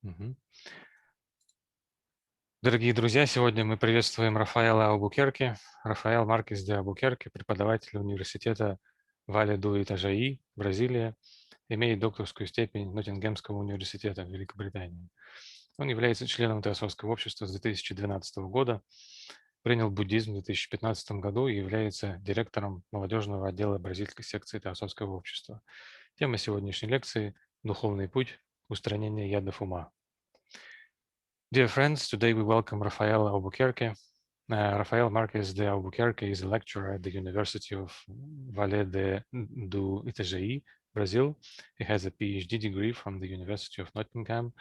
Мгм. Дорогие друзья, сегодня мы приветствуем Рафаэля Аубукерке. Рафаэль Маркес де Аубукерке, преподаватель Университета Вале-ду-Итажаи, Бразилия, имеет докторскую степень Ноттингемского университета в Великобритании. Он является членом Теософского общества с 2012 года, принял буддизм в 2015 году и является директором молодежного отдела бразильской секции Теософского общества. Тема сегодняшней лекции – «Духовный путь. Устранение ядов ума». Dear friends, today we welcome Рафаэль Aubukерке. Рафаэль Маркес de Aubukерке is a lecturer at the University of Vale-du-Itajaí, Brazil. He has a PhD degree from the University of Nottingham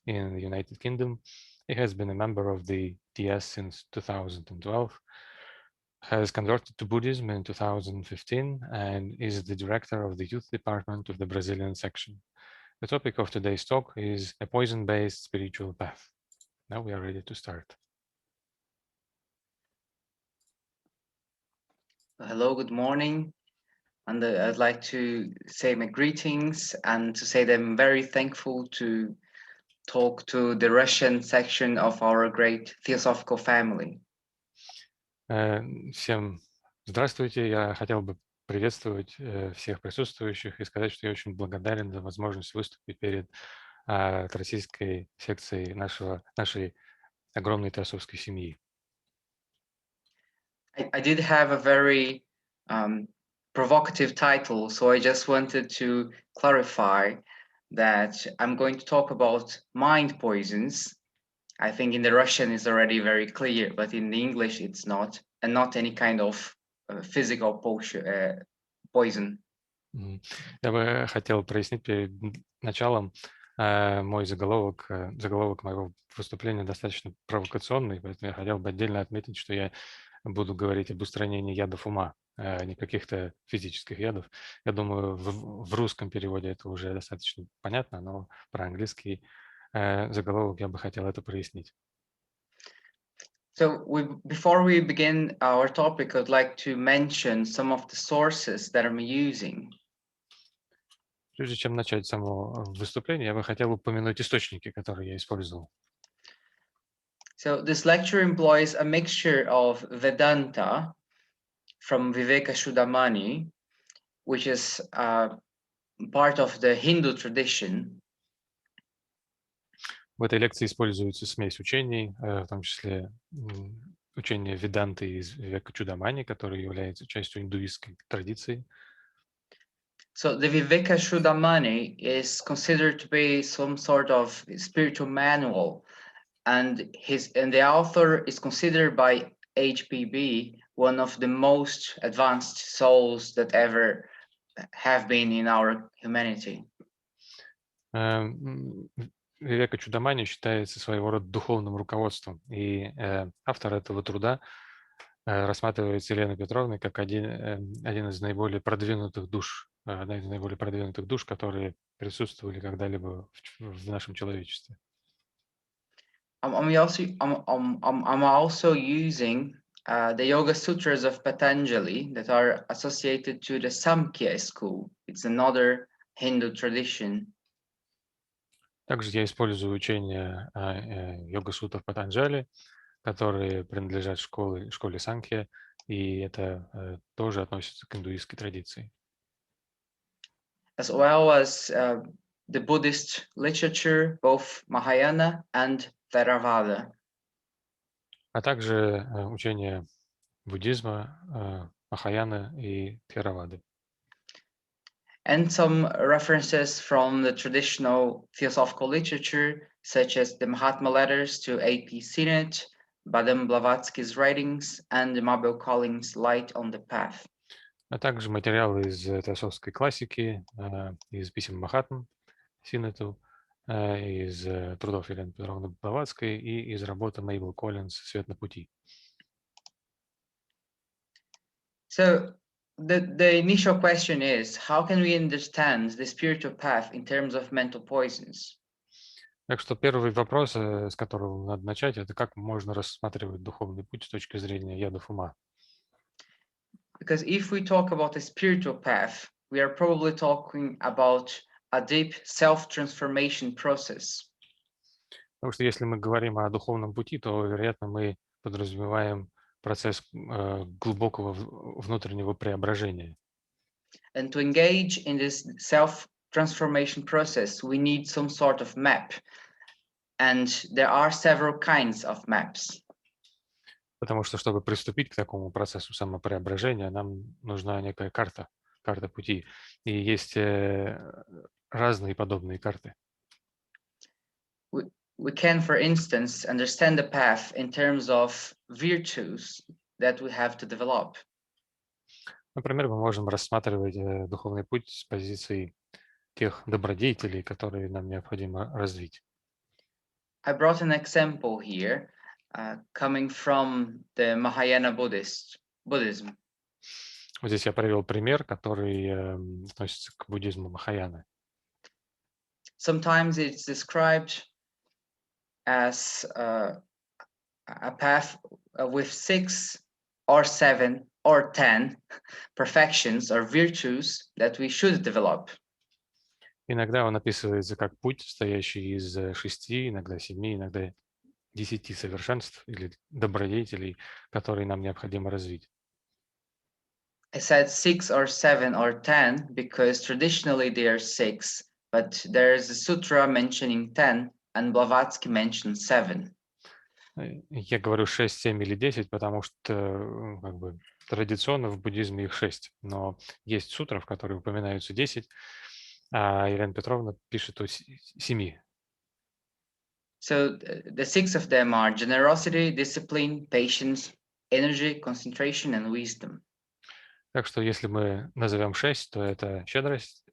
in the United Kingdom. He has been a member of the TS since 2012, has converted to Buddhism in 2015, and is the director of the youth department of the Brazilian section. The topic of today's talk is a poison-based spiritual path. Now we are ready to start. Hello, good morning. And I'd like to say my greetings and to say that I'm very thankful to talk to the Russian section of our great Theosophical family. Всем здравствуйте. Я хотел бы приветствовать всех присутствующих и сказать, что я очень благодарен за возможность выступить перед российской секцией нашей огромной теософской семьи. I did have a very provocative title, so I just wanted to clarify that I'm going to talk about mind poisons. I think in the Russian it's already very clear, but in the English it's not, and not any kind of physical poison. Я бы хотел прояснить перед началом мой заголовок моего выступления достаточно провокационный, поэтому я хотел бы отдельно отметить, что я буду говорить об устранении ядов ума, а не каких-то физических ядов. Я думаю, в русском переводе это уже достаточно понятно, но про английский заголовок я бы хотел это прояснить. So before we begin our topic, I'd like to mention some of the sources that I'm using. Прежде чем начать само выступление, я бы хотел упомянуть источники, которые я использовал. So this lecture employs a mixture of Vedanta from Vivekachudamani, which is part of the Hindu tradition. В этой лекции используется смесь учений, в том числе учение Веданты из Вивекачудамани, который является частью индуистской традиции. So the Vivekachudamani is considered to be some sort of spiritual manual, and the author is considered by HPB one of the most advanced souls that ever have been in our humanity. Вивекачудамани считается своего рода духовным руководством, и автор этого труда рассматривается Еленой Петровной как один из наиболее продвинутых душ, одна из наиболее продвинутых душ, которые присутствовали когда-либо в нашем человечестве. I'm also using the Yoga Sutras of Patanjali that are associated to the Samkhya school. It's another Hindu tradition. Также я использую учения йога-сутр Патанджали, которые принадлежат школе Санkhya, и это тоже относится к индуистской традиции. As well as the Buddhist literature, both Mahayana and Theravada. А также учения буддизма, Махаяна и Theravады. And some references from the traditional theosophical literature, such as the Mahatma letters to A.P. Sinnett, Badam Blavatsky's writings, and Mabel Collins' Light on the Path. А также материалы из теософской классики, из писем Махатм Синнету, из трудов Елены Петровны Блаватской и из работы Мейбл Коллинз «Свет на пути». So the initial question is, how can we understand the spiritual path in terms of mental poisons? Так что первый вопрос, с которого надо начать, это как можно рассматривать духовный путь с точки зрения ядов ума. Because if we talk about a spiritual path, we are probably talking about a deep self-transformation process. Потому что если мы говорим о духовном пути, то, вероятно, мы подразумеваем процесс глубокого внутреннего преображения. And to engage in this self-transformation process, we need some sort of map. And there are several kinds of maps. Потому что, чтобы приступить к такому процессу самопреображения, нам нужна некая карта пути. И есть разные подобные карты. We can, for instance, understand the path in terms of virtues that we have to develop. Например, мы можем рассматривать духовный путь с позиции тех добродетелей, которые нам необходимо развить. I brought an example here coming from the Mahayana Buddhism. Вот здесь я привел пример, который относится к буддизму Махаяны. Sometimes it's described as a path with 6 or 7 or 10 perfections or virtues that we should develop. Иногда он описывается как путь, состоящий из 6, иногда 7, иногда 10 совершенств или добродетелей, которые нам необходимо развить. I said 6 or 7 or 10 because traditionally they are 6, but there's a sutra mentioning 10 and Blavatsky mentions 7. Я говорю 6, 7 или 10, потому что как бы, традиционно в буддизме их 6, но есть сутра, в которой упоминаются 10, а Елена Петровна пишет о 7. So the 6 of them are generosity, discipline, patience, energy, concentration, and wisdom. Так что если мы назовем 6, то это щедрость,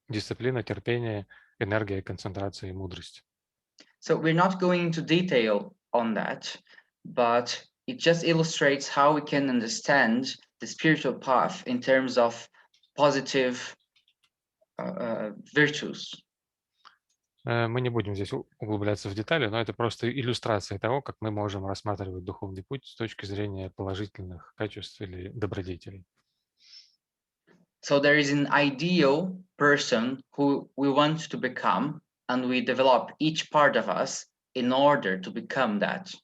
дисциплина, терпение, энергия, концентрация и мудрость. So we're not going into detail on that, but it just illustrates how we can understand the spiritual path in terms of positive virtues. Мы не будем здесь углубляться в детали, но это просто иллюстрация того, как мы можем рассматривать духовный путь с точки зрения положительных качеств или добродетелей. So there is an ideal person who we want to become, and we develop each part of us in order to become that.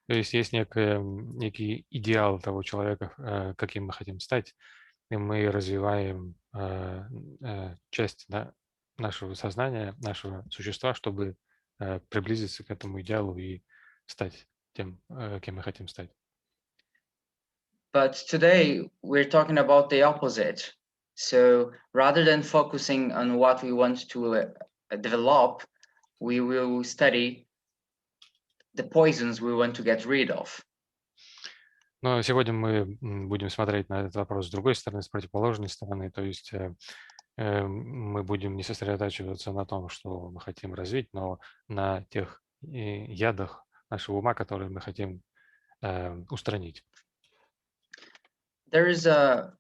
То есть есть некий идеал того человека, каким мы хотим стать, и мы развиваем часть нашего сознания, нашего существа, чтобы приблизиться к этому идеалу и стать тем, кем мы хотим стать. But today we're talking about the opposite. So rather than focusing on what we want to develop, we will study the poisons we want to get rid of. Но сегодня мы будем смотреть на этот вопрос с другой стороны, с противоположной стороны. То есть мы будем не сосредотачиваться на том, что мы хотим развить, но на тех ядах нашего ума, которые мы хотим устранить. There is a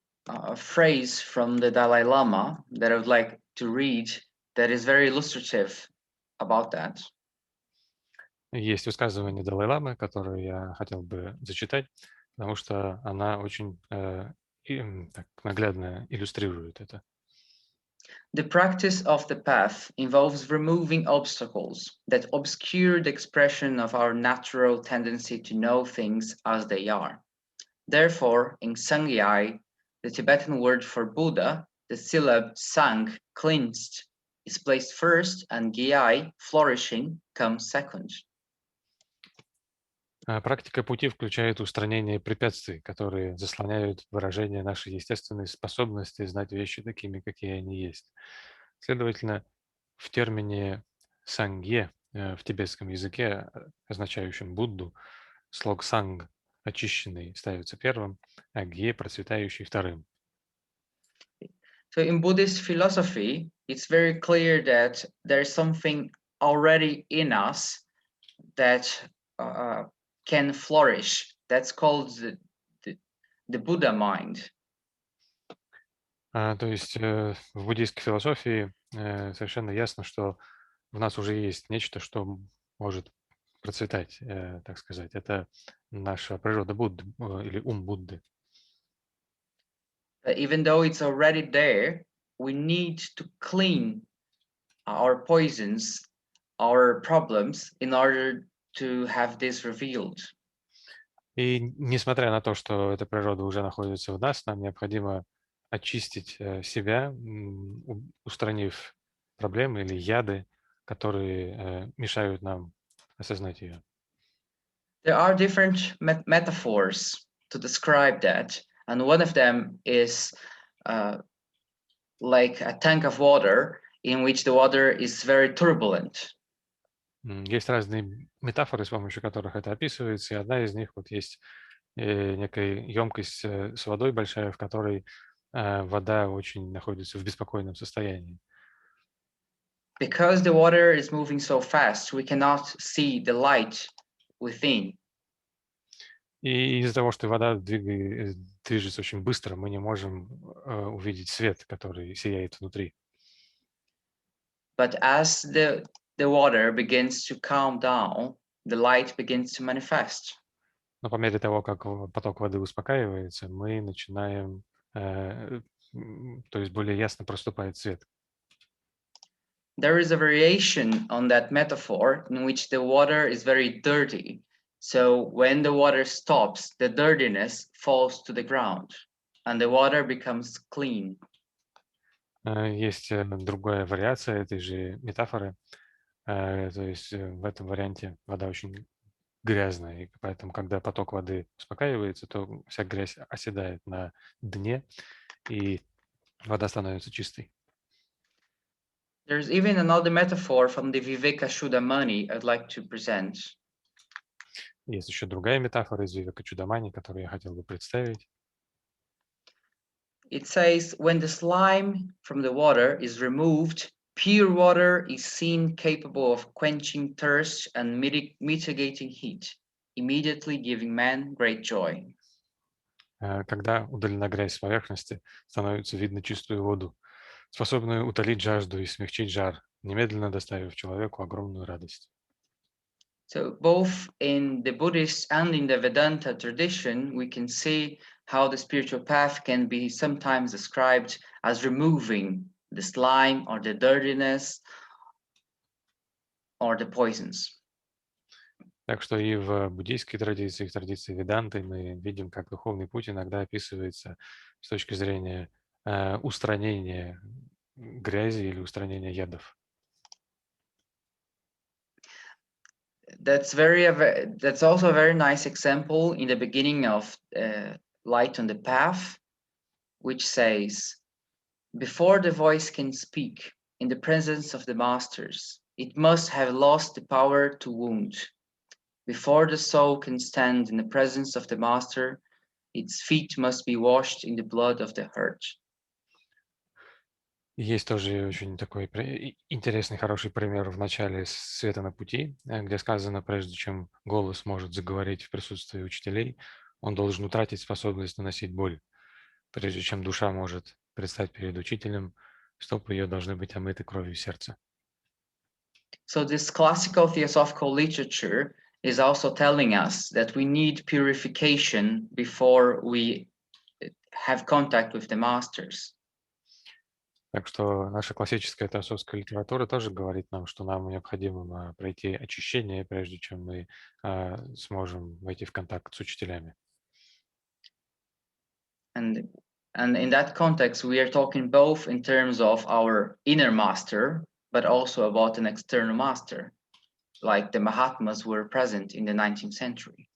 phrase from the Dalai Lama that I would like to read that is very illustrative about that. Есть высказывание Далай-ламы, которое я хотел бы зачитать, потому что она очень так наглядно иллюстрирует это. The practice of the path involves removing obstacles that obscure the expression of our natural tendency to know things as they are. Therefore, in Sangyai, the Tibetan word for Buddha, the syllable Sang, cleansed, is placed first and Gyai, flourishing, comes second. Практика пути включает устранение препятствий, которые заслоняют выражение нашей естественной способности знать вещи такими, какие они есть. Следовательно, в термине «сангье» в тибетском языке, означающем Будду, слог «санг» очищенный ставится первым, а «гье» процветающий вторым. So in Buddhist philosophy, it's very clear that there's something already in us that can flourish. That's called the Buddha mind. То есть в буддийской философии совершенно ясно, что в нас уже есть нечто, что может процветать, так сказать. Это наша природа Будды или ум Будды. Even though it's already there, we need to clean our poisons our problems in order to have this revealed. И несмотря на то, что эта природа уже находится в нас, нам необходимо очистить себя, устранив проблемы или яды, которые мешают нам осознать ее. There are different metaphors to describe that, and one of them is like a tank of water in which the water is very turbulent. Есть разные метафоры, с помощью которых это описывается, и одна из них вот есть некая емкость с водой большая, в которой вода очень находится в беспокойном состоянии. Because the water is moving so fast, we cannot see the light within. И из-за того, что вода движется очень быстро, мы не можем увидеть свет, который сияет внутри. But as the water begins to calm down, the light begins to manifest. Но по мере того, как поток воды успокаивается, мы начинаем, то есть более ясно проступает свет. There is a variation on that metaphor in which the water is very dirty. So when the water stops, the dirtiness falls to the ground and the water becomes clean. Есть другая вариация этой же метафоры. То есть в этом варианте вода очень грязная, и поэтому, когда поток воды успокаивается, то вся грязь оседает на дне, и вода становится чистой. There's even another metaphor from the Viveka Chudamani I'd like to present. Есть еще другая метафора из Вивека Чудамани, которую я хотел бы представить. It says, when the slime from the water is removed, pure water is seen capable of quenching thirst and mitigating heat, immediately giving man great joy. Когда удалена грязь с поверхности, становится видно чистую воду, способную утолить жажду и смягчить жар, немедленно доставив человеку огромную радость. So both in the Buddhist and in the Vedanta tradition, we can see how the spiritual path can be sometimes described as removing the slime or the dirtiness or the poisons. Так что и в буддийской традиции, в традиции Веданты мы видим, как духовный путь иногда описывается с точки зрения устранения грязи или устранения ядов. That's also a very nice example in the beginning of Light on the Path, which says, before the voice can speak in the presence of the masters, it must have lost the power to wound. Before the soul can stand in the presence of the master, its feet must be washed in the blood of the hurt. Есть тоже очень такой интересный, хороший пример в начале «Света на пути», где сказано, прежде чем голос может заговорить в присутствии учителей, он должен утратить способность наносить боль. Прежде чем душа может предстать перед учителем, стопы ее должны быть омыты кровью сердца. So this classical theosophical literature is also telling us that we need purification before we have contact with the masters. Так что наша классическая теософская литература тоже говорит нам, что нам необходимо пройти очищение, прежде чем мы сможем войти в контакт с учителями. And in that context, we are talking both in terms of our inner master, but also about an external master, like the Mahatmas were present in the 19th century.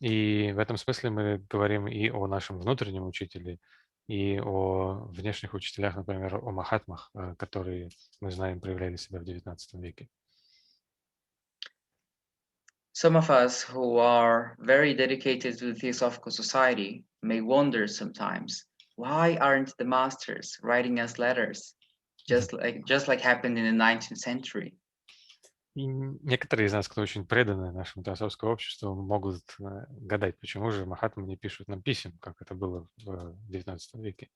И в этом смысле мы говорим и о нашем внутреннем учителе, и о внешних учителях, например, о махатмах, которые, мы знаем, проявляли себя в XIX веке. Some of us who are very dedicated to the Theosophical Society may wonder sometimes, why aren't the masters writing us letters, just like happened in the 19th century? И некоторые из нас, кто очень преданы нашему теософскому обществу, могут гадать, почему же махатмы не пишут нам писем, как это было в XIX веке.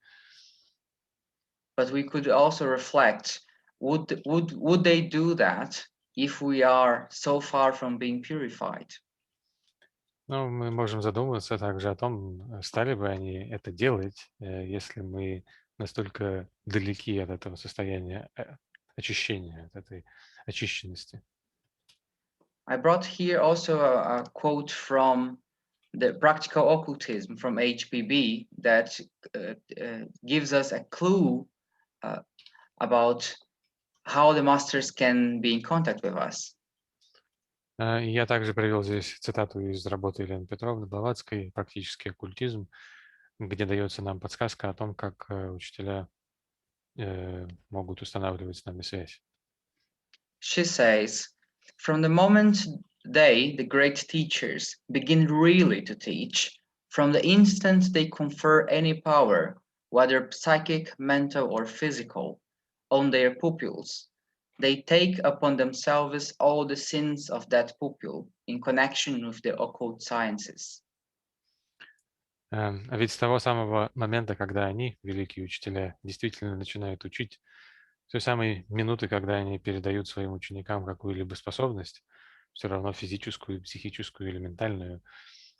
But we could also reflect, would they do that if we are so far from being purified? Но мы можем задуматься также о том, стали бы они это делать, если мы настолько далеки от этого состояния очищения, от этой очищенности. I brought here also a quote from the Practical Occultism from HPB that gives us a clue about how the masters can be in contact with us. И я также привел здесь цитату из работы Елены Петровны Блаватской «Практический оккультизм», где дается нам подсказка о том, как учителя могут устанавливать с нами связь. She says, from the moment they, the great teachers, begin really to teach, from the instant they confer any power, whether psychic, mental, or physical, on their pupils, they take upon themselves all the sins of that pupil in connection with the occult sciences. А ведь с того самого момента, когда они, великие учителя, действительно начинают учить, с той самой минуты, когда они передают своим ученикам какую-либо способность, все равно физическую, психическую или ментальную,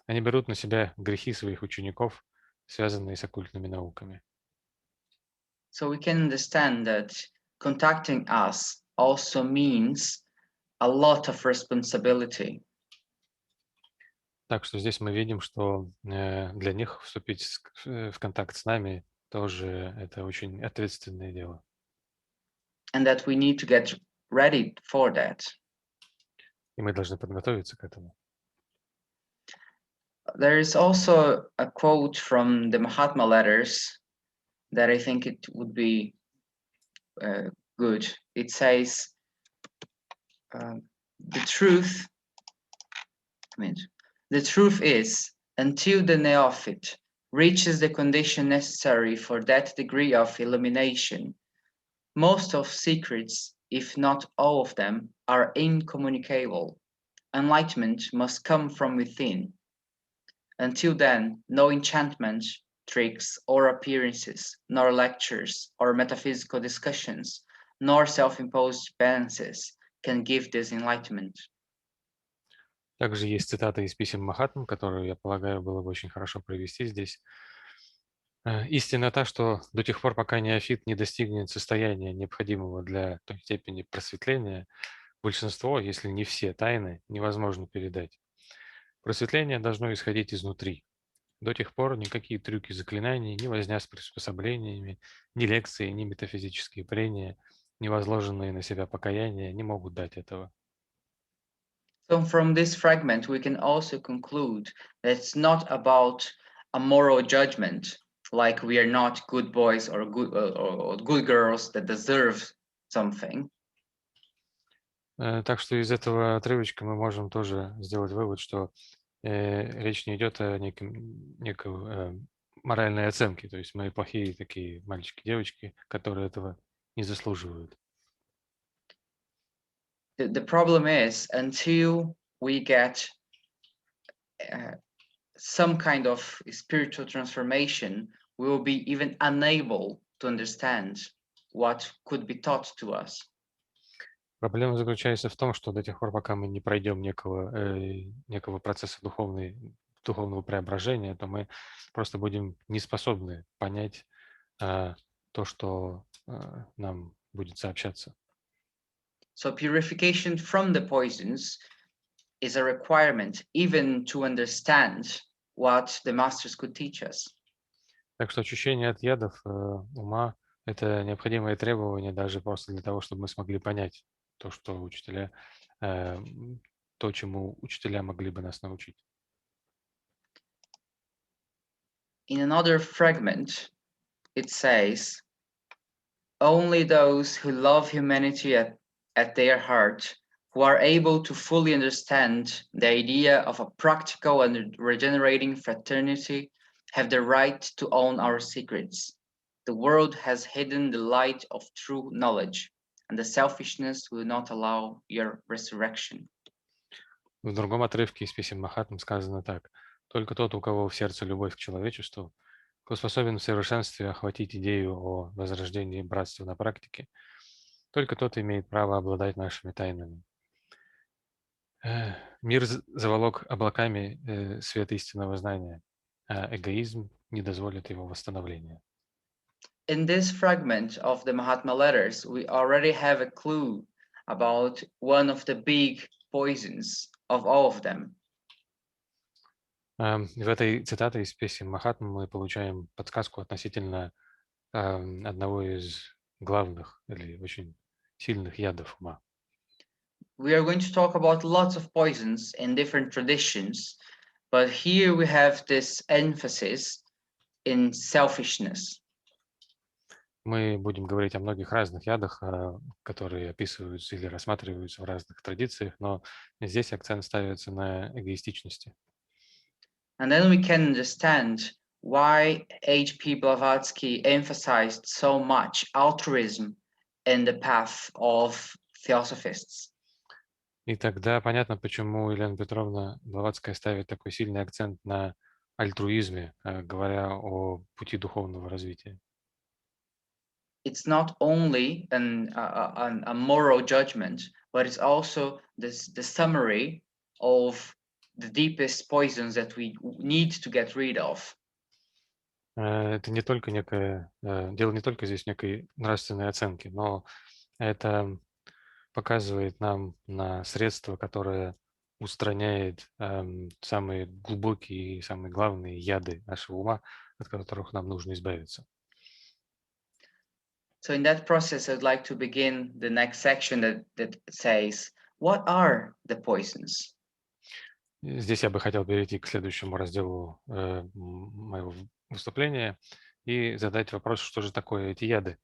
они берут на себя грехи своих учеников, связанные с оккультными науками. So we can understand that contacting us also means a lot of responsibility. Так что здесь мы видим, что для них вступить в контакт с нами тоже это очень ответственное дело. And that we need to get ready for that. И мы должны подготовиться к этому. There is also a quote from the Mahatma letters that I think it would be good. It says, the truth is, until the neophyte reaches the condition necessary for that degree of illumination, most of secrets, if not all of them, are incommunicable. Enlightenment must come from within. Until then, no enchantment, tricks, or appearances, nor lectures, or metaphysical discussions, nor self-imposed penances can give this enlightenment. Также есть цитата из писем Махатм, которую, я полагаю, было бы очень хорошо провести здесь. Истина та, что до тех пор, пока неофит не достигнет состояния, необходимого для той степени просветления, большинство, если не все тайны, невозможно передать. Просветление должно исходить изнутри. До тех пор никакие трюки заклинаний, ни возня с приспособлениями, ни лекции, ни метафизические прения, ни возложенные на себя покаяния не могут дать этого. So from this fragment, we can also conclude that it's not about a moral judgment, like we are not good boys or good girls that deserve something. Так что из этого отрывочка мы можем тоже сделать вывод, что речь не идет о некой моральной оценке, то есть мы плохие такие мальчики, девочки, которые этого не заслуживают. The problem is, until we get some kind of spiritual transformation, we will be even unable to understand what could be taught to us. Проблема заключается в том, что до тех пор, пока мы не пройдем некого процесса духовного преображения, то мы просто будем не способны понять то, что нам будет сообщаться. So purification from the poisons is a requirement even to understand what the masters could teach us. Так что очищение от ядов ума – это необходимое требование даже просто для того, чтобы мы смогли понять то, что учителя, то, чему учителя могли бы нас научить. In another fragment, it says, only those who love humanity at their heart, who are able to fully understand the idea of a practical and regenerating fraternity, have the right to own our secrets. The world has hidden the light of true knowledge, and the selfishness will not allow your resurrection. В другом отрывке из писем Махатм сказано так. Только тот, у кого в сердце любовь к человечеству, кто способен в совершенстве охватить идею о возрождении братства на практике, только тот имеет право обладать нашими тайнами. Мир заволок облаками свет истинного знания, а эгоизм не дозволит его восстановления. in this fragment of the Mahatma letters, we already have a clue about one of the big poisons of all of them. В этой цитате из песен Махатмы мы получаем подсказку относительно одного из главных или очень сильных ядов ума. We are going to talk about lots of poisons in different traditions, but here we have this emphasis in selfishness. Мы будем говорить о многих разных ядах, которые описываются или рассматриваются в разных традициях, но здесь акцент ставится на эгоистичности. And then we can understand why H.P. Blavatsky emphasized so much altruism in the path of theosophists. И тогда понятно, почему Елена Петровна Блаватская ставит такой сильный акцент на альтруизме, говоря о пути духовного развития. It's not only a moral judgment, but it's also the summary of the deepest poisons that we need to get rid of. Это не только дело не только здесь некой нравственной оценки, но это показывает нам на средство, которое устраняет самые глубокие и самые главные яды нашего ума, от которых нам нужно избавиться. So in that process, I'd like to begin the next section that says, what are the poisons? Здесь я бы хотел перейти к следующему разделу моего выступления и задать вопрос, что же такое эти яды.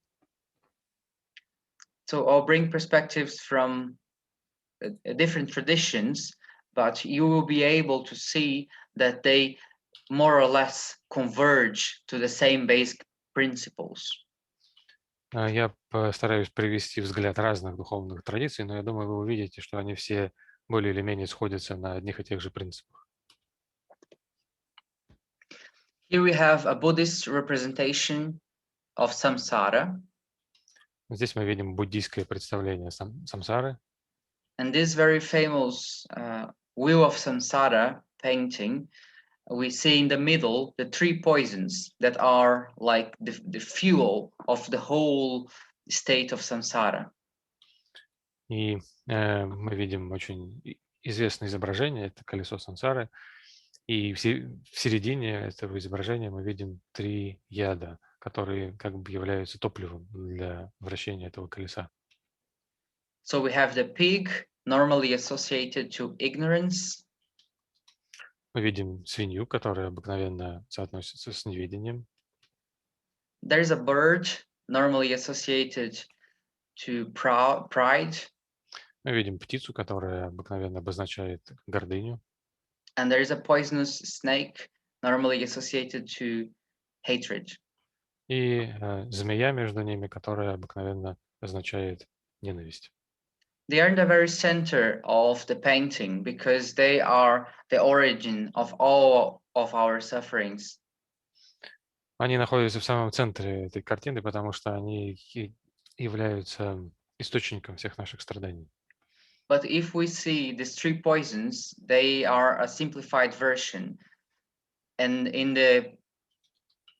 So I'll bring perspectives from different traditions, but you will be able to see that they more or less converge to the same basic principles. Я постараюсь привести взгляд разных духовных традиций, но я думаю, вы увидите, что они все более или менее сходятся на одних и тех же принципах. Here we have a Buddhist representation of samsara. Здесь мы видим буддийское представление самсары. And this very famous Wheel of Samsara painting, we see in the middle the three poisons that are like the fuel of the whole state of samsara. И мы видим очень известное изображение, это колесо сансары. И в середине этого изображения мы видим три яда, которые как бы являются топливом для вращения этого колеса. So we have the pig, normally associated to ignorance. Мы видим свинью, которая обыкновенно соотносится с неведением. There's a bird, normally associated to pride. Мы видим птицу, которая обыкновенно обозначает гордыню. And there is a poisonous snake, normally associated to hatred. И змея между ними, которая обыкновенно означает ненависть. They are in the very center of the painting because they are the origin of all of our sufferings. Они находятся в самом центре этой картины, потому что они являются источником всех наших страданий. But if we see these three poisons, they are a simplified version. And in the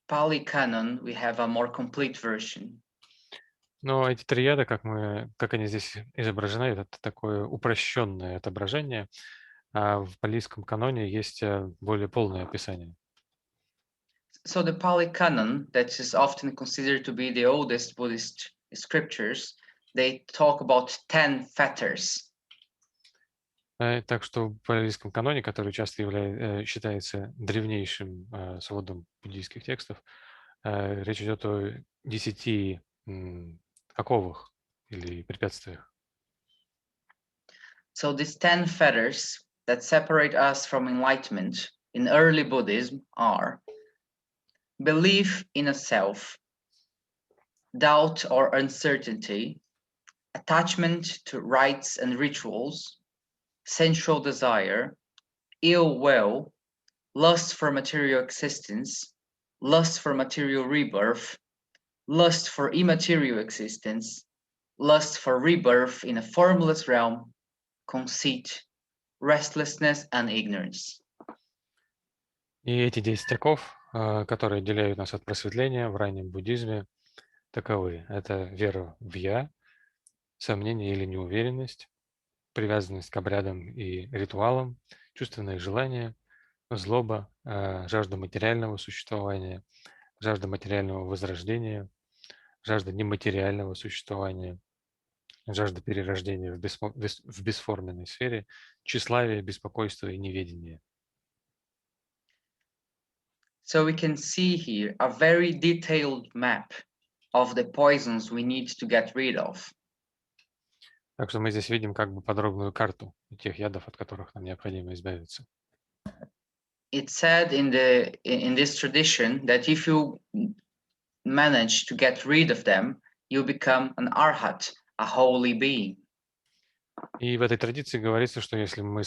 Pali canon, we have a more complete version. Но эти три яда, как они здесь изображены, это такое упрощенное отображение, а в палийском каноне есть более полное описание. So the Pali canon, that is often considered to be the oldest Buddhist scriptures, they talk about 10 fetters. Так что в палийском каноне, который часто считается древнейшим сводом буддийских текстов, речь идет о 10 оковах или препятствиях. So these 10 fetters that separate us from enlightenment in early Buddhism are belief in a self, doubt or uncertainty, attachment to rites and rituals, sensual desire, ill will, lust for material existence, lust for material rebirth, lust for immaterial existence, lust for rebirth in a formless realm, conceit, restlessness and ignorance. И эти 10 оков, которые отделяют нас от просветления в раннем буддизме, таковы. Это вера в «я», сомнение или неуверенность, привязанность к обрядам и ритуалам, чувственные желания, злоба, жажда материального существования, жажда материального возрождения, жажда нематериального существования, жажда перерождения в бесформенной сфере, тщеславие, беспокойство и неведение. So we can see here a very detailed map of the poisons we need to get rid of. Так что мы здесь видим как бы подробную карту тех ядов, от которых нам необходимо избавиться. It's said in this tradition that if you manage to get rid of them, you become an arhat, a holy being. И в этой традиции говорится, что если мы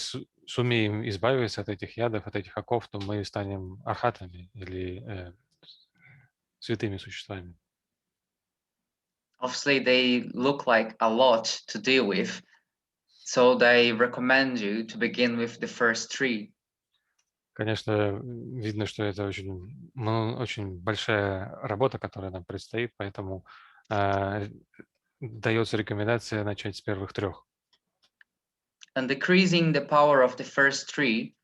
сумеем избавиться от этих ядов, от этих оков, то мы станем архатами или святыми существами. Obviously, they look like a lot to deal with, so they recommend you to begin with the first three. Конечно, видно, что это очень большая работа, которая нам предстоит, поэтому дается рекомендация начать с первых трех. And decreasing the power of the first three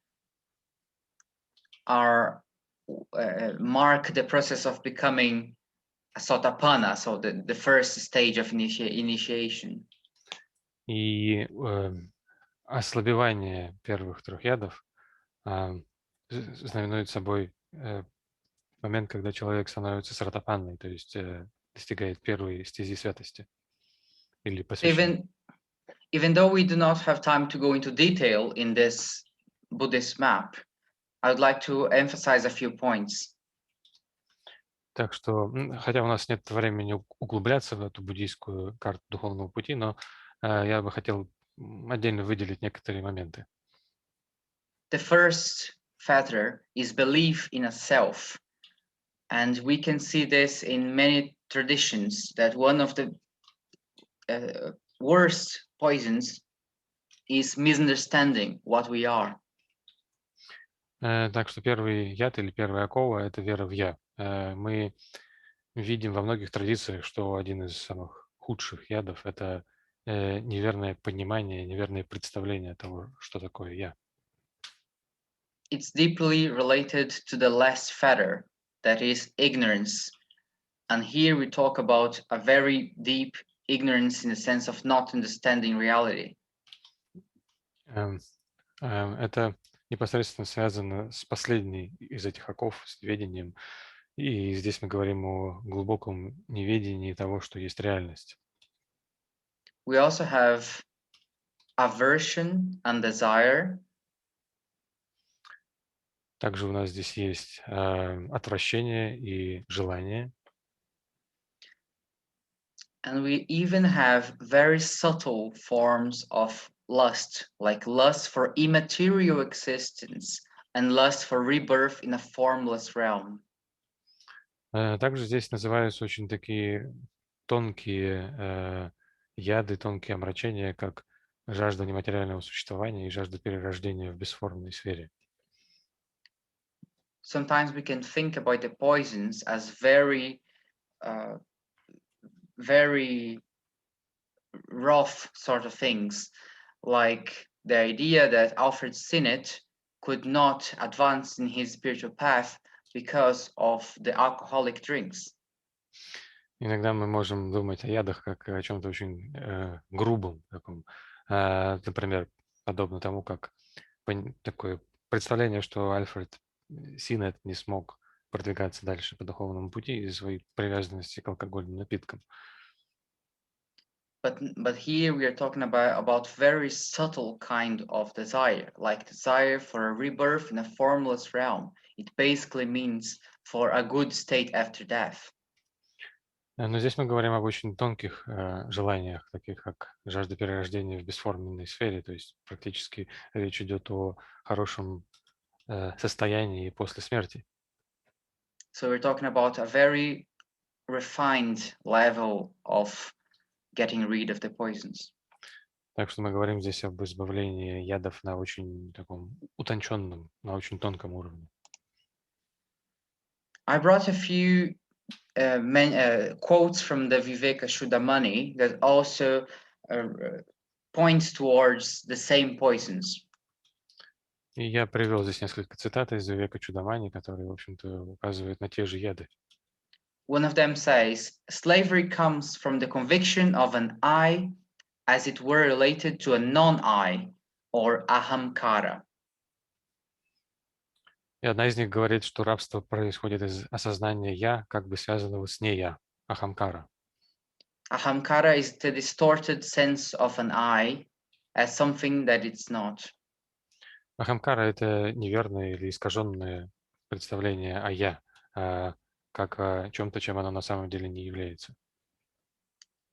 are mark the process of becoming a sotapanna, so the first stage of initiation. И ослабевание первых трех ядов знаменует собой момент, когда человек становится сратапанной, то есть достигает первой стези святости или посвящения. Even though we do not have time to go into detail in this Buddhist map, I would like to emphasize a few points. Так что, хотя у нас нет времени углубляться в эту буддийскую карту духовного пути, но я бы хотел отдельно выделить некоторые моменты. The first fetter is belief in a self. And we can see this in many traditions, that one of the worst poisons is misunderstanding what we are. Так что первый яд или первая окова – это вера в «я». Мы видим во многих традициях, что один из самых худших ядов – это неверное понимание, неверное представление того, что такое «я». It's deeply related to the last fetter, that is ignorance. And here we talk about a very deep ignorance in the sense of not understanding reality. Это непосредственно связано с последней из этих оков, с неведением. И здесь мы говорим о глубоком неведении того, что есть реальность. We also have aversion and desire. Также у нас здесь есть отвращение и желание. And we even have very subtle forms of lust, like lust for immaterial existence and lust for rebirth in a formless realm. Также здесь называются очень такие тонкие яды, тонкие омрачения, как жажда нематериального существования и жажда перерождения в бесформенной сфере. Sometimes we can think about the poisons as very rough sort of things, like the idea that Alfred Sinnett could not advance in his spiritual path because of the alcoholic drinks. Иногда мы можем думать о ядах как о чем-то очень грубом, таком, например, подобно тому, как такое представление, что Альфред Синнет не смог продвигаться дальше по духовному пути из-за своей привязанности к алкогольным напиткам. But here we are talking about very subtle kind of desire, like desire for a rebirth in a formless realm. It basically means for a good state after death. Но здесь мы говорим об очень тонких желаниях, таких как жажда перерождения в бесформенной сфере, то есть практически речь идет о хорошем состоянии после смерти. So we're talking about a very refined level of getting rid of the poisons. Так что мы говорим здесь об избавлении ядов на очень таком утонченном, на очень тонком уровне. I brought a few quotes from the Viveka Chudamani that also points towards the same poisons. И я привел здесь несколько цитат из Вивека Чудамани, которые, в общем-то, указывают на те же яды. One of them says, slavery comes from the conviction of an I as it were related to a non-I, or ahamkara. И одна из них говорит, что рабство происходит из осознания «я», как бы связанного с «не я», ахамкара. Ahamkara is the distorted sense of an I as something that it's not. Ахамкара – это неверное или искаженное представление о «я», как о чем-то, чем оно на самом деле не является.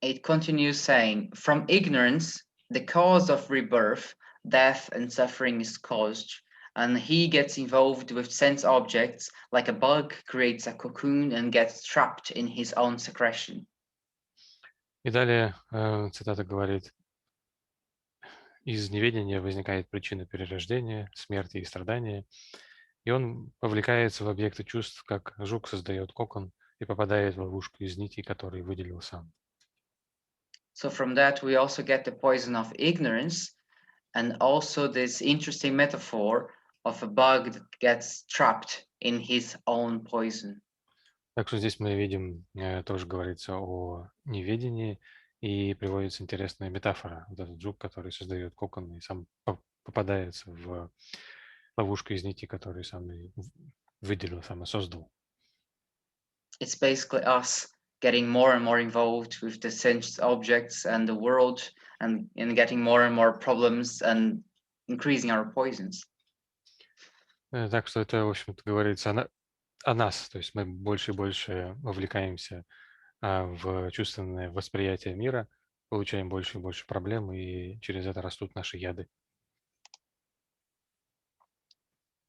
It continues saying, from ignorance, the cause of rebirth, death, and suffering is caused, and he gets involved with sense objects like a bug creates a cocoon and gets trapped in his own secretion. И далее цитата говорит: «Из неведения возникает причина перерождения, смерти и страдания, и он повлекается в объекты чувств, как жук создает кокон и попадает в ловушку из нитей, которые выделил сам». So from that, we also get the poison of ignorance, and also this interesting metaphor of a bug that gets trapped in his own poison. Так что здесь мы видим, тоже говорится о неведении, и приводится интересная метафора. Вот этот жук, который создает кокон и сам попадается в ловушку из нити, которую сам и выделил, сам и создал. It's basically us getting more and more involved with the sense objects and the world, and getting more and more problems and increasing our poisons. Так что это, в общем-то, говорится о нас. То есть мы больше и больше вовлекаемся в чувственное восприятие мира, получаем больше и больше проблем, и через это растут наши яды.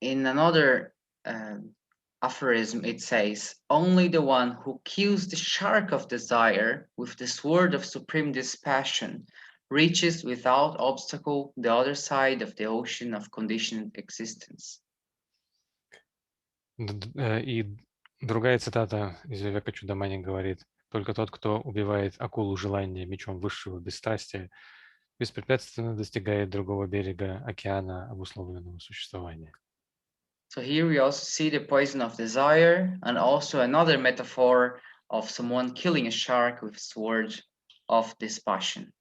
In another aphorism, it says, only the one who kills the shark of desire with the sword of supreme dispassion reaches without obstacle the other side of the ocean of conditioned existence. И другая цитата из Вивека Чудамани говорит: «Только тот, кто убивает акулу желания мечом высшего бесстрастия, беспрепятственно достигает другого берега океана обусловленного существования». So here we also see the poison of desire, and also another metaphor of someone killing a shark with sword of dispassion.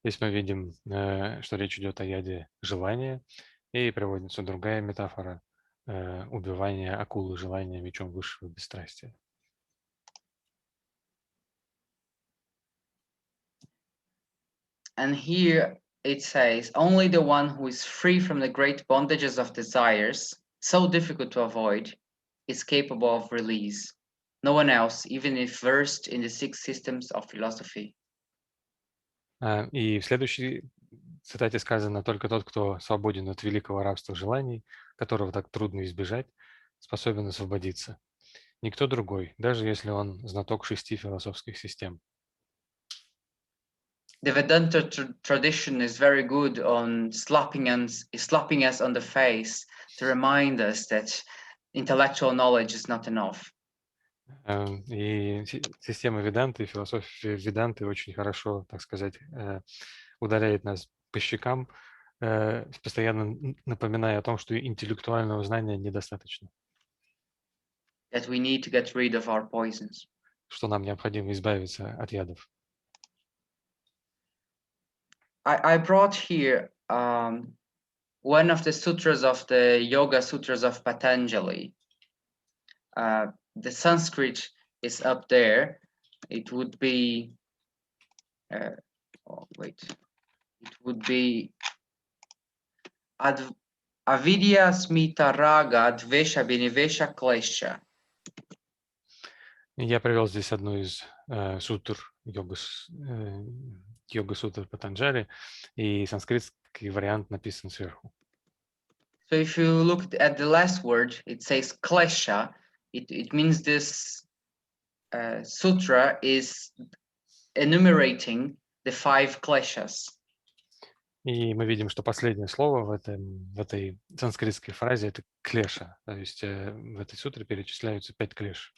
Здесь мы видим, что речь идет о яде желания, и приводится другая метафора убивания акулы желания мечом высшего бесстрастия. And here it says, only the one who is free from the great bondages of desires, so difficult to avoid, is capable of release. No one else, even if versed in the six systems of philosophy. И в следующей цитате сказано: «Только тот, кто свободен от великого рабства желаний, которого так трудно избежать, способен освободиться. Никто другой, даже если он знаток 6 философских систем». The Vedanta tradition is very good on slapping us on the face to remind us that intellectual knowledge is not enough. И система Веданты, философия Веданты очень хорошо, так сказать, ударяет нас по щекам, постоянно напоминая о том, что интеллектуального знания недостаточно. That we need to get rid of our poisons. Что нам необходимо избавиться от ядов. I brought here one of the sutras of the Yoga Sutras of Patanjali. The Sanskrit is up there. It would be, it would be Avidya Smita Raga Dvesha Binivesha Klesha. Я привел здесь одну из сутр йога-сутр Патанджали, и санскритский вариант написан сверху. So if you look at the last word, it says klesha. It means this sutra is enumerating the 5 kleshas. И мы видим, что последнее слово в этой санскритской фразе — это клеша. То есть в этой сутре перечисляются 5 клеш.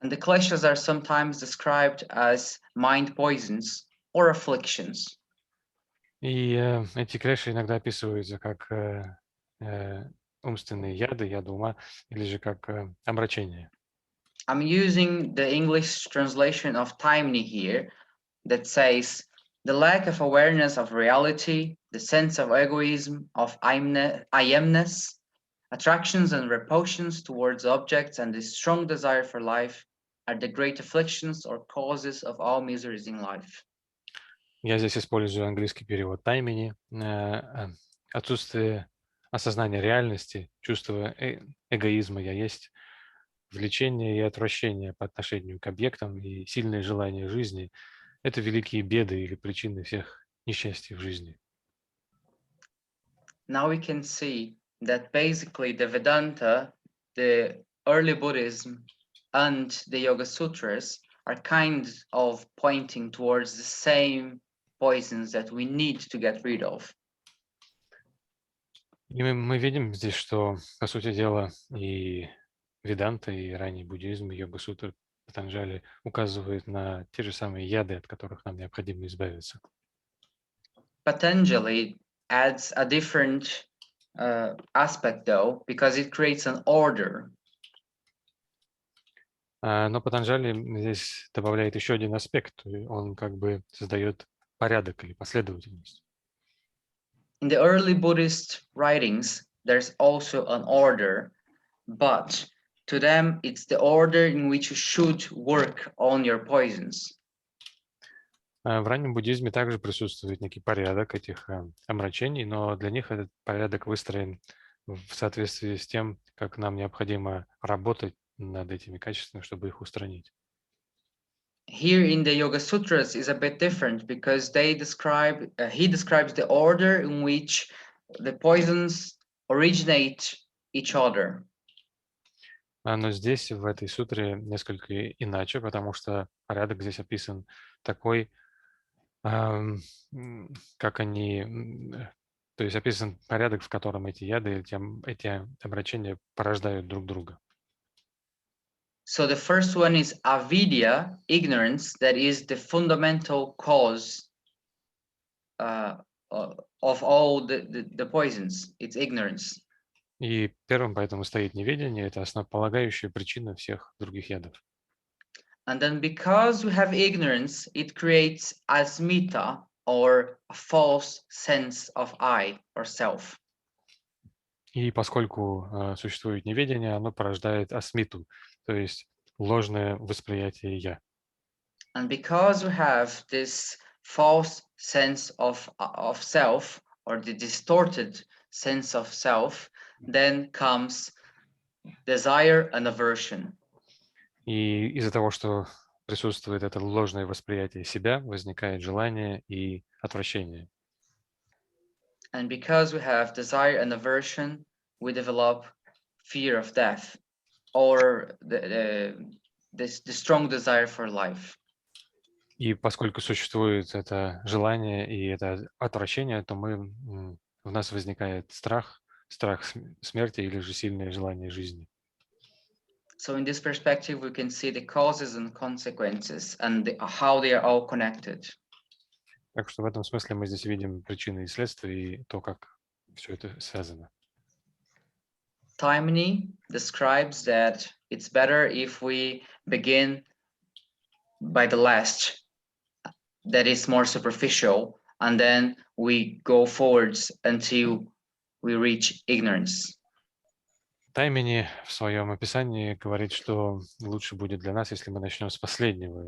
And the kleshas are sometimes described as mind poisons or afflictions. И эти клеши иногда описываются как умственные яды, яды ума, или же как омрачение. I'm using the English translation of Taimni here that says, the lack of awareness of reality, the sense of egoism, of I-amness, attractions and repulsions towards objects, and the strong desire for life are the great afflictions or causes of all miseries in life. Я здесь использую английский перевод таймени. Отсутствие осознания реальности, чувство эгоизма «я есть», влечение и отвращение по отношению к объектам и сильное желание жизни – это великие беды или причины всех несчастий в жизни. Now we can see that basically the Vedanta, the early Buddhism, and the Yoga Sutras are kind of pointing towards the same poisons that we need to get rid of. И мы видим здесь, что, по сути дела, и Веданта, и ранний буддизм, и йога-сутры Патанджали указывают на те же самые яды, от которых нам необходимо избавиться. Patanjali adds a different aspect though, because it creates an order. Но Патанджали здесь добавляет еще один аспект. Он как бы создает порядок или последовательность. In the early Buddhist writings, there's also an order, but to them, it's the order in which you should work on your poisons. В раннем буддизме также присутствует некий порядок этих омрачений, но для них этот порядок выстроен в соответствии с тем, как нам необходимо работать над этими качествами, чтобы их устранить. Here in the Yoga Sutras is a bit different because they describe, he describes the order in which the poisons originate each other. Но здесь, в этой сутре, несколько иначе, потому что порядок здесь описан такой, как они... То есть описан порядок, в котором эти яды, эти омрачения порождают друг друга. So the first one is avidya, ignorance, that is the fundamental cause of all the poisons. It's ignorance. И первым поэтому стоит неведение, это основополагающая причина всех других ядов. And then because we have ignorance, it creates asmita, or a false sense of I, or self. И поскольку существует неведение, оно порождает асмиту, то есть ложное восприятие «я». And because we have this false sense of self, or the distorted sense of self, then comes desire and aversion. И из-за того, что присутствует это ложное восприятие себя, возникает желание и отвращение. And because we have desire and aversion, we develop fear of death, or the strong desire for life. И поскольку существует это желание и это отвращение, то в нас возникает страх смерти или же сильное желание жизни. So in this perspective, we can see the causes and consequences and how they are all connected. Так что в этом смысле мы здесь видим причины и следствия и то, как все это связано. Taimni describes that it's better if we begin by the last, that is more superficial, and then we go forwards until we reach ignorance. Таймени в своем описании говорит, что лучше будет для нас, если мы начнем с последнего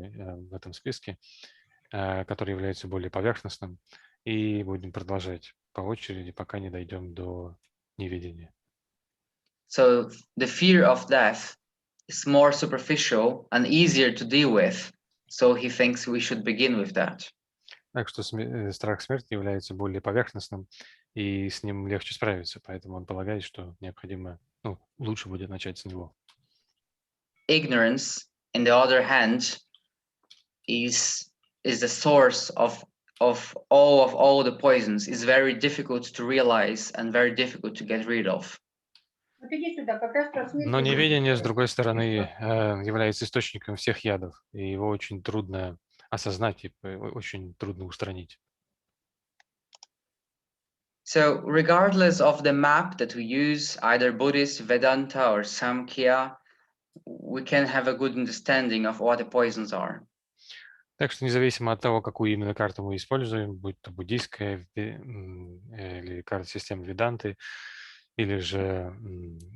в этом списке, который является более поверхностным, и будем продолжать по очереди, пока не дойдем до неведения. So the fear of death is more superficial and easier to deal with. So he thinks we should begin with that. Так что страх смерти является более поверхностным, и с ним легче справиться, поэтому он полагает, что необходимо, лучше будет начать с него. Ignorance, on the other hand, is the source of all the poisons. Is very difficult to realize and very difficult to get rid of. Вот иди сюда, как раз про смерть. Но неведение, с другой стороны, является источником всех ядов, и его очень трудно осознать и очень трудно устранить. So regardless of the map that we use, either Buddhist, Vedanta, or Samkhya, we can have a good understanding of what the poisons are. Так что независимо от того, какую именно карту мы используем, будь то буддийская или карта системы Веданты, или же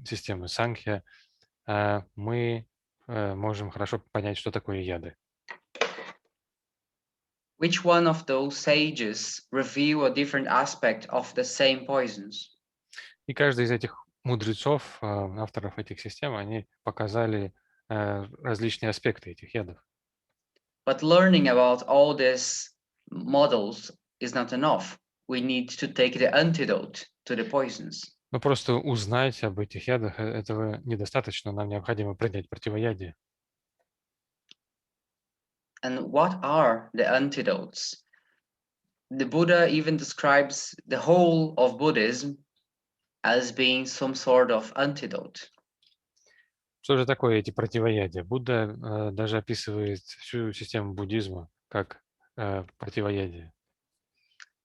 система Санхья, мы можем хорошо понять, что такое яды. Which one of those sages reveal a different aspect of the same poisons? И каждый из этих мудрецов, авторов этих систем, они показали различные аспекты этих ядов. But learning about all these models is not enough. We need to take the antidote to the poisons. Но просто узнать об этих ядах этого недостаточно, нам необходимо принять противоядие. And what are the antidotes? The Buddha even describes the whole of Buddhism as being some sort of antidote. Что же такое эти противоядия? Будда даже описывает всю систему буддизма как противоядие.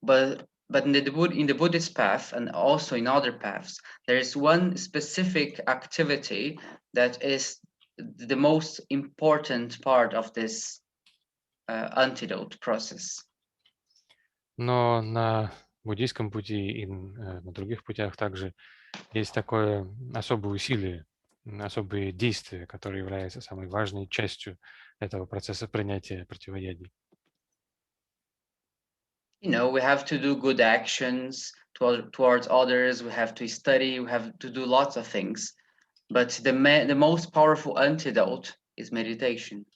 But in the Buddhist path and also in other paths, there is one specific activity that is the most important part of this antidote process. Но на буддийском пути и на других путях также есть такое особое усилие, особые действия, которые являются самой важной частью этого процесса принятия противоядий. You know, we have to do good actions towards others, we have to study, we have to do lots of things. But the most powerful antidote is meditation.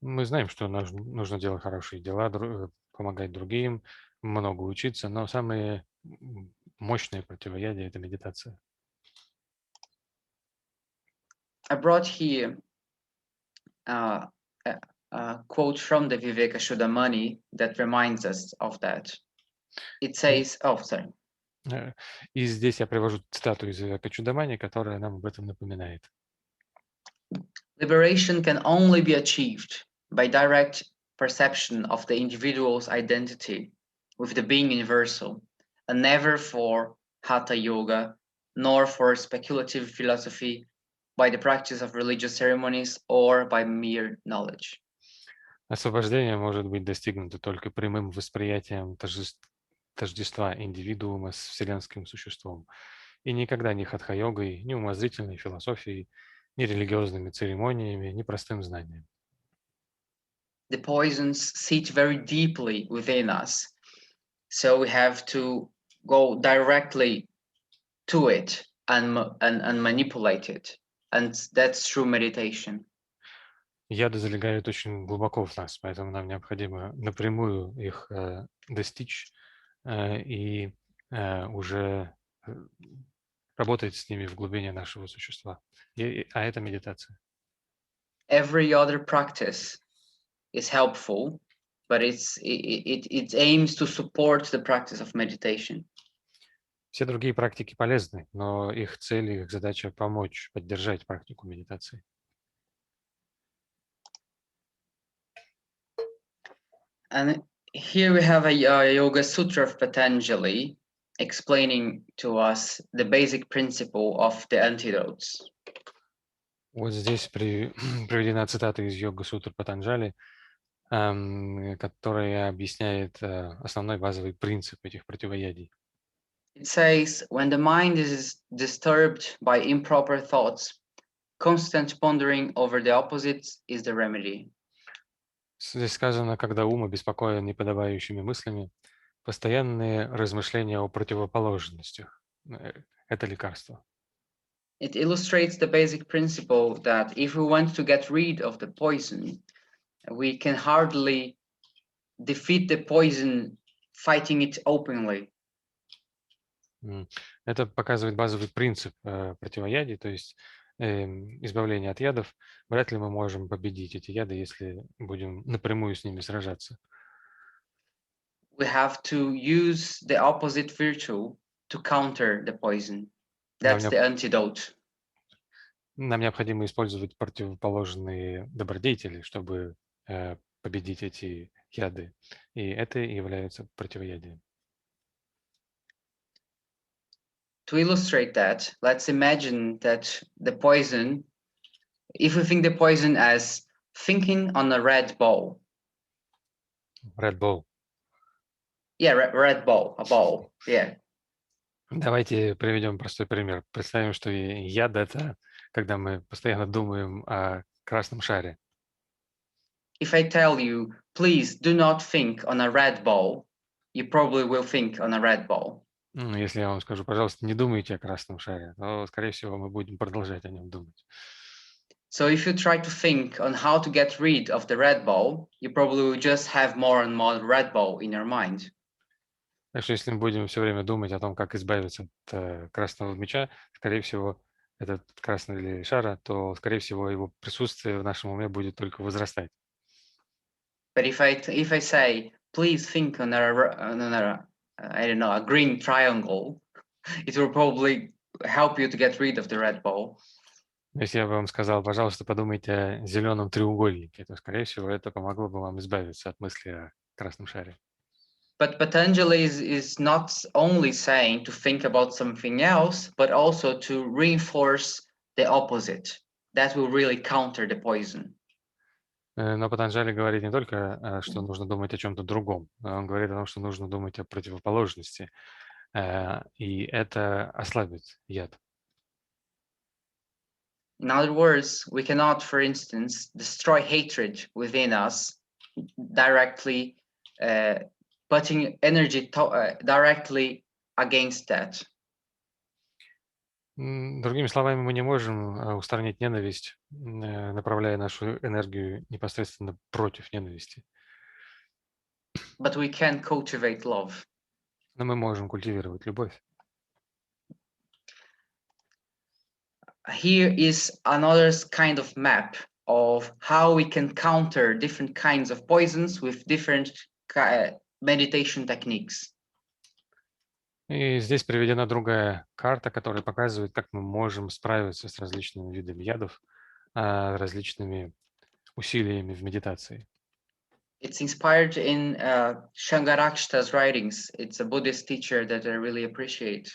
Мы знаем, что нужно делать хорошие дела, помогать другим, много учиться, но самое мощное противоядие – это медитация. I brought here a quote from the Vivekachudamani that reminds us of that. It says, oh, sorry. И здесь я привожу цитату из Вивекачудамани, которая нам об этом напоминает. Liberation can only be achieved by direct perception of the individual's identity with the being universal, and never for hatha yoga, nor for speculative philosophy, by the practice of religious ceremonies, or by mere knowledge. Освобождение может быть достигнуто только прямым восприятием тождества индивидуума с вселенским существом, и никогда ни хатха-йогой, ни умозрительной философией, ни религиозными церемониями, ни простым знанием. The poisons sit very deeply within us, so we have to go directly to it and manipulate it, and that's through meditation. Яды залегают очень глубоко в нас, поэтому нам необходимо напрямую их достичь и уже работать с ними в глубине нашего существа. А это медитация. Every other practice is helpful, but it aims to support the practice of meditation. Все другие практики полезны, но их цель, их задача помочь, поддержать практику медитации. And here we have a Yoga Sutra of Patanjali explaining to us the basic principle of the antidotes. Вот здесь приведена цитата из Йога-сутры Патанджали, которая объясняет основной базовый принцип этих противоядий. It says, when the mind is disturbed by improper thoughts, constant pondering over the opposites is the remedy. Здесь сказано, когда ум обеспокоен неподобающими мыслями, постоянные размышления о противоположностях – это лекарство. It illustrates the basic principle that if we want to get rid of the poison, we can hardly defeat the poison fighting it openly. Это показывает базовый принцип противоядий, то есть избавление от ядов. Вряд ли мы можем победить эти яды, если будем напрямую с ними сражаться. We have to use the opposite virtue to counter the poison. That's the antidote. Нам необходимо использовать противоположные добродетели, чтобы победить эти яды. И это и является противоядием. To illustrate that, let's imagine that the poison, if we think the poison as thinking on a red ball. Red Bull. Yeah, red ball, a ball, yeah. Давайте приведем простой пример. Представим, что яд – это когда мы постоянно думаем о красном шаре. If I tell you, please do not think on a red ball, you probably will think on a red ball. Если я вам скажу, пожалуйста, не думайте о красном шаре, то, скорее всего, мы будем продолжать о нем думать. So if you try to think on how to get rid of the red ball, you probably will just have more and more red ball in your mind. Так что если мы будем все время думать о том, как избавиться от красного мяча, скорее всего, этот красный или шара, то, скорее всего, его присутствие в нашем уме будет только возрастать. But if I say, please think on I don't know, a green triangle, it will probably help you to get rid of the red ball. Если я бы вам сказал, пожалуйста, подумайте о зеленом треугольнике, то, скорее всего, это помогло бы вам избавиться от мысли о красном шаре. But Patanjali is not only saying to think about something else, but also to reinforce the opposite. That will really counter the poison. Но Патанджали говорит не только, что нужно думать о чем-то другом, он говорит о том, что нужно думать о противоположности, и это ослабит яд. In other words, we cannot, for instance, destroy hatred within us directly, putting energy directly against that. Другими словами, мы не можем устранить ненависть, направляя нашу энергию непосредственно против ненависти. But we can cultivate love. Но мы можем культивировать любовь. Here is another kind of map of how we can counter different kinds of poisons with different meditation techniques. И здесь приведена другая карта, которая показывает, как мы можем справиться с различными видами ядов, различными усилиями в медитации. It's inspired in Shankarakshita's writings. It's a Buddhist teacher that I really appreciate.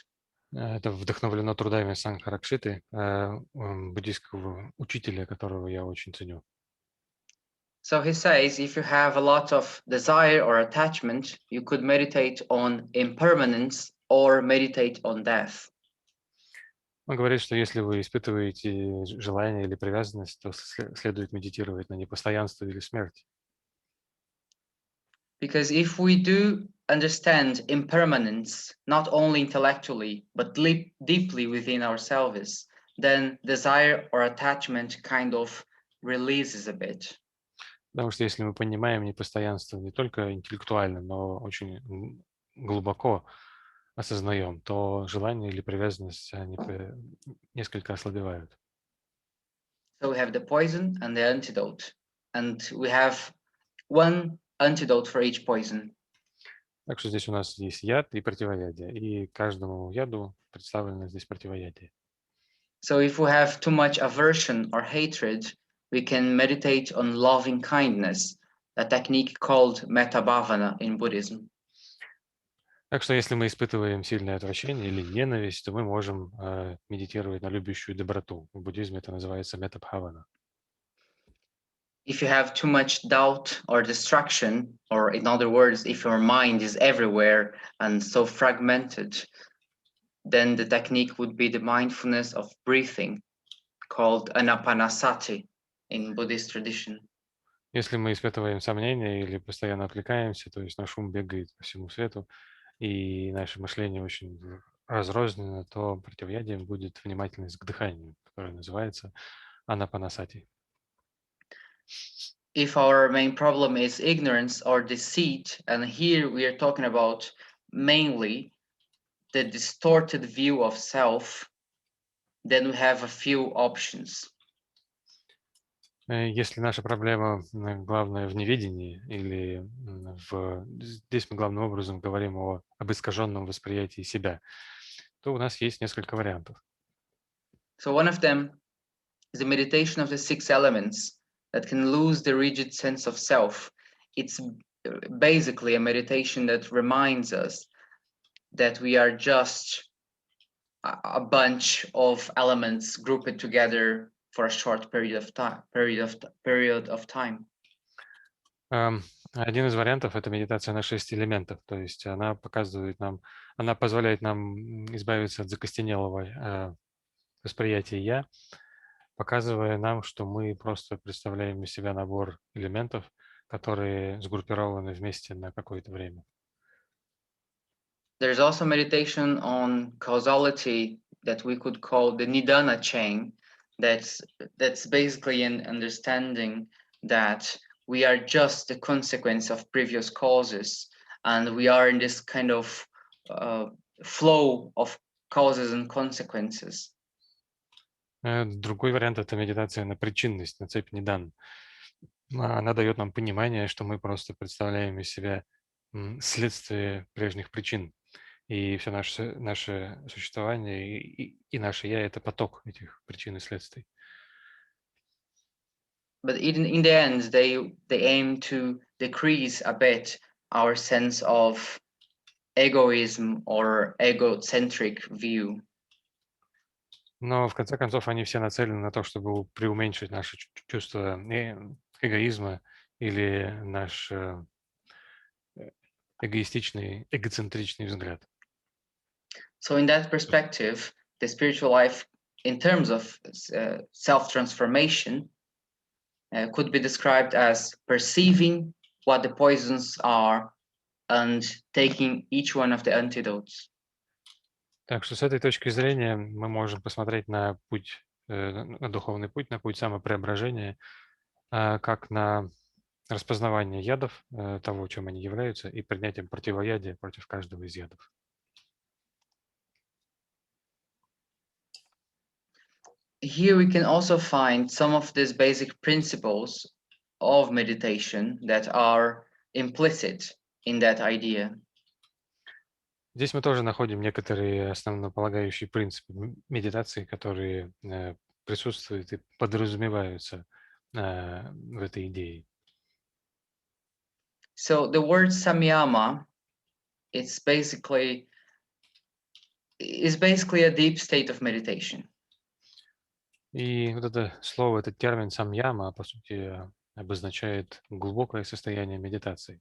Это вдохновлено трудами Санкаракшиты, буддийского учителя, которого я очень ценю. So he says, if you have a lot of desire or attachment, you could meditate on impermanence or meditate on death. Он говорит, что если вы испытываете желание или привязанность, то следует медитировать на непостоянство или смерть. Because if we do understand impermanence, not only intellectually, but deeply within ourselves, then desire or attachment kind of releases a bit. Потому что если мы понимаем непостоянство не только интеллектуально, но очень глубоко осознаем, то желание или привязанность они несколько ослабевают. So we have the poison and the antidote, and we have one antidote for each poison. Так что здесь у нас есть яд и противоядие, и каждому яду представлено здесь противоядие. So if we have too much aversion or hatred, we can meditate on loving kindness, a technique called metabhavana in Buddhism. Так что если мы испытываем сильное отвращение или ненависть, то мы можем медитировать на любящую доброту. В буддизме это называется метабхавана. If you have too much doubt or distraction, or in other words, if your mind is everywhere and so fragmented, then the technique would be the mindfulness of breathing, called anapanasati in Buddhist tradition. Если мы испытываем сомнения или постоянно отвлекаемся, то есть наш ум бегает по всему свету, и наше мышление очень разрознено, то противоядием будет внимательность к дыханию, которое называется анапанасати. If our main problem is ignorance or deceit, and here we are talking about mainly the distorted view of self, then we have a few options. Если наша проблема главная в неведении, или здесь мы главным образом говорим об искаженном восприятии себя, то у нас есть несколько вариантов. So one of them is the meditation of the 6 elements that can lose the rigid sense of self. It's basically a meditation that reminds us that we are just a bunch of elements grouped together for a short period of time. Один из вариантов – это медитация на 6 элементов, то есть она позволяет нам избавиться от закостенелого восприятия «я», показывая нам, что мы просто представляем из себя набор элементов, которые сгруппированы вместе на какое-то время. There's also meditation on causality that we could call the Nidana chain. That's basically an understanding that we are just the consequence of previous causes, and we are in this kind of flow of causes and consequences. Другой вариант – это медитация на причинность, на цепь нидан. Она дает нам понимание, что мы просто представляем из себя следствие прежних причин. И все наше существование и наше «я» – это поток этих причин и следствий. But in the end, they aim to decrease a bit our sense of egoism or egocentric view. Но в конце концов они все нацелены на то, чтобы преуменьшить наше чувство эгоизма или наш эгоцентричный взгляд. So in that perspective, the spiritual life, in terms of self-transformation, could be described as perceiving what the poisons are and taking each one of the antidotes. Так что с этой точки зрения мы можем посмотреть на путь, на духовный путь, на путь самопреображения, как на распознавание ядов, того, чем они являются, и принятием противоядия против каждого из ядов. Here we can also find some of these basic principles of meditation that are implicit in that idea. Здесь мы тоже находим некоторые основополагающие принципы медитации, которые присутствуют и подразумеваются в этой идее. So the word samyama is basically a deep state of meditation. И вот это слово, этот термин самьяма, по сути, обозначает глубокое состояние медитации.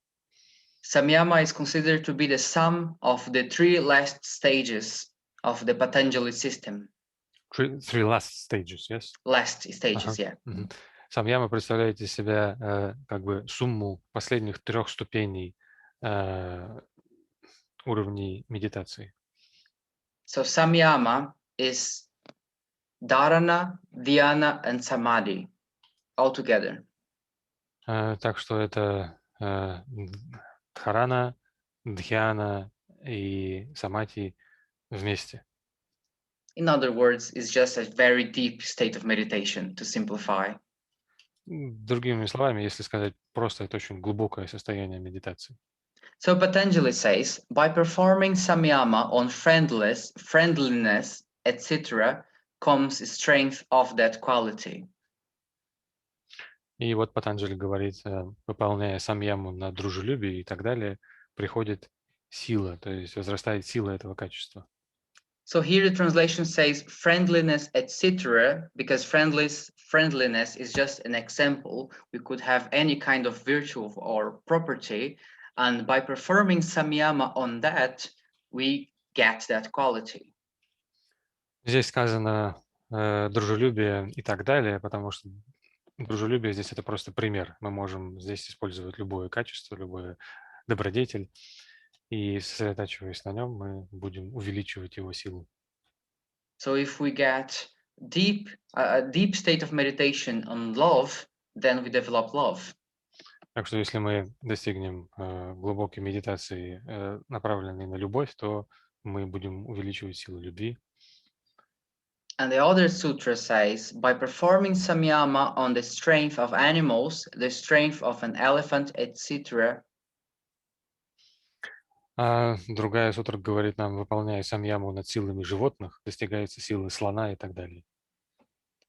Samyama is considered to be the sum of the 3 last stages of the Patanjali system. Three last stages, yes? Last stages, yeah. Самьяма представляет из себя как бы сумму последних 3 ступеней уровней медитации. So samyama is dharana, dhyana, and samadhi all together. Так что это дхарана, дхьяна и самати вместе. In other words, it's just a very deep state of meditation, to simplify. Другими словами, если сказать просто, это очень глубокое состояние медитации. So Patanjali says, by performing samyama on friendliness, etc., comes strength of that quality. И вот Патанджали говорит, выполняя самьяму на дружелюбии и так далее, приходит сила, то есть возрастает сила этого качества. So here the translation says friendliness, etc., because friendliness is just an example. We could have any kind of virtue or property, and by performing samyama on that, we get that quality. Здесь сказано дружелюбие и так далее, потому что дружелюбие здесь это просто пример. Мы можем здесь использовать любое качество, любой добродетель, и сосредотачиваясь на нем, мы будем увеличивать его силу. So if we get a deep state of meditation on love, then we develop love. Так что если мы достигнем глубокой медитации, направленной на любовь, то мы будем увеличивать силу любви. And the other sutra says, by performing samyama on the strength of animals, the strength of an elephant, etc., А другая сутра говорит нам, выполняя самьяму над силами животных, достигается силы слона и так далее.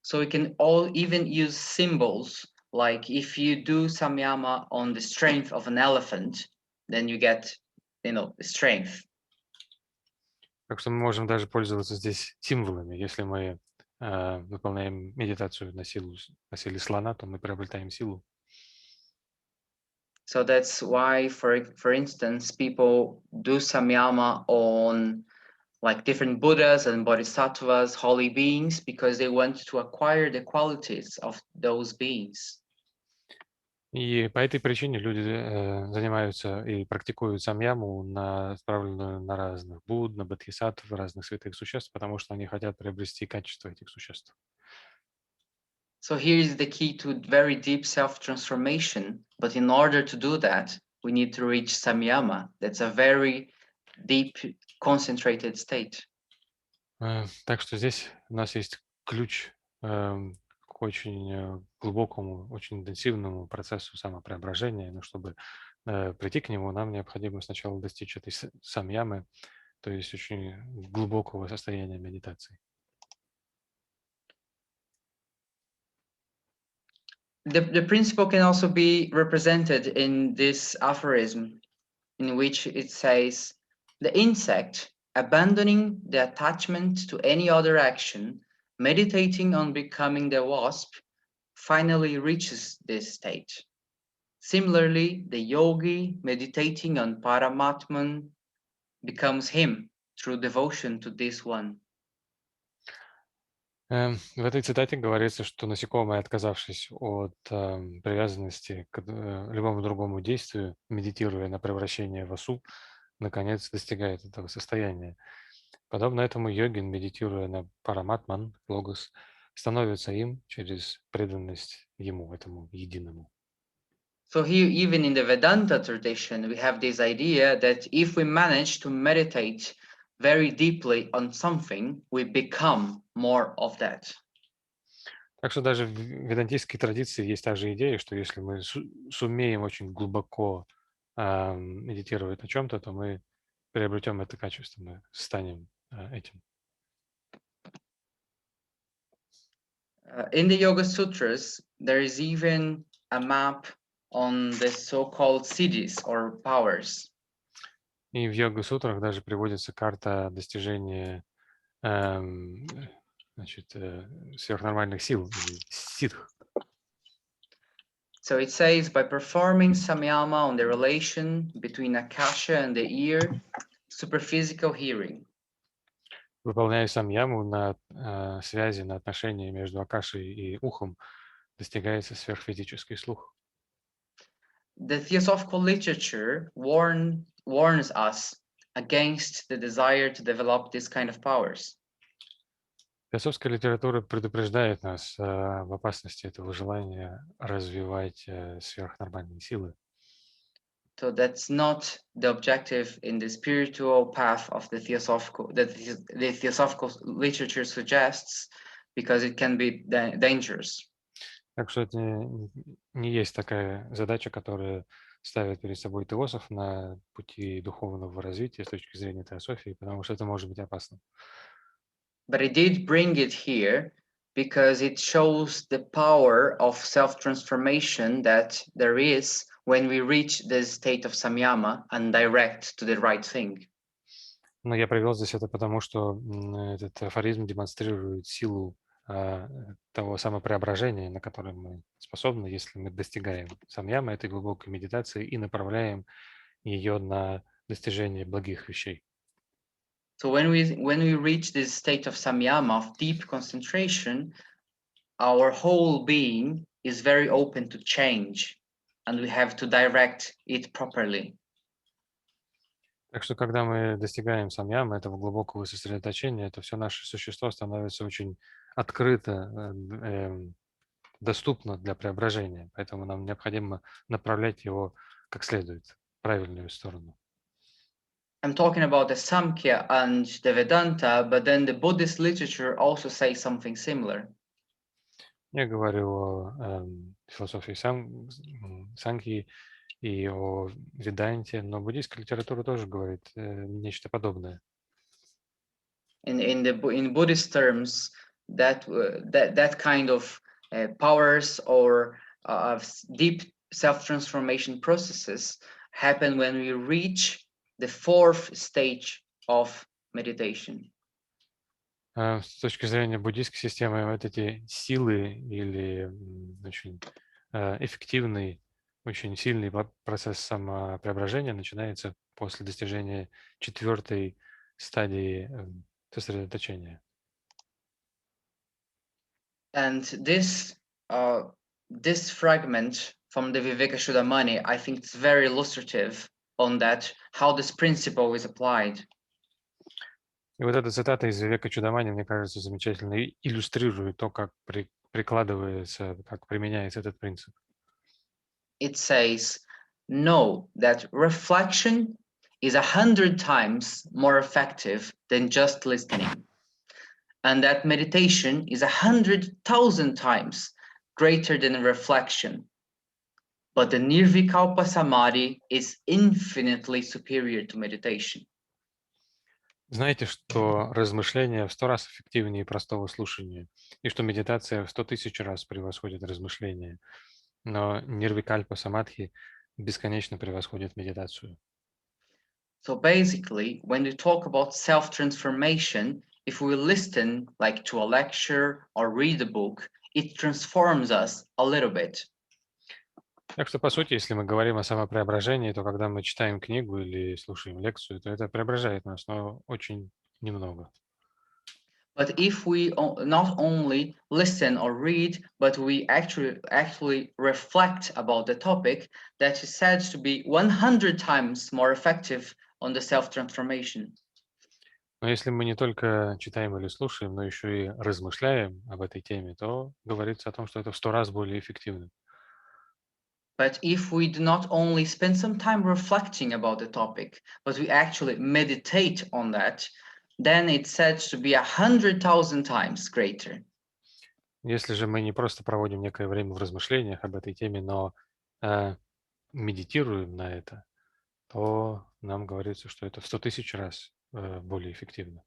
So we can all even use symbols, like if you do samyama on the strength of an elephant, then you get, strength. Так что мы можем даже пользоваться здесь символами. Если мы выполняем медитацию на силе слона, то мы приобретаем силу. So that's why, for instance, people do samyama on like different Buddhas and Bodhisattvas, holy beings, because they want to acquire the qualities of those beings. И по этой причине люди занимаются и практикуют самьяму, направленную на разных Будд, на бодхисаттв, разных святых существ, потому что они хотят приобрести качество этих существ. So here is the key to very deep self-transformation. But in order to do that, we need to reach samyama. That's a very deep, concentrated state. Так что здесь у нас есть ключ к очень глубокому, очень интенсивному процессу самопреображения. Но чтобы прийти к нему, нам необходимо сначала достичь этой самьямы, то есть очень глубокого состояния медитации. The principle can also be represented in this aphorism, in which it says, the insect, abandoning the attachment to any other action, meditating on becoming the wasp, finally reaches this state. Similarly, the yogi, meditating on Paramatman, becomes him through devotion to this one. В этой цитате говорится, что насекомое, отказавшись от привязанности к любому другому действию, медитируя на превращение в осу, наконец достигает этого состояния. Подобно этому йогин, медитируя на параматман, логос, становится им через преданность ему, этому единому. So here, even in the Vedanta tradition, we have this idea that if we manage to meditate very deeply on something, we become more of that. Так что даже в ведантийской традиции есть та же идея, что если мы сумеем очень глубоко медитировать на чем-то, то мы приобретем это качество, мы станем этим. In the Yoga Sutras, there is even a map on the so-called siddhis or powers. И в йога-сутрах даже приводится карта достижения сверхнормальных сил, или ситх. So it says, by performing samyama on the relation between akasha and the ear, superphysical hearing. Выполняя самьяму на связи, на отношении между акашей и ухом, достигается сверхфизический слух. The Theosophical literature warns us against the desire to develop this kind of powers. Теософская литература предупреждает нас об опасности этого желания развивать сверхнормальные силы. So that's not the objective in the spiritual path of the Theosophical, that the Theosophical literature suggests, because it can be dangerous. Так что это не есть такая задача, которая ставит перед собой теософ на пути духовного развития с точки зрения теософии, потому что это может быть опасно. But it did bring it here because it shows the power of self-transformation that there is when we reach the state of samyama and direct to the right thing. Но я привел здесь это потому, что этот афоризм демонстрирует силу того самопреображения, на которое мы способны, если мы достигаем самьямы, этой глубокой медитации, и направляем ее на достижение благих вещей. So when we reach this state of samyama, of deep concentration, our whole being is very open to change, and we have to direct it properly. Так что, когда мы достигаем самьямы, этого глубокого сосредоточения, то все наше существо становится очень открыто, доступно для преображения. Поэтому нам необходимо направлять его как следует, в правильную сторону. I'm talking about the Samkhya and the Vedanta, but then the Buddhist literature also says something similar. Я говорю о философии Санkhьи и о Веданте, но буддийская литература тоже говорит нечто подобное. In Buddhist terms, that kind of powers or deep self-transformation processes happen when we reach the fourth stage of meditation. С точки зрения буддийской системы, вот эти силы или очень эффективный, очень сильный процесс самопреображения начинается после достижения 4-й стадии сосредоточения. And this fragment from the Vivekachudamani, I think it's very illustrative on that, how this principle is applied. И вот эта цитата из Вивека Чудамани, мне кажется, замечательно иллюстрирует то, как прикладывается, как применяется этот принцип. It says, know that reflection is 100 times more effective than just listening, and that meditation is 100,000 times greater than reflection. But the Nirvikalpa Samadhi is infinitely superior to meditation. Знаете, что размышление в 100 раз эффективнее простого слушания, и что медитация в 100 000 раз превосходит размышление, но нирвикальпа самадхи бесконечно превосходит медитацию. So basically, when we talk about self-transformation, if we listen like to a lecture or read a book, it transforms us a little bit. Так что, по сути, если мы говорим о самопреображении, то когда мы читаем книгу или слушаем лекцию, то это преображает нас, но очень немного. But if we not only listen or read, but we actually reflect about the topic, that is said to be 100 times more effective on the self-transformation. Но если мы не только читаем или слушаем, но еще и размышляем об этой теме, то говорится о том, что это в 100 раз более эффективно. But if we do not only spend some time reflecting about the topic, but we actually meditate on that, then it's said to be 100,000 times greater. Если же мы не просто проводим некое время в размышлениях об этой теме, но медитируем на это, то нам говорится, что это в 100 000 раз более эффективно.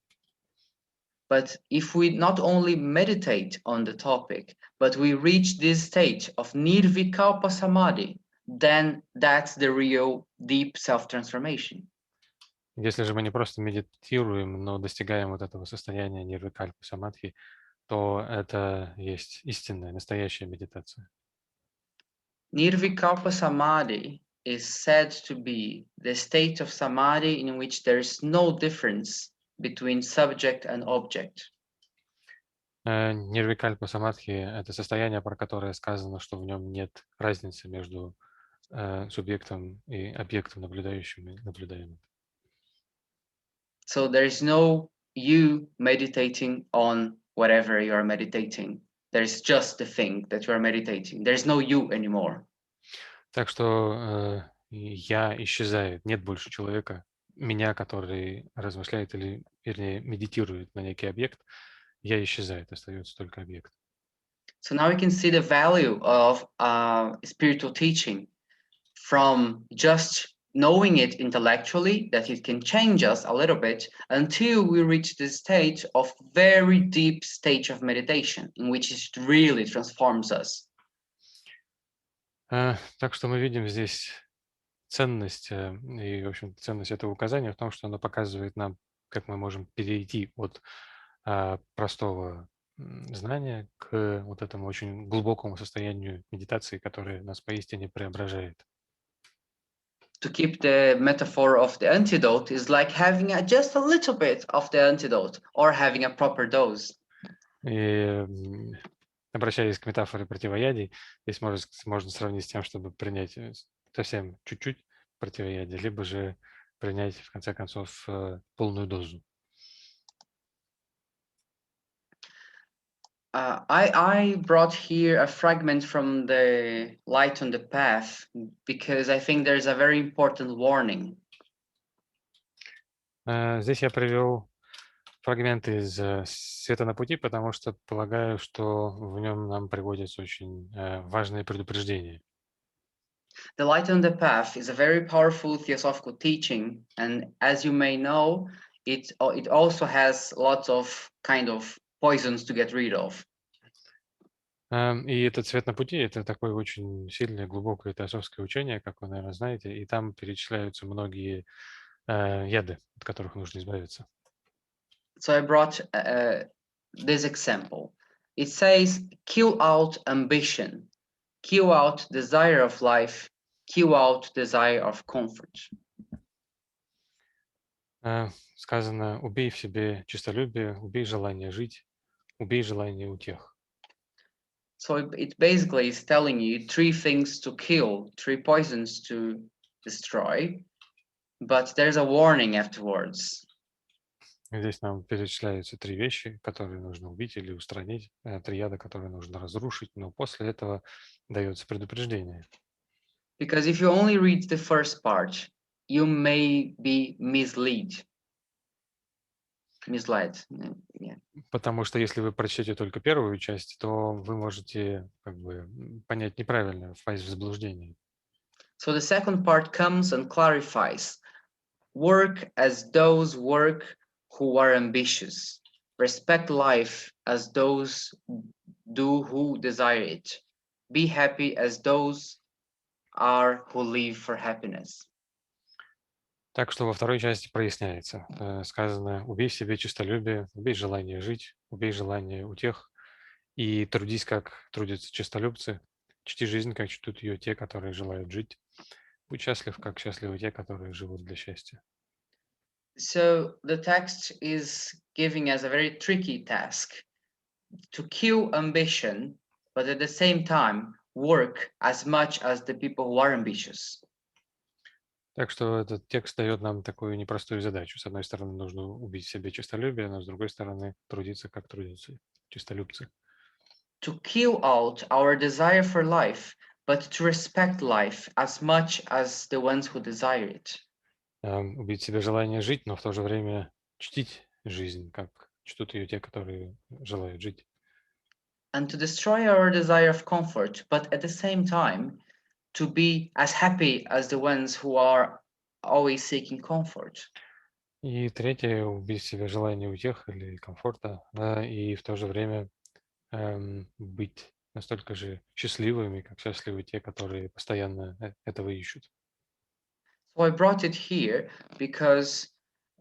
But if we not only meditate on the topic, but we reach this state of Nirvikalpa Samadhi, then that's the real deep self-transformation. Если же мы не просто медитируем, но достигаем вот этого состояния нирвикальпы самадхи, то это есть истинная, настоящая медитация. Nirvikalpa Samadhi is said to be the state of Samadhi in which there is no difference between subject and object. Нирвикальпа самадхи — это состояние, про которое сказано, что в нем нет разницы между субъектом и объектом, наблюдающим и наблюдаемым. So there is no you meditating on whatever you are meditating. There is just the thing that you are meditating. There is no you anymore. Так что я исчезает, нет больше человека, меня, который размышляет или, вернее, медитирует на некий объект, я исчезает, остается только объект. So now we can see the value of spiritual teaching from just knowing it intellectually, that it can change us a little bit until we reach the stage of very deep stage of meditation in which it really transforms us. Так что мы видим здесь ценность, и, в общем, ценность этого указания в том, что оно показывает нам, как мы можем перейти от простого знания к вот этому очень глубокому состоянию медитации, которое нас поистине преображает. To keep the metaphor of the antidote is like having just a little bit of the antidote or having a proper dose. И обращаясь к метафоре противоядий, здесь можно сравнить с тем, чтобы принять совсем чуть-чуть противоядия, либо же принять, в конце концов, полную дозу. I brought here a fragment from the Light on the Path because I think there's a very important warning. Здесь я привел фрагмент из «Света на пути», потому что полагаю, что в нем нам приводится очень важное предупреждение. The Light on the Path is a very powerful theosophical teaching, and as you may know, it also has lots of kind of poisons to get rid of. И этот «Свет на пути» — это такое очень сильное, глубокое теософское учение, как вы, наверное, знаете, и там перечисляются многие яды, от которых нужно избавиться. So I brought this example. It says, kill out ambition, kill out desire of life, kill out desire of comfort. Сказано: «Убей в себе честолюбие, убей желание жить, убей желание утех». So it basically is telling you three things to kill, three poisons to destroy, but there's a warning afterwards. Здесь нам перечисляются три вещи, которые нужно убить или устранить, три яда, которые нужно разрушить, но после этого дается предупреждение. Because if you only read the first part, you may be misled. Yeah. Потому что если вы прочтете только первую часть, то вы можете понять неправильно, впасть в заблуждение. So the second part comes and clarifies. Work as those work who are ambitious. Respect life as those do who desire it. Be happy as those are who live for happiness. Так что во второй части проясняется. Сказано: убей в себе честолюбие, убей желание жить, убей желание утех и трудись, как трудятся честолюбцы, чти жизнь, как чтут ее те, которые желают жить. Будь счастлив, как счастливы те, которые живут для счастья. So the text is giving us a very tricky task to kill ambition, but at the same time work as much as the people who are ambitious. Так что этот текст дает нам такую непростую задачу. С одной стороны, нужно убить в себе честолюбие, но с другой стороны, трудиться, как трудятся честолюбцы. To kill out our desire for life, but to respect life as much as the ones who desire it. Убить в себе желание жить, но в то же время чтить жизнь, как чтут ее те, которые желают жить. And to destroy our desire of comfort, but at the same time, to be as happy as the ones who are always seeking comfort. И третье — убить в себе желание утех или комфорта, и в то же время быть настолько же счастливыми, как счастливы те, которые постоянно этого ищут. So I brought it here because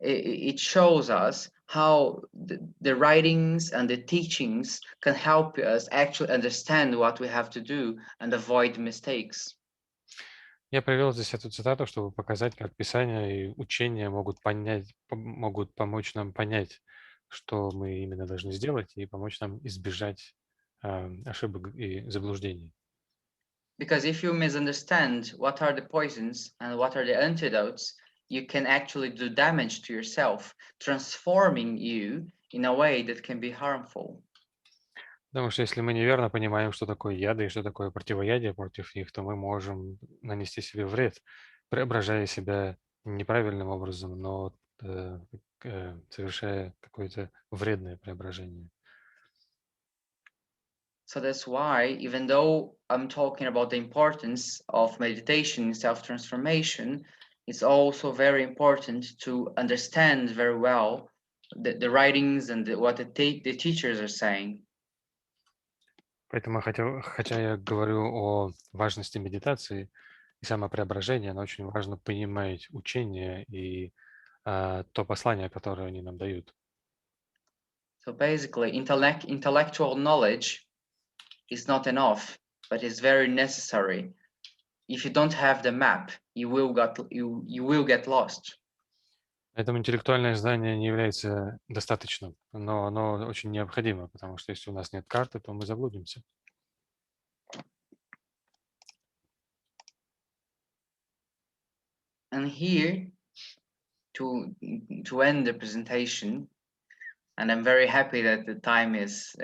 it shows us how the writings and the teachings can help us actually understand what we have to do and avoid mistakes. Я привел здесь эту цитату, чтобы показать, как Писание и учения могут помочь нам понять, что мы именно должны сделать, и помочь нам избежать ошибок и заблуждений. Because if you misunderstand what are the poisons and what are the antidotes, you can actually do damage to yourself, transforming you in a way that can be harmful. Потому что если мы неверно понимаем, что такое яды и что такое противоядие против них, то мы можем нанести себе вред, преображая себя неправильным образом, но совершая какое-то вредное преображение. So that's why, even though I'm talking about the importance of meditation and self-transformation, it's also very important to understand very well the writings and what the teachers are saying. Поэтому, хотя я говорю о важности медитации и самопреображения, но очень важно понимать учение и то послание, которое они нам дают. So basically, intellectual knowledge is not enough, but it's very necessary. If you don't have the map, you will get lost. Поэтому интеллектуальное знание не является достаточным, но оно очень необходимо, потому что если у нас нет карты, то мы заблудимся. And here, to end the presentation, and I'm very happy that the time is,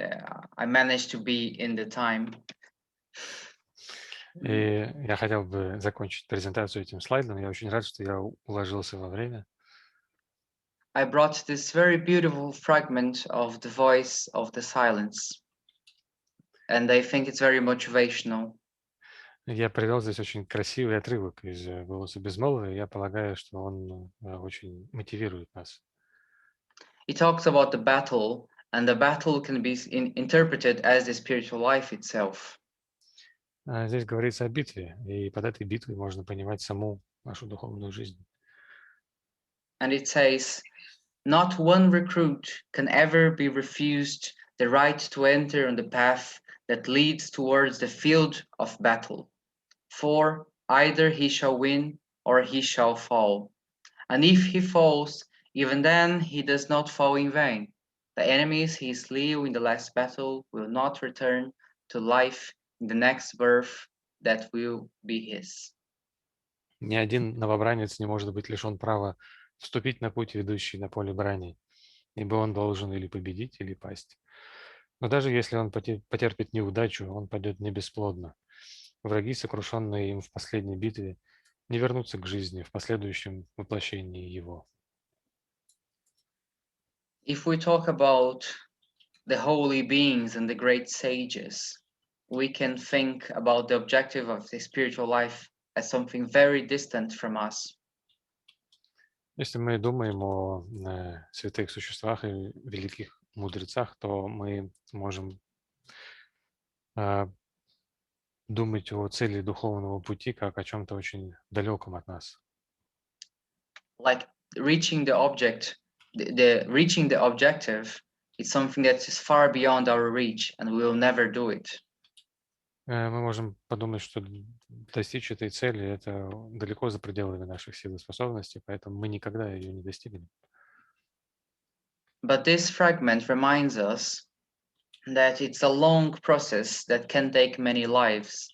I managed to be in the time. И я хотел бы закончить презентацию этим слайдом. Я очень рад, что я уложился во время. I brought this very beautiful fragment of the voice of the silence. And I think it's very motivational. Я привел здесь очень красивый отрывок из «Голоса безмолвия». Я полагаю, что он очень мотивирует нас. It talks about the battle and the battle can be interpreted as the spiritual life itself. Здесь говорится о битве, и под этой битвой можно понимать саму нашу духовную жизнь. And it says, not one recruit can ever be refused the right to enter on the path that leads towards the field of battle. For either he shall win or he shall fall. And if he falls, even then he does not fall in vain. The enemies he slew in the last battle will not return to life in the next birth that will be his. Ни один новобранец не может быть лишен права вступить на путь, ведущий на поле брани, ибо он должен или победить, или пасть. Но даже если он потерпит неудачу, он пойдет не бесплодно. Враги, сокрушенные им в последней битве, не вернутся к жизни в последующем воплощении его. If we talk about the holy beings and the great sages, we can think about the objective of the spiritual life as something very distant from us. Если мы думаем о святых существах и великих мудрецах, то мы можем думать о цели духовного пути как о чем-то очень далеком от нас. Like reaching the object, reaching the objective is something that is far beyond our reach, and we will never do it. Мы можем подумать, что достичь этой цели – это далеко за пределами наших сил и способностей, поэтому мы никогда ее не достигнем. But this fragment reminds us that it's a long process that can take many lives.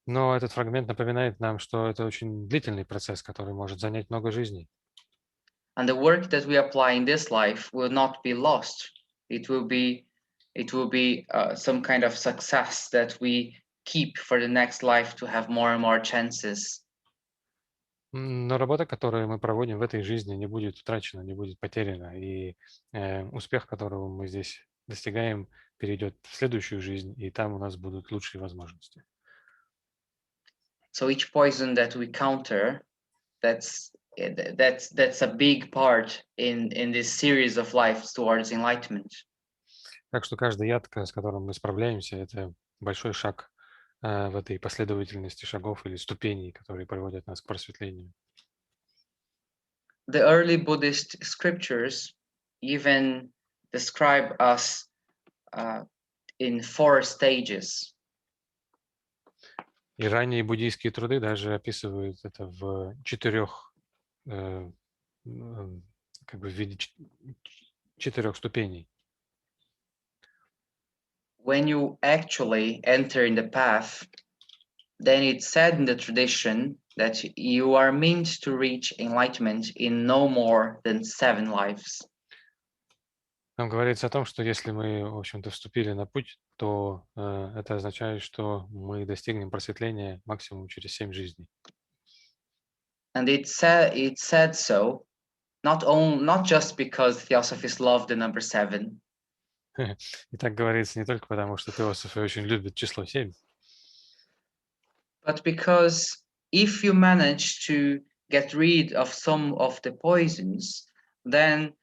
Но этот фрагмент напоминает нам, что это очень длительный процесс, который может занять много жизней. And the work that we apply in this life will not be lost. It will be some kind of success that we keep for the next life to have more and more chances. Но работа, которую мы проводим в этой жизни, не будет утрачена, не будет потеряна, и успех, которого мы здесь достигаем, перейдет в следующую жизнь, и там у нас будут лучшие возможности. So each poison that we counter, that's a big part in this series of lives towards enlightenment. Так что каждый яд, с которым мы справляемся, это большой шаг в этой последовательности шагов или ступеней, которые приводят нас к просветлению. The early Buddhist scriptures even describe us in 4 stages. И ранние буддийские труды даже описывают это в 4, как бы в виде 4 ступеней. When you actually enter in the path, then it's said in the tradition that you are meant to reach enlightenment in no more than 7 lives. Там говорится о том, что если мы, в общем-то, вступили на путь, то это означает, что мы достигнем просветления максимум через 7 жизней. And it said so, not just because theosophists love the number 7. И так говорится не только потому, что теософы очень любят число 7, but because if you manage to get rid of some of the poisons, then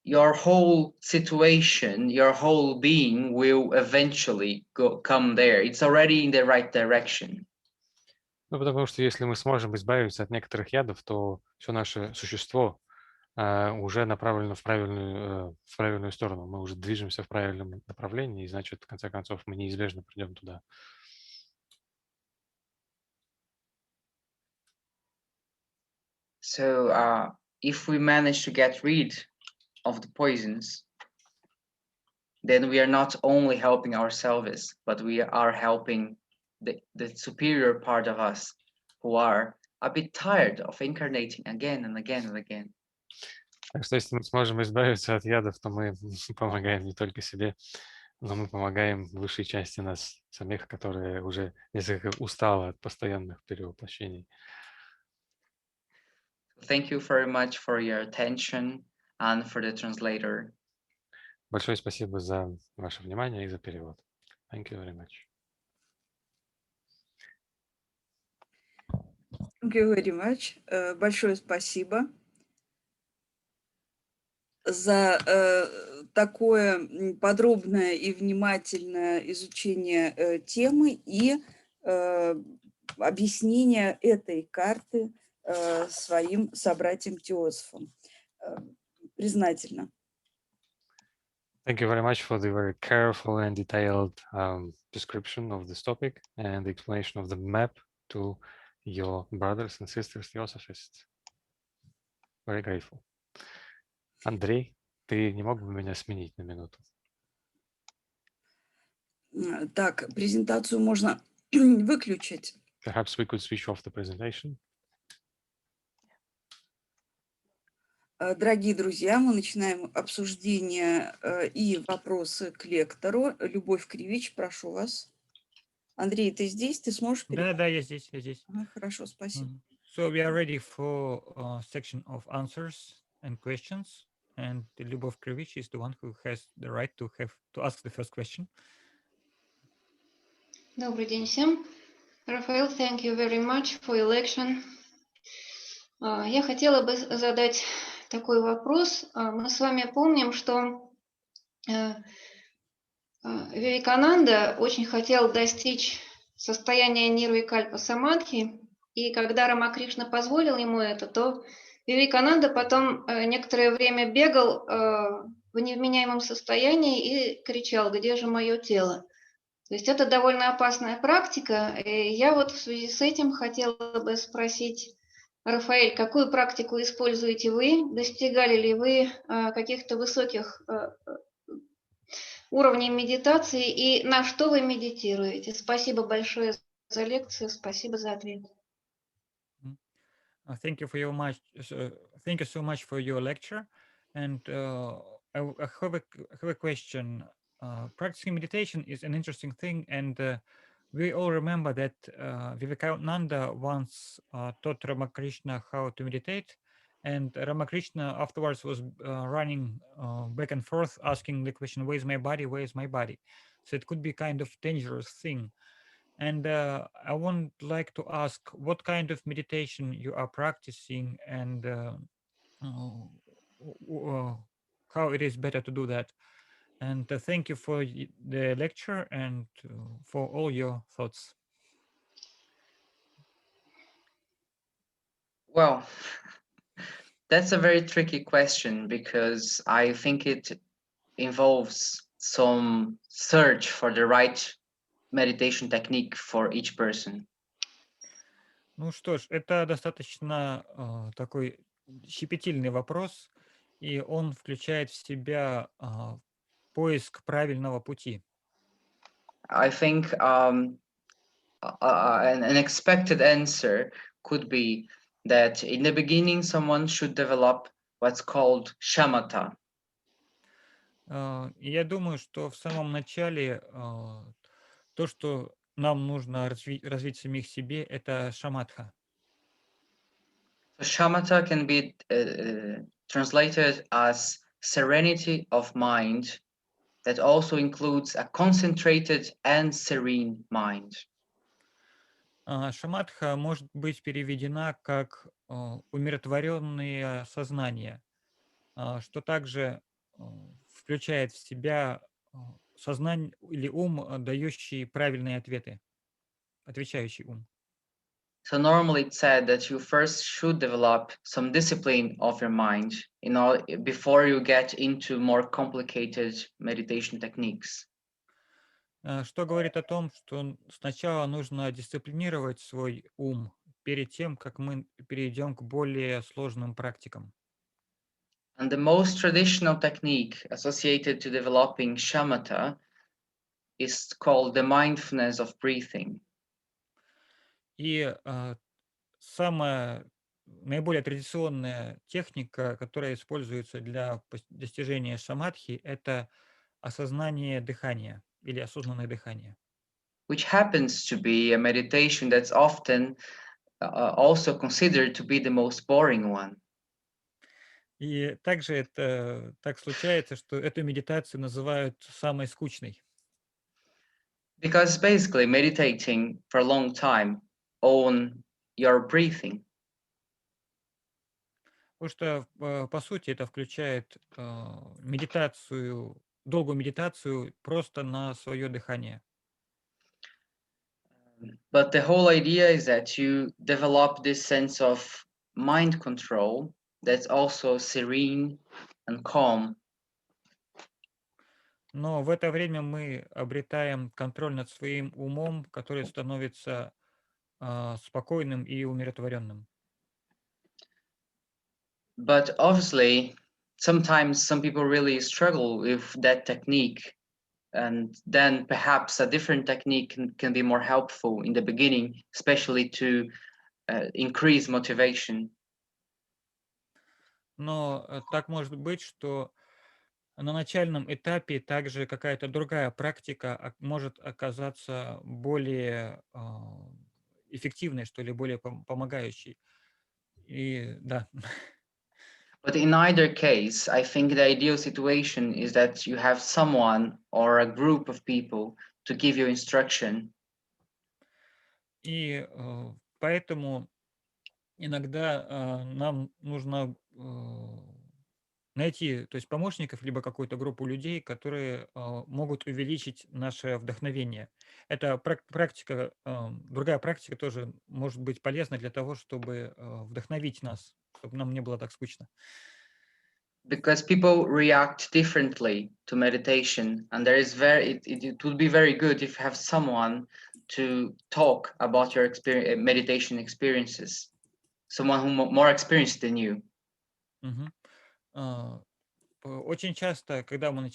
your whole situation, your whole being will eventually come there. It's already in the right direction. ну, потому что если мы сможем избавиться от некоторых ядов, то все наше существо уже направлено в правильную сторону. Мы уже движемся в правильном направлении, и значит, в конце концов, мы неизбежно придем туда. So if we manage to get rid of the poisons, then we are not only helping ourselves, but we are helping the superior part of us who are a bit tired of incarnating again and again and again. Так что если мы сможем избавиться от ядов, то мы помогаем не только себе, но мы помогаем высшей части нас самих, которые уже несколько устала от постоянных перевоплощений. Thank you very much for your attention and for the translator. Большое спасибо за ваше внимание и за перевод. Thank you very much. Thank you very much. Большое спасибо. за такое подробное и внимательное изучение темы и объяснение этой карты своим собратьям-теософам. Признательна. Thank you very much for the very careful and detailed description of this topic and the explanation of the map to your brothers and sisters Theosophists. Very grateful. Андрей, ты не мог бы меня сменить на минуту? Так, презентацию можно выключить. Perhaps we could switch off the presentation. Дорогие друзья, мы начинаем обсуждение и вопросы к лектору. Любовь Кривич, прошу вас. Андрей, ты здесь? Ты сможешь переводить? Да, я здесь. Хорошо, спасибо. So we are ready for section of answers and questions. And Любовь Кривич is the one who has the right to ask the first question. Добрый день всем. Рафаэль, thank you very much for your lecture. Я хотела бы задать такой вопрос. Мы с вами помним, что Вивекананда очень хотел достичь состояния нирвикальпа самадхи, и когда Рамакришна позволил ему это, то Вивекананда потом некоторое время бегал в невменяемом состоянии и кричал: «Где же мое тело?». То есть это довольно опасная практика. И я вот в связи с этим хотела бы спросить, Рафаэль, какую практику используете вы? Достигали ли вы каких-то высоких уровней медитации и на что вы медитируете? Спасибо большое за лекцию, спасибо за ответ. Thank you thank you so much for your lecture. And I have a question. Practicing meditation is an interesting thing, and we all remember that Vivekananda once taught Ramakrishna how to meditate, and Ramakrishna afterwards was running back and forth asking the question, where is my body, where is my body? So it could be kind of dangerous thing. And I would like to ask what kind of meditation you are practicing, and how it is better to do that. And thank you for the lecture and for all your thoughts. Well, that's a very tricky question because I think it involves some search for the right meditation technique for each person. Ну что ж, это достаточно такой щепетильный вопрос, и он включает в себя поиск правильного пути. I think an expected answer could be that in the beginning someone should develop what's called shamatha. Я думаю, что в самом начале то, что нам нужно развить самих себе, это шаматха. So shamatha can be translated as serenity of mind that also includes a concentrated and serene mind. Шаматха может быть переведена как умиротворенное сознание, что также включает в себя сознание или ум, дающий правильные ответы, отвечающий ум. So normally it's said that you first should develop some discipline of your mind before you get into more complicated meditation techniques. Что говорит о том, что сначала нужно дисциплинировать свой ум перед тем, как мы перейдем к более сложным практикам. And the most traditional technique associated to developing shamatha is called the mindfulness of breathing. И самая наиболее традиционная техника, которая используется для достижения самадхи, это осознание дыхания или осознанное дыхание. Which happens to be a meditation that's often also considered to be the most boring one. И также это так случается, что эту медитацию называют самой скучной. Because basically meditating for a long time on your breathing. Потому что, по сути, это включает медитацию, долгую медитацию просто на свое дыхание. But the whole idea is that you develop this sense of mind control that's also serene and calm. Но в это время мы обретаем контроль над своим умом, который становится спокойным и умиротворенным. But obviously, sometimes some people really struggle with that technique. And then perhaps a different technique can be more helpful in the beginning, especially to increase motivation. Но так может быть, что на начальном этапе также какая-то другая практика может оказаться более эффективной, что ли, более помогающей. И да. But in either case, I think the ideal situation is that you have someone or a group of people to give you instruction. И поэтому иногда нам нужно найти, то есть помощников, либо какую-то группу людей, которые могут увеличить наше вдохновение. Это практика, другая практика тоже может быть полезна для того, чтобы вдохновить нас, чтобы нам не было так скучно. Because people react differently to meditation, and there is it would be very good if you have someone to talk about your meditation experiences, someone who more experienced than you. Очень часто, когда мы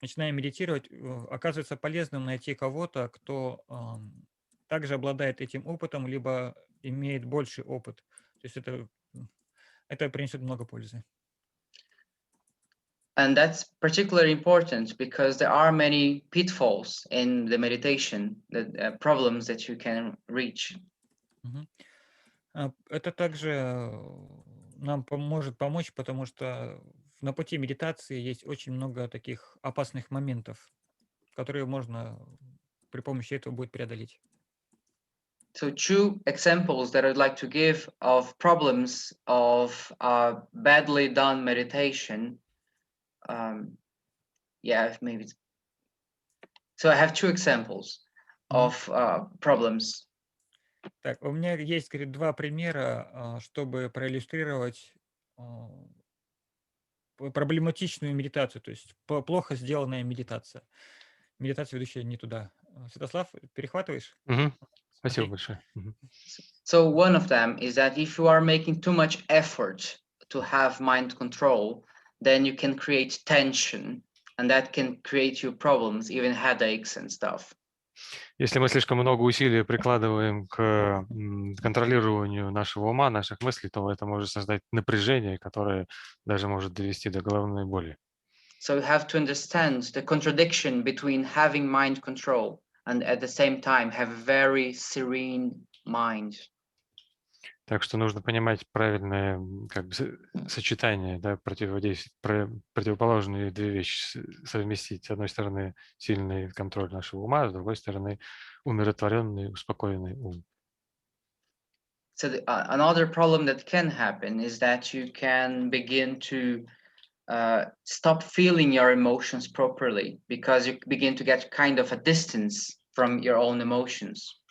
начинаем медитировать, оказывается полезным найти кого-то, кто также обладает этим опытом, либо имеет больший опыт. То есть это принесет много пользы. And that's particularly important because there are many pitfalls in the meditation, the problems that you can reach. Это также нам может помочь, потому что на пути медитации есть очень много таких опасных моментов, которые можно при помощи этого будет преодолеть. So two examples that I'd like to give of problems of badly done meditation. Yeah, maybe. So I have two examples of problems. Так, у меня есть, говорит, два примера, чтобы проиллюстрировать проблематичную медитацию, то есть плохо сделанная медитация. Медитация, ведущая не туда. Святослав, перехватываешь? Спасибо Окей. большое. So one of them is that if you are making too much effort to have mind control, then you can create tension, and that can create you problems, even headaches and stuff. Если мы слишком много усилий прикладываем к контролированию нашего ума, наших мыслей, то это может создать напряжение, которое даже может довести до головной боли. So you have to understand the contradiction between having mind control and at the same time have a very serene mind. Так что нужно понимать правильное как бы сочетание, да, противоположные две вещи совместить. С одной стороны, сильный контроль нашего ума, с другой стороны, умиротворенный, успокоенный ум. So another problem that can happen is that you can begin to stop feeling your emotions properly because you begin to get kind of a distance from your own emotions.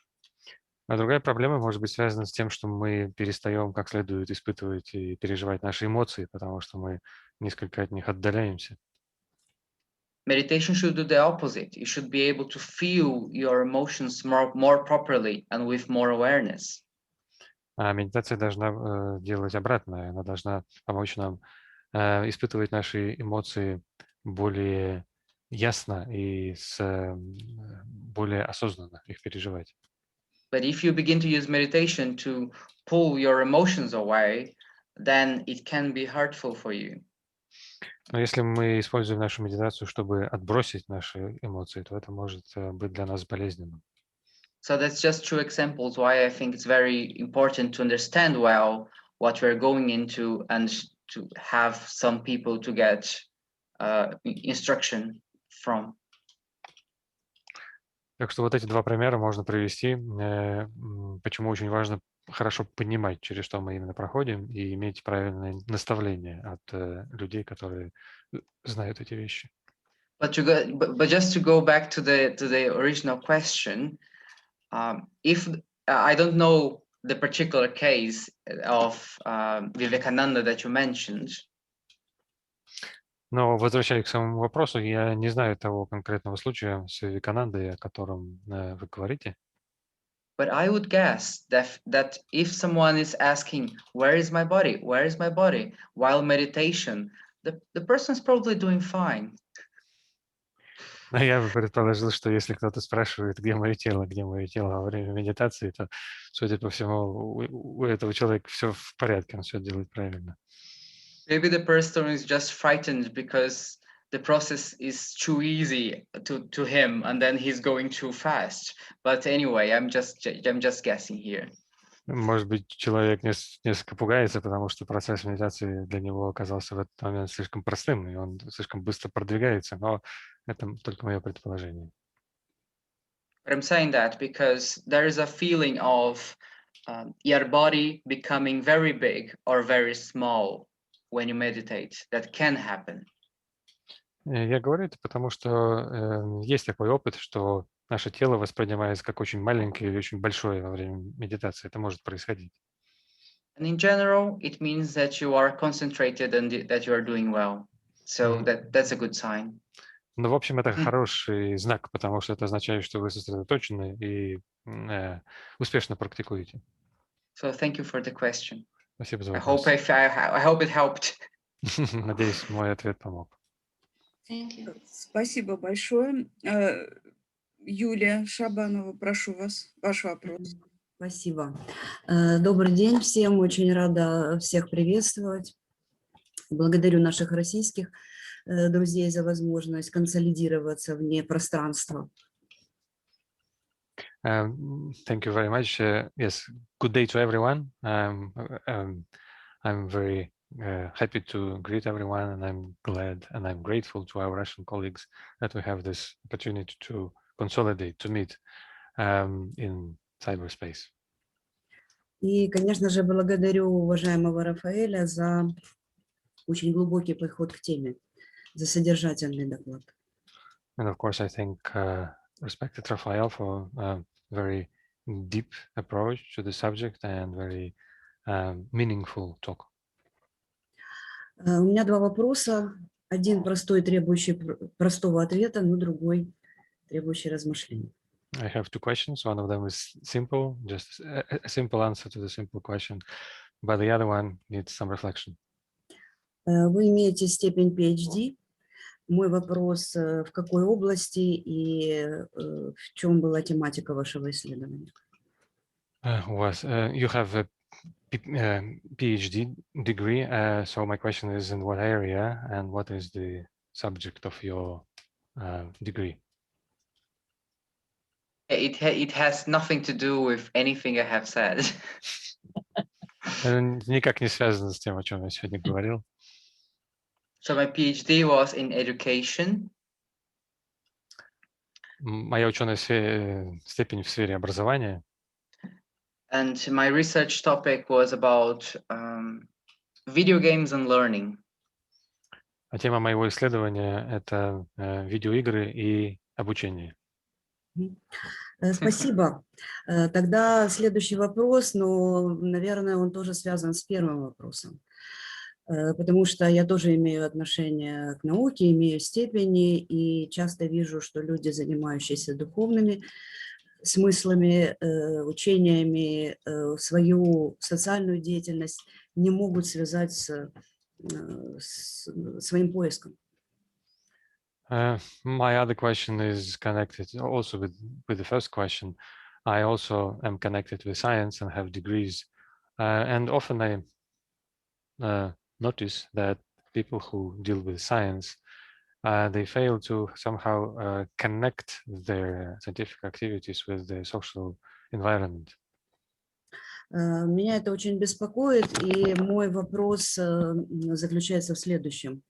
А другая проблема может быть связана с тем, что мы перестаем как следует испытывать и переживать наши эмоции, потому что мы несколько от них отдаляемся. Meditation should do the opposite. You should be able to feel your emotions more properly and with more awareness. А медитация должна делать обратное. Она должна помочь нам испытывать наши эмоции более ясно и более осознанно их переживать. But if you begin to use meditation to pull your emotions away, then it can be hurtful for you. Но если мы используем нашу медитацию, чтобы отбросить наши эмоции, то это может быть для нас болезненным. So that's just two examples why I think it's very important to understand well what we're going into and to have some people to get instruction from. Так что вот эти два примера можно привести, почему очень важно хорошо понимать, через что мы именно проходим, и иметь правильное наставление от людей, которые знают эти вещи. But just to go back to the original question, if I don't know the particular case of Vivekananda that you mentioned. Но возвращаясь к самому вопросу, я не знаю того конкретного случая с Вивеканандой, о котором вы говорите. But I would guess that if someone is asking, where is my body? Where is my body? While meditation, the person is probably doing fine. Но я бы предположил, что если кто-то спрашивает, где мое тело во время медитации, то, судя по всему, у этого человека все в порядке, он все делает правильно. Maybe the person is just frightened because the process is too easy to him, and then he's going too fast. But anyway, I'm just guessing here. Может быть, человек несколько пугается, потому что процесс медитации для него оказался в этот момент слишком простым, и он слишком быстро продвигается, но это только мое предположение. But I'm saying that because there is a feeling of your body becoming very big or very small when you meditate. That can happen. Я говорю это потому, что есть такой опыт, что наше тело воспринимается как очень маленькое или очень большое во время медитации. Это может происходить. And in general, it means that you are concentrated and that you are doing well. So that's a good sign. Но, в общем, это хороший знак, потому что это означает, что вы сосредоточены и успешно практикуете. So thank you for the question. Спасибо за I вопрос. hope it helped. Надеюсь, мой ответ помог. Thank you. Спасибо большое. Юлия Шабанова, прошу вас, ваш вопрос. Спасибо. Добрый день всем, очень рада всех приветствовать. Благодарю наших российских друзей за возможность консолидироваться вне пространства. Thank you very much. Yes, good day to everyone. I'm very happy to greet everyone, and I'm glad and I'm grateful to our Russian colleagues that we have this opportunity to consolidate, to meet in cyberspace. И, конечно же, благодарю уважаемого Рафаэля за очень глубокий подход к теме, за содержательный доклад. And of course, I thank respected Рафаэль for a very deep approach to the subject and very meaningful talk. У меня два вопроса. Один простой, требующий простого ответа, но другой требующий размышлений. I have two questions. One of them is simple, just a simple answer to the simple question, but the other one needs some reflection. Вы имеете степень PhD. Мой вопрос, в какой области и в чем была тематика вашего исследования? You have a PhD degree, so my question is in what area and what is the subject of your degree? It has nothing to do with anything I have said. Никак не связано с тем, о чем я сегодня говорил. So my PhD was in education. Моя ученая степень в сфере образования. And my research topic was about video games and learning. А тема моего исследования – это видеоигры и обучение. Спасибо. Тогда следующий вопрос, но, наверное, он тоже связан с первым вопросом. Потому что я тоже имею отношение к науке, имею степени, и часто вижу, что люди, занимающиеся духовными смыслами, учениями, свою социальную деятельность не могут связать с своим поиском. My other question is connected also with the first question. I also am connected with science and have degrees, and often I notice that people who deal with science, they fail to somehow connect their scientific activities with the social environment. Меня это очень беспокоит, и мой вопрос заключается в следующем.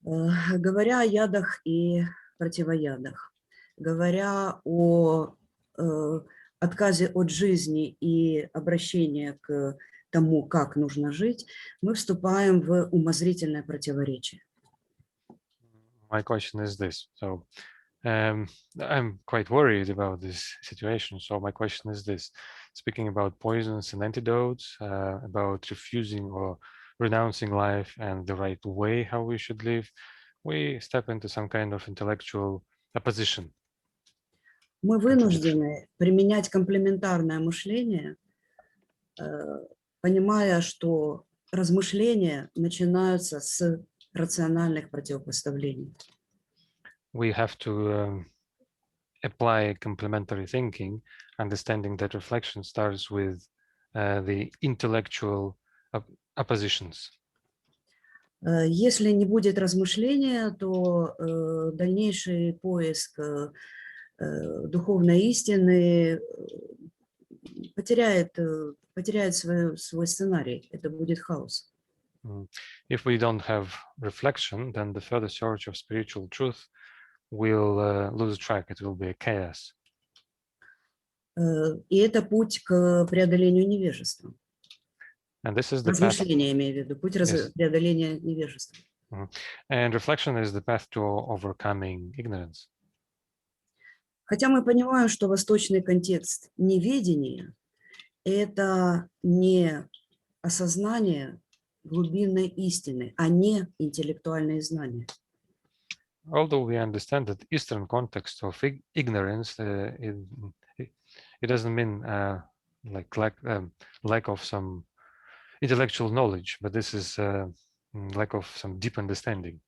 Говоря о ядах и противоядах, говоря о отказе от жизни и обращении к тому, как нужно жить, мы вступаем в умозрительное противоречие. My question is this. So I'm quite worried about this situation. So my question is this. Speaking about poisons and antidotes, about refusing or renouncing life and the right way how we should live, we step into some kind of intellectual opposition. Мы вынуждены применять комплементарное мышление, понимая, что размышления начинаются с рациональных противопоставлений. We have to apply complementary thinking, understanding that reflection starts with the intellectual oppositions. Если не будет размышления, то дальнейший поиск духовной истины потеряет свой сценарий. Это будет хаос. If we don't have reflection, then the further search of spiritual truth will lose track. It will be a chaos. И это путь к преодолению невежества. And this is the path. Размышление, имею в виду, путь преодоления невежества. And reflection is the path to overcoming ignorance. Хотя мы понимаем, что восточный контекст неведения – это не осознание глубинной истины, а не интеллектуальные знания. Although we understand that Eastern context of ignorance, it doesn't mean like lack of some intellectual knowledge, but this is lack of some deep understanding.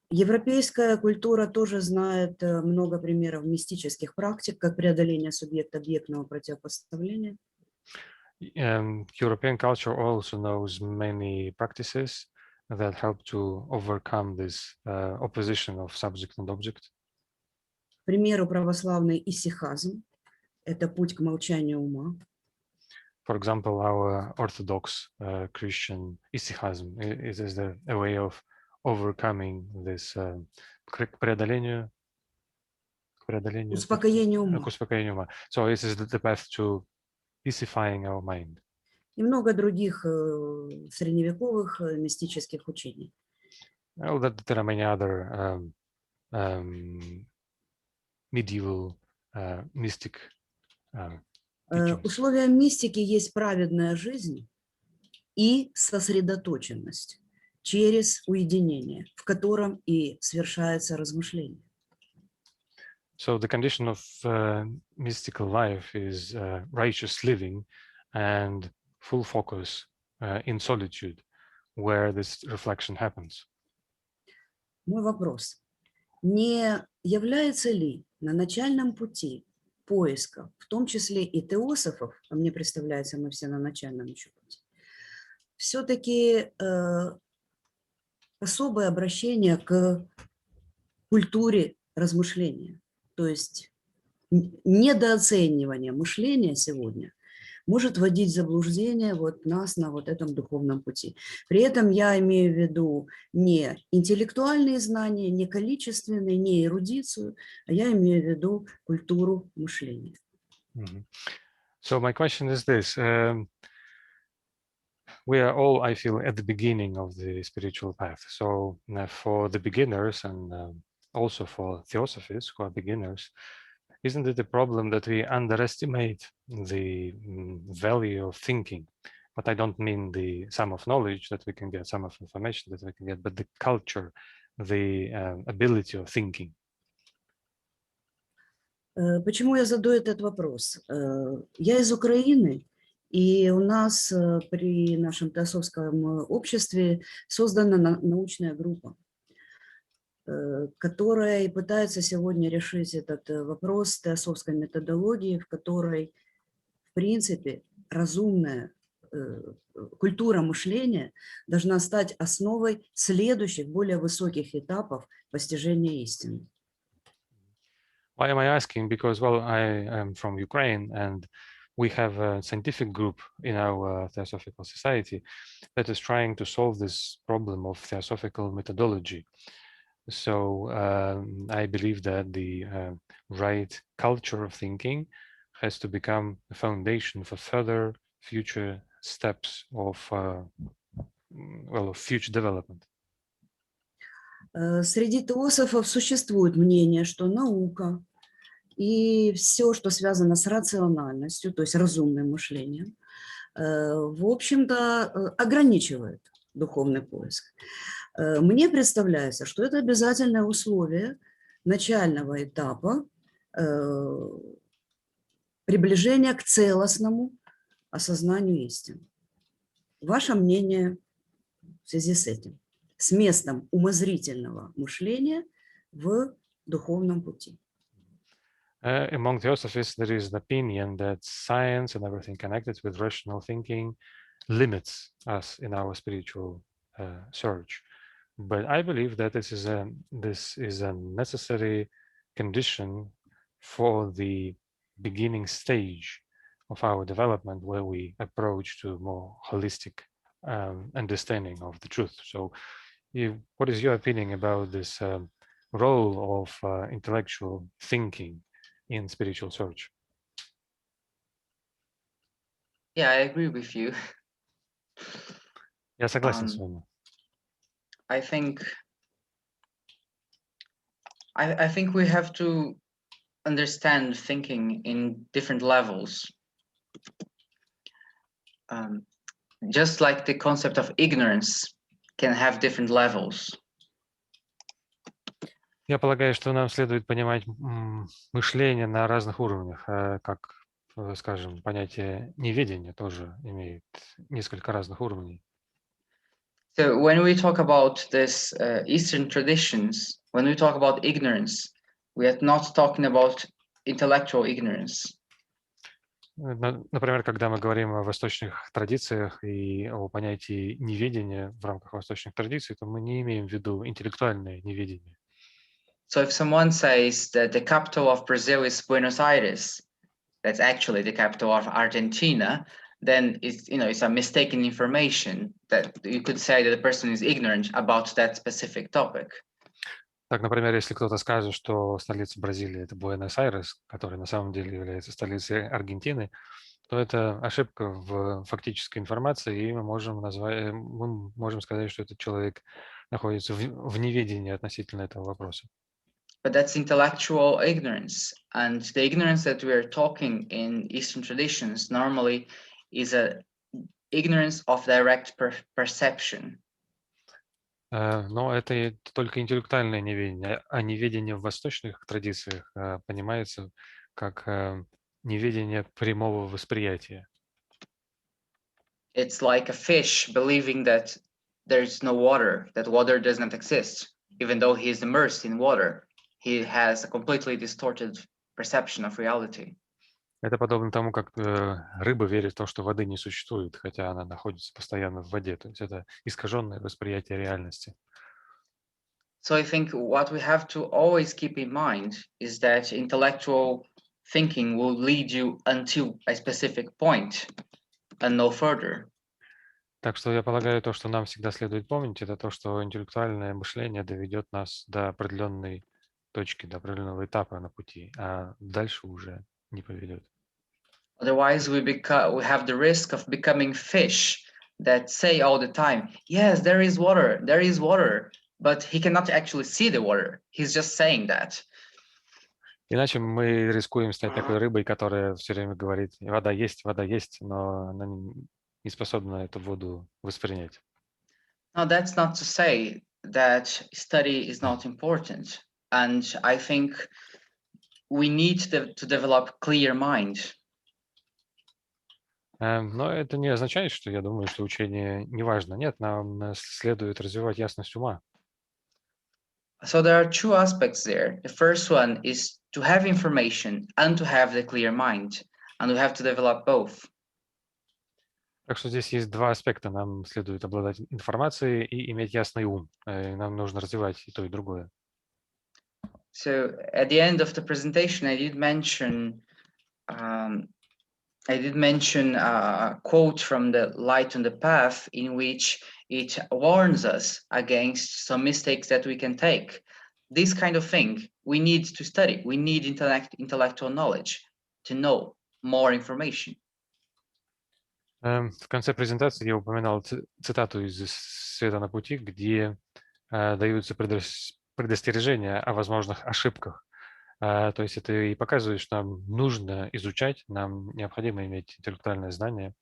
Европейская культура тоже знает много примеров мистических практик, как преодоление субъект-объектного противопоставления. European culture also knows many practices that help to overcome this opposition of subject and object. К примеру, православный исихазм – это путь к молчанию ума. For example, our Orthodox Christian istichasm is a way of overcoming this к преодолению Успокоение ума. So this is the path to peacifying our mind. И много других средневековых мистических учений. Well, there are many other medieval mystic Условием мистики есть праведная жизнь и сосредоточенность через уединение, в котором и совершается размышление. So the condition of mystical life is righteous living and full focus in solitude, where this reflection happens. Мой вопрос. Не является ли на начальном пути поиска, в том числе и теософов, а мне представляется, мы все на начальном еще пути, все-таки особое обращение к культуре размышления, то есть недооценивание мышления сегодня может вводить в заблуждение нас на этом духовном пути. При этом я имею в виду не интеллектуальные знания, не количественные, не эрудицию, а я имею в виду культуру мышления. So my question is this. We are all, I feel, at the beginning of the spiritual path. So for the beginners and also for theosophists who are beginners, isn't it a problem that we underestimate the value of thinking? But I don't mean the sum of knowledge that we can get, sum of information that we can get, but the culture, the ability of thinking. Почему я задаю этот вопрос? Я из Украины, и у нас при нашем Теософском обществе создана научная группа, которая пытается сегодня решить этот вопрос теософской методологии, в которой, в принципе, разумная культура мышления должна стать основой следующих, более высоких этапов постижения истины. Why am I asking? Because, well, I am from Ukraine, and we have a scientific group in our Theosophical Society that is trying to solve this problem of theosophical methodology. So I believe that the right culture of thinking has to become a foundation for further future steps of future development. Среди теософов существует мнение, что наука и все, что связано с рациональностью, то есть разумным мышлением, в общем-то, ограничивает духовный поиск. Мне представляется, что это обязательное условие начального этапа приближения к целостному осознанию истины. Ваше мнение в связи с этим, с местом умозрительного мышления в духовном пути? Among theosophists, there is an opinion that science and everything connected with rational thinking limits us in our spiritual search. But I believe that this is a necessary condition for the beginning stage of our development, where we approach to more holistic understanding of the truth. So, what is your opinion about this role of intellectual thinking in spiritual search? Yeah, I agree with you. Я согласен с вами. I think we have to understand thinking in different levels. Just like the concept of ignorance can have different levels. Я полагаю, что нам следует понимать мышление на разных уровнях, как, скажем, понятие неведения тоже имеет несколько разных уровней. So when we talk about this Eastern traditions, when we talk about ignorance, we are not talking about intellectual ignorance. Например, когда мы говорим о восточных традициях и о понятии неведения в рамках восточных традиций, то мы не имеем в виду интеллектуальное неведение. So if someone says that the capital of Brazil is Buenos Aires, that's actually the capital of Argentina, then it's a mistaken information that you could say that the person is ignorant about that specific topic. Так, например, если кто-то скажет, что столица Бразилии — это Буэнос-Айрес, который на самом деле является столицей Аргентины, то это ошибка в фактической информации, и мы можем сказать, что этот человек находится в неведении относительно этого вопроса. But that's intellectual ignorance, and the ignorance that we are talking in Eastern traditions normally is a ignorance of direct perception. Но это только интеллектуальное неведение, а неведение в восточных традициях понимается как неведение прямого восприятия. It's like a fish believing that there's no water, that water does not exist, even though he is immersed in water. He has a completely distorted perception of reality. Это подобно тому, как рыба верит в то, что воды не существует, хотя она находится постоянно в воде. То есть это искаженное восприятие реальности. So I think what we have to always keep in mind is that intellectual thinking will lead you until a specific point and no further. Так что я полагаю, то, что нам всегда следует помнить, это то, что интеллектуальное мышление доведет нас до определенной точки, до определенного этапа на пути, а дальше уже не поведет. Otherwise, we have the risk of becoming fish that say all the time, yes, there is water, but he cannot actually see the water. He's just saying that. Иначе мы рискуем стать такой рыбой, которая все время говорит, вода есть, но она не способна эту воду воспринять. Now, that's not to say that study is not important. And I think we need to develop clear mind. Но это не означает, что я думаю, что учение не важно. Нет, нам следует развивать ясность ума. So there are two aspects there. The first one is to have information and to have the clear mind. And we have to develop both. Так что здесь есть два аспекта. Нам следует обладать информацией и иметь ясный ум. И нам нужно развивать и то, и другое. So at the end of the presentation, I did mention I did mention a quote from the Light on the Path in which it warns us against some mistakes that we can take. This kind of thing we need to study. We need intellectual knowledge to know more information. В конце презентации я упоминал цитату из «Света на пути», где даются предостережения о возможных ошибках. То есть это и показывает, что нам нужно изучать, нам необходимо иметь интеллектуальное знание.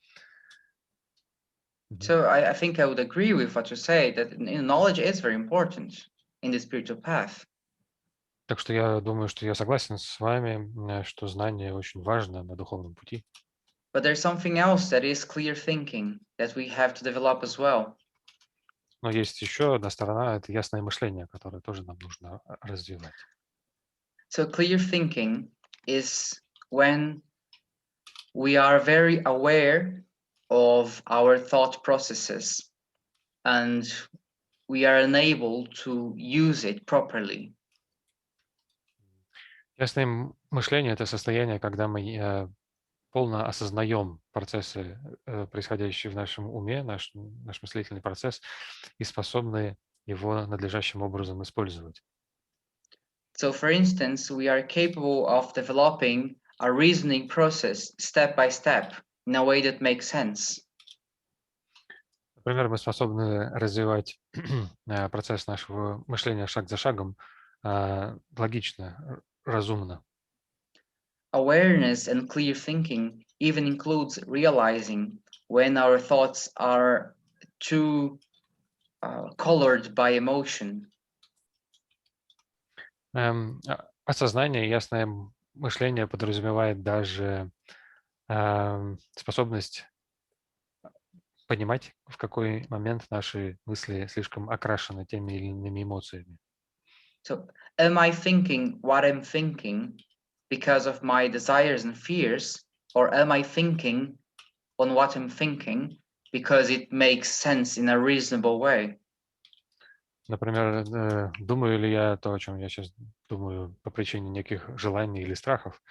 So I think I would agree with what you say, that knowledge is very important in the spiritual path. Так что я думаю, что я согласен с вами, что знание очень важно на духовном пути. But there's something else that is clear thinking that we have to develop as well. Но есть еще одна сторона, это ясное мышление, которое тоже нам нужно развивать. So clear thinking is when we are very aware of our thought processes and we are unable to use it properly. Ясное мышление – это состояние, когда мы полно осознаем процессы, происходящие в нашем уме, наш мыслительный процесс, и способны его надлежащим образом использовать. So, for instance, we are capable of developing a reasoning process step by step in a way that makes sense. Например, мы способны развивать процесс нашего мышления шаг за шагом логично, разумно. Awareness and clear thinking even includes realizing when our thoughts are too colored by emotion. Осознание и ясное мышление подразумевает даже способность понимать, в какой момент наши мысли слишком окрашены теми или иными эмоциями. So, am I thinking what I'm thinking because of my desires and fears, or am I thinking on what I'm thinking because it makes sense in a reasonable way? Например, думаю ли я то, о чем я сейчас думаю, по причине неких желаний или страхов,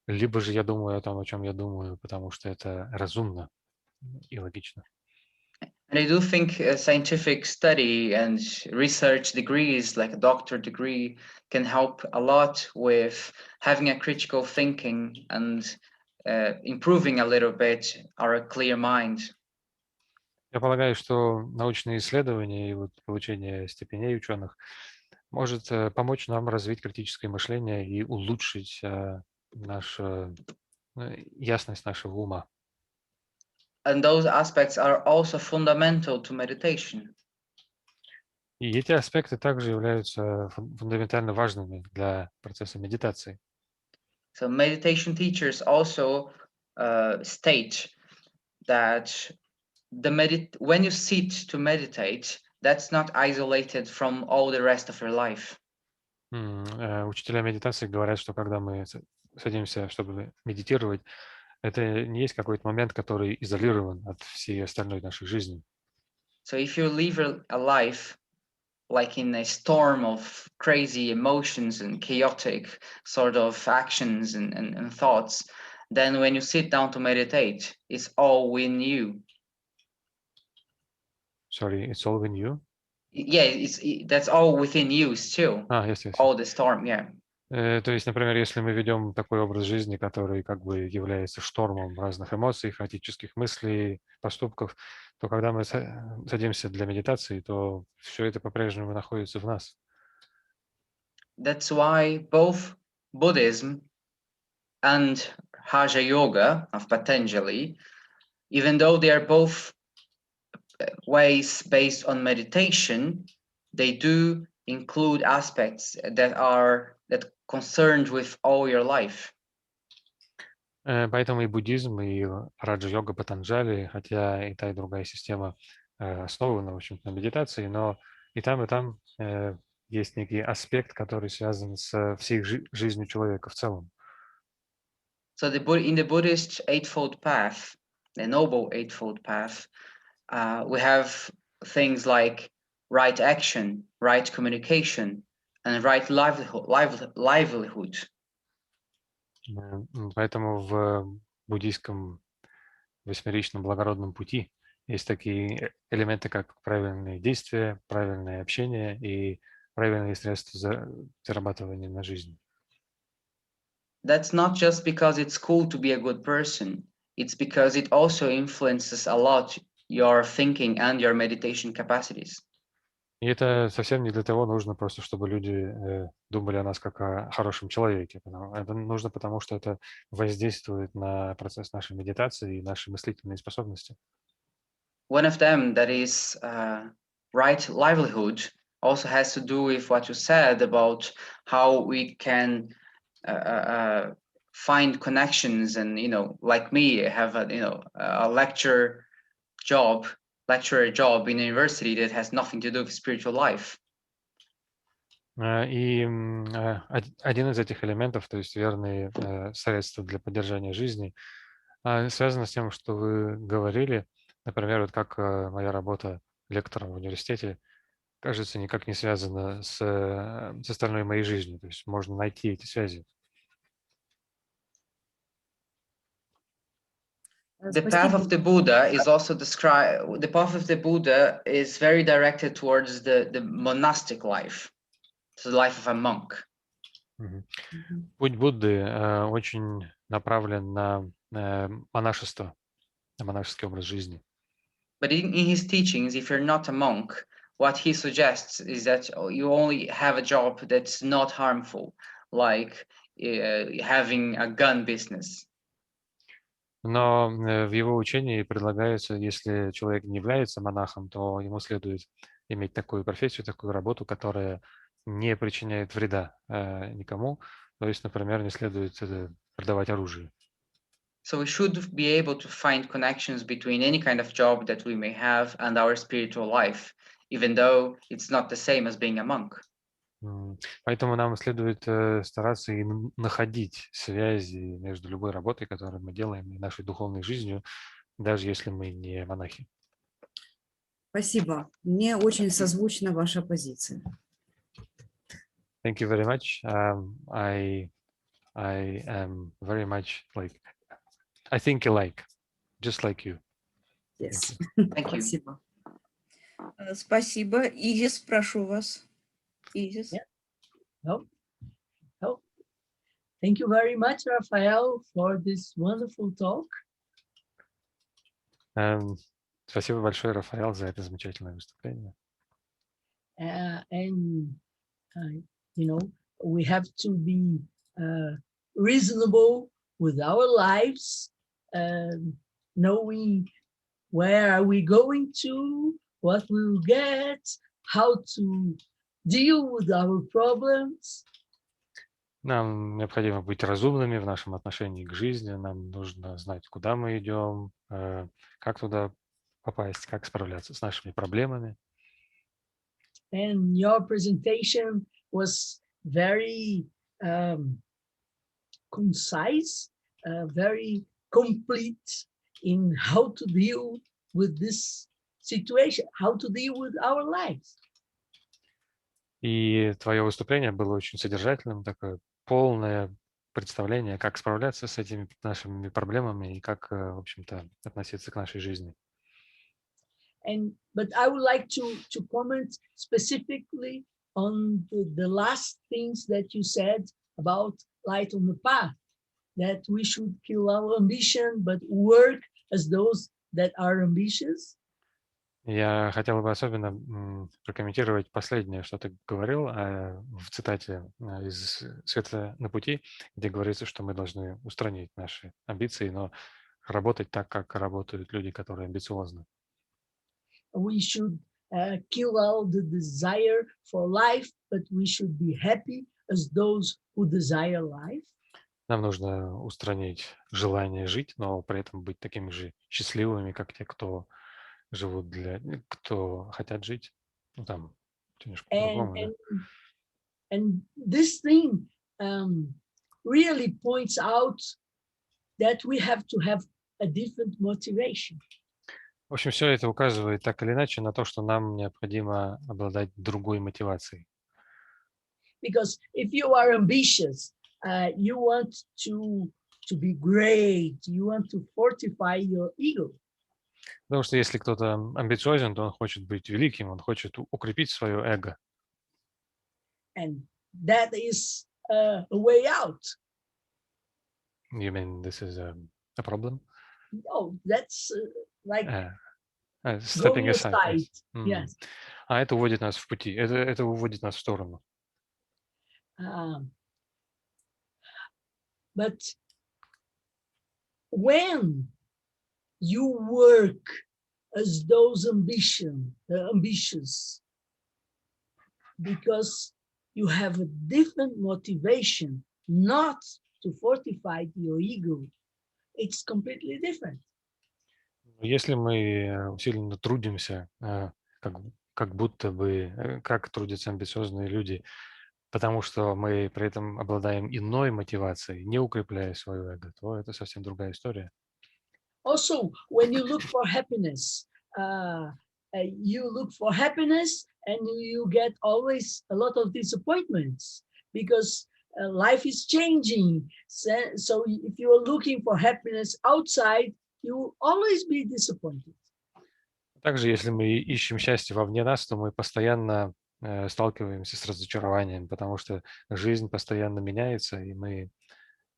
либо же я думаю о том, о чем я думаю, потому что это разумно и логично. And I do think scientific study and research degrees, like a doctorate degree, can help a lot with having a critical thinking and improving a little bit our clear mind. Я полагаю, что научные исследования и вот получение степеней ученых может помочь нам развить критическое мышление и улучшить ясность нашего ума. And those aspects are also fundamental to meditation. И эти аспекты также являются фундаментально важными для процесса медитации. So meditation teachers also state that when you sit to meditate, that's not isolated from all the rest of your life. Учителя медитации говорят, что когда мы садимся, чтобы медитировать, это не есть какой-то момент, который изолирован от всей остальной нашей жизни. So if you live a life like in a storm of crazy emotions and chaotic sort of actions and thoughts, then when you sit down to meditate, it's all within you. Sorry, it's all in you? Yeah, that's all within you still. Yes. All the storm, yeah. То есть, например, если мы ведем такой образ жизни, который как бы является штормом разных эмоций, хаотических мыслей, поступков, то когда мы садимся для медитации, то все это по-прежнему находится в нас. That's why both Buddhism and Raja Yoga of Patanjali, even though they are both ways based on meditation, they do include aspects that are concerned with all your life. Поэтому и буддизм, и раджа-йога Патанджали, хотя и та, и другая система основана, в общем-то, на медитации, но и там есть некий аспект, который связан с всей жизнью человека в целом. So in the Buddhist Eightfold Path, the Noble Eightfold Path, we have things like right action, right communication, and right livelihood. Поэтому в буддийском восьмеричном благородном пути есть такие элементы, как правильные действия, правильное общение и правильные средства зарабатывания на жизнь. That's not just because it's cool to be a good person. It's because it also influences a lot your thinking and your meditation capacities. И это совсем не для того нужно, просто чтобы люди думали о нас как о хорошем человеке. Это нужно потому, что это воздействует на процесс нашей медитации и наши мыслительные способности. One of them, that is right livelihood, also has to do with what you said about how we can find connections, and like me, have a lecturer job in a university that has nothing to do with spiritual life. И один из этих элементов, то есть верные средства для поддержания жизни, связано с тем, что вы говорили, например, вот как моя работа лектором в университете, кажется, никак не связана с остальной моей жизнью. То есть можно найти эти связи. The path of the Buddha is also described. The path of the Buddha is very directed towards the monastic life, the life of a monk. Путь Будды очень направлен на монашество, на монашеский образ жизни. But in his teachings, if you're not a monk, what he suggests is that you only have a job that's not harmful, like having a gun business. Но в его учении предлагается, если человек не является монахом, то ему следует иметь такую профессию, такую работу, которая не причиняет вреда никому. То есть, например, не следует продавать оружие. So we should be able to find connections between any kind of job that we may have and our spiritual life, even though it's not the same as being a monk. Поэтому нам следует стараться и находить связи между любой работой, которую мы делаем, и нашей духовной жизнью, даже если мы не монахи. Спасибо. Мне очень созвучна ваша позиция. Thank you very much. I am very much like, I think alike, just like you. Yes. Thank you. Спасибо. Спасибо. Изис, прошу вас. Изис. Yeah. Thank you very much, Рафаэль, for this wonderful talk. Спасибо большое, Рафаэль, за это замечательное выступление. We have to be reasonable with our lives, knowing where are we going to, what we'll get, how to deal with our problems. Нам необходимо быть разумными в нашем отношении к жизни. Нам нужно знать, куда мы идем, как туда попасть, как справляться с нашими проблемами. And your presentation was very concise, very complete in how to deal with this situation, how to deal with our lives. И твое выступление было очень содержательным, такое полное представление, как справляться с этими нашими проблемами и как, в общем-то, относиться к нашей жизни. But I would like to comment specifically on the last things that you said about light on the path, that we should kill our ambition, but work as those that are ambitious. Я хотел бы особенно прокомментировать последнее, что ты говорил в цитате из «Света на пути», где говорится, что мы должны устранить наши амбиции, но работать так, как работают люди, которые амбициозны. We should kill all the desire for life, but we should be happy as those who desire life. Нам нужно устранить желание жить, но при этом быть такими же счастливыми, как те, кто живут кто хотят жить. Ну, там, немножко по-другому, да? And this thing really points out that we have to have a different motivation. В общем, все это указывает так или иначе на то, что нам необходимо обладать другой мотивацией. Because if you are ambitious, you want to be great. You want to fortify your ego. Потому что если кто-то амбициозен, то он хочет быть великим, он хочет укрепить свое эго. And that is a way out. You mean this is a problem? No, that's like Stepping going aside. aside. Yes. Yes. А это уводит нас в пути, это уводит нас в сторону. But when you work as those ambitious, because you have a different motivation, not to fortify your ego, it's completely different. Если мы усиленно трудимся, как будто бы, как трудятся амбициозные люди, потому что мы при этом обладаем иной мотивацией, не укрепляя свое эго, то это совсем другая история. Also, when you look for happiness, you look for happiness and you get always a lot of disappointments because life is changing. So if you are looking for happiness outside, you will always be disappointed. Также, если мы ищем счастье вовне нас, то мы постоянно сталкиваемся с разочарованием, потому что жизнь постоянно меняется, и мы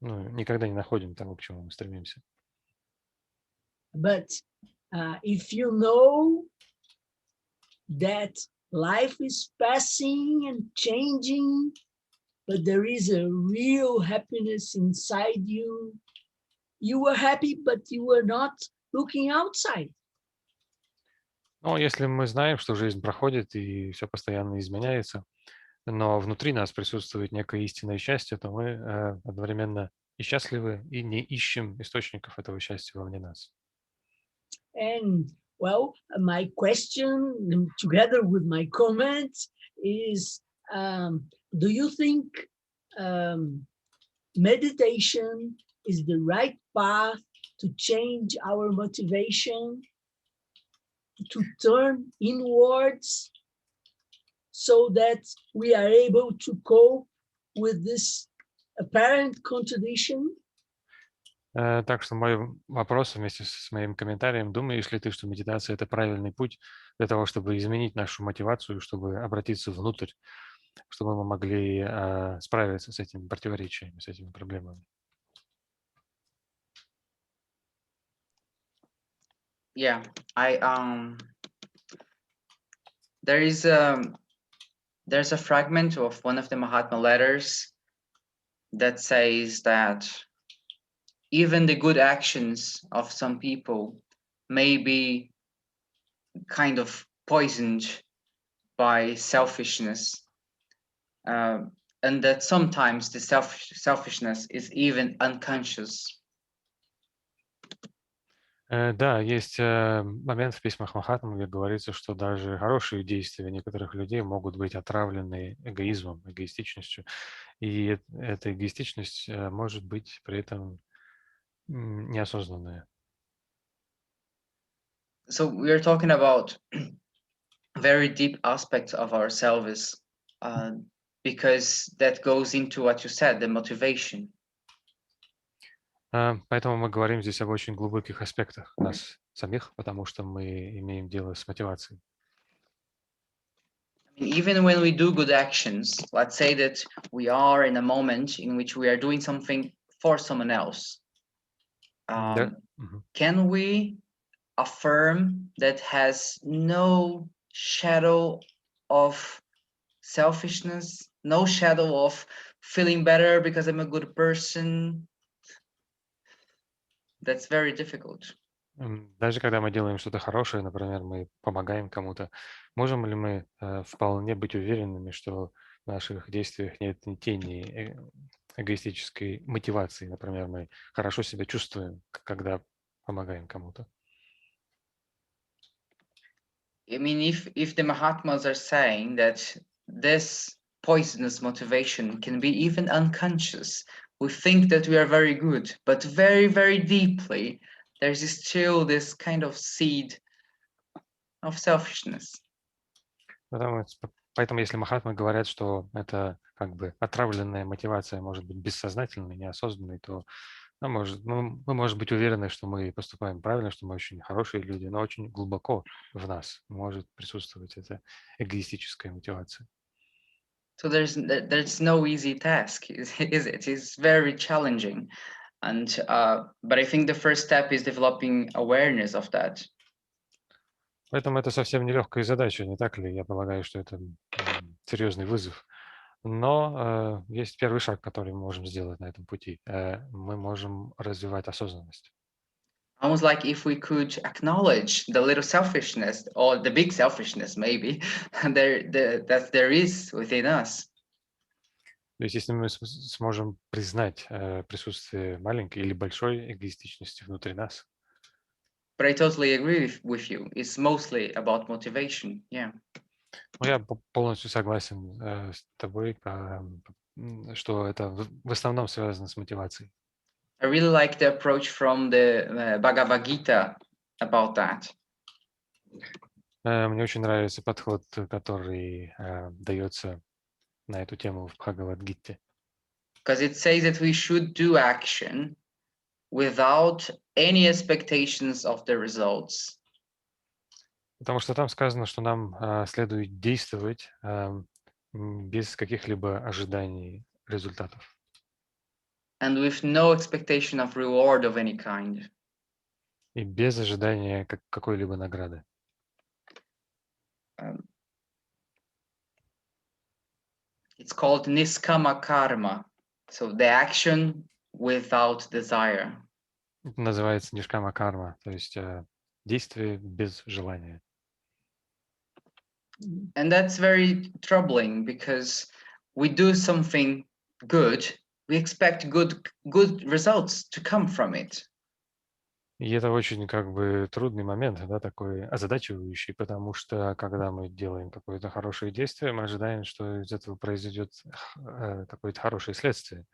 никогда не находим того, к чему мы стремимся. But if you know that life is passing and changing, but there is a real happiness inside you, you were happy, but you were not looking outside. Но если мы знаем, что жизнь проходит и все постоянно изменяется, но внутри нас присутствует некое истинное счастье, то мы одновременно и счастливы, и не ищем источников этого счастья вовне нас. And well, my question together with my comment is, do you think meditation is the right path to change our motivation, to turn inwards so that we are able to cope with this apparent contradiction? Так что мой вопрос вместе с моим комментарием: думаешь ли ты, что медитация — это правильный путь для того, чтобы изменить нашу мотивацию, чтобы обратиться внутрь, чтобы мы могли справиться с этими противоречиями, с этими проблемами? Yeah, there's a fragment of one of the Mahatma letters that says that even the good actions of some people may be kind of poisoned by selfishness, and that sometimes the selfishness is even unconscious. Да, есть момент в письмах Махатмы, где говорится, что даже хорошие действия некоторых людей могут быть отравлены эгоизмом, эгоистичностью, и эта эгоистичность может быть при этом неосознанная. So we are talking about very deep aspects of ourselves, because that goes into what you said, the motivation. Поэтому мы говорим здесь об очень глубоких аспектах нас самих, потому что мы имеем дело с мотивацией. Even when we do good actions, let's say that we are in a moment in which we are doing something for someone else. Can we affirm that has no shadow of selfishness, no shadow of feeling better because I'm a good person? That's very difficult. Даже когда мы делаем что-то хорошее, например, мы помогаем кому-то, можем ли мы вполне быть уверенными, что в наших действиях нет ни тени эгоистической мотивации? Например, мы хорошо себя чувствуем, когда помогаем кому-то. I mean, if the Mahatmas are saying that this poisonous motivation can be even unconscious, we think that we are very good, but very, very deeply, there's still this kind of seed of selfishness. Поэтому, если Махатмы говорят, что это как бы отравленная мотивация может быть бессознательной, неосознанной, то Мы можем быть уверены, что мы поступаем правильно, что мы очень хорошие люди, но очень глубоко в нас может присутствовать эта эгоистическая мотивация. So there's no easy task, is it? It's very challenging, and but I think the first step is developing awareness of that. Поэтому это совсем нелегкая задача, не так ли? Я полагаю, что это серьезный вызов. Но есть первый шаг, который мы можем сделать на этом пути. Мы можем развивать осознанность. Almost like if we could acknowledge the little selfishness or the big selfishness, maybe that there is within us. То есть если мы сможем признать присутствие маленькой или большой эгоистичности внутри нас. But I totally agree with you. It's mostly about motivation. Yeah. Ну, я полностью согласен с тобой, что это в основном связано с мотивацией. I really like the approach from the Bhagavad Gita about that. Мне очень нравится подход, который дается на эту тему в Бхагавад-гите. Because it says that we should do action without any expectations of the results. Потому что там сказано, что нам следует действовать без каких-либо ожиданий результатов. And with no expectation of reward of any kind. И без ожидания какой-либо награды. It's called niskama karma. So the action without desire. Это называется нишкама карма, то есть действие без желания. And that's very troubling because we do something good, we expect good results to come from it. И это очень как бы трудный момент, да, такой озадачивающий, потому что когда мы делаем какое-то хорошее действие, мы ожидаем, что из этого произойдет какое-то хорошее следствие.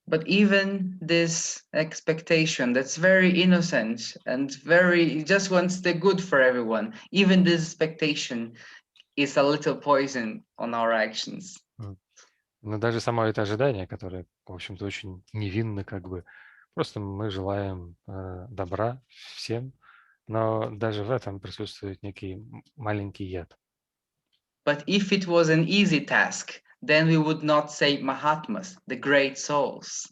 But even this expectation that's very innocent and very just wants the good for everyone, even this expectation is a little poison on our actions. Но даже само это ожидание, которое, в общем-то, очень невинно, как бы, просто мы желаем добра всем, но даже в этом присутствует некий маленький яд. But if it was an easy task, then we would not say Mahatmas, the great souls.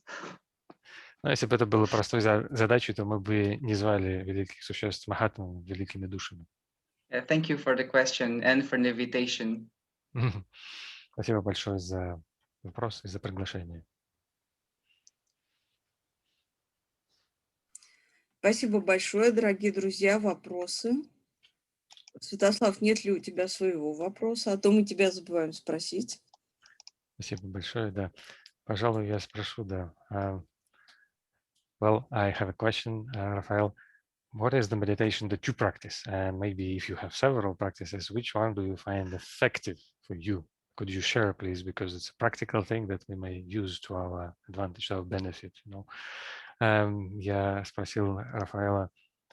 Но если бы это было простой задачей, то мы бы не звали великих существ Махатмами, великими душами. Thank you for the question and for the invitation. Спасибо большое за вопрос и за приглашение. Спасибо большое, дорогие друзья. Вопросы? Святослав, нет ли у тебя своего вопроса? А то мы тебя забываем спросить. Спасибо большое, да. Пожалуй, я спрошу, да. Well, I have a question, Рафаэль. What is the meditation that you practice? And maybe if you have several practices, which one do you find effective for you? Could you share, please? Because it's a practical thing that we may use to our advantage, to our benefit. You know? Я спросил Рафаэла,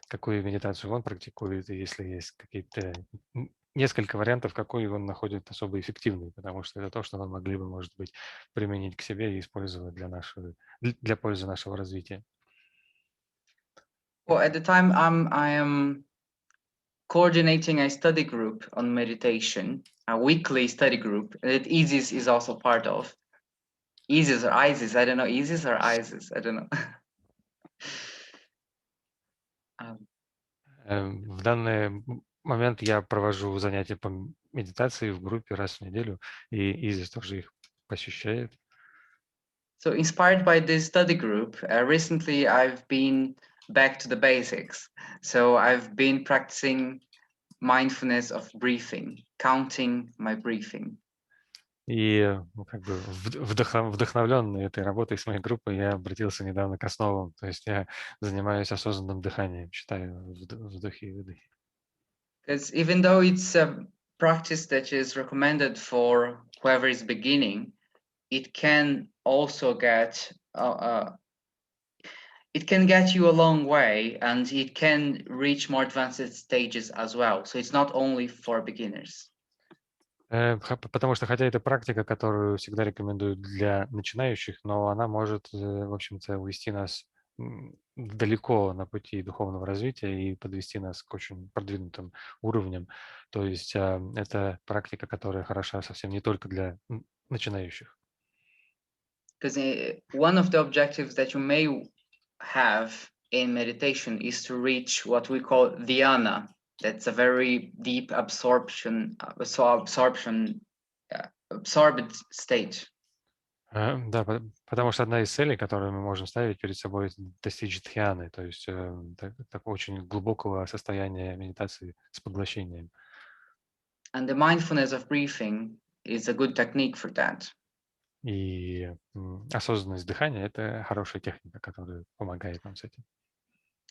какую медитацию он практикует, и если есть какие-то несколько вариантов, какой он находит особо эффективный, потому что это то, что мы могли бы, может быть, применить к себе и использовать для пользы нашего развития. Well, at the time, I am coordinating a study group on meditation, a weekly study group that ISIS is also part of. ISIS or ISIS, I don't know, ISIS or ISIS, I don't know. В данный момент я провожу занятия по медитации в группе раз в неделю, и Изис тоже их посещает. So inspired by this study group, recently I've been back to the basics. So I've been practicing mindfulness of breathing, counting my breathing. И как бы вдохновленный этой работой с моей группой я обратился недавно к основам. То есть я занимаюсь осознанным дыханием, считаю вдохи и выдохи. Because even though it's a practice that is recommended for whoever is beginning, it can also get you a long way, and it can reach more advanced stages as well. So it's not only for beginners. Потому что хотя это практика, которую всегда рекомендуют для начинающих, но она может, в общем-то, увести нас далеко на пути духовного развития и подвести нас к очень продвинутым уровням. То есть это практика, которая хороша совсем не только для начинающих. Because one of the objectives that you may have in meditation is to reach what we call dhyana. That's a very deep absorbed state. Да, потому что одна из целей, которую мы можем ставить перед собой, это достичь дхьяны, то есть такого очень глубокого состояния медитации с поглощением. And the mindfulness of breathing is a good technique for that. И осознанность дыхания – это хорошая техника, которая помогает нам с этим.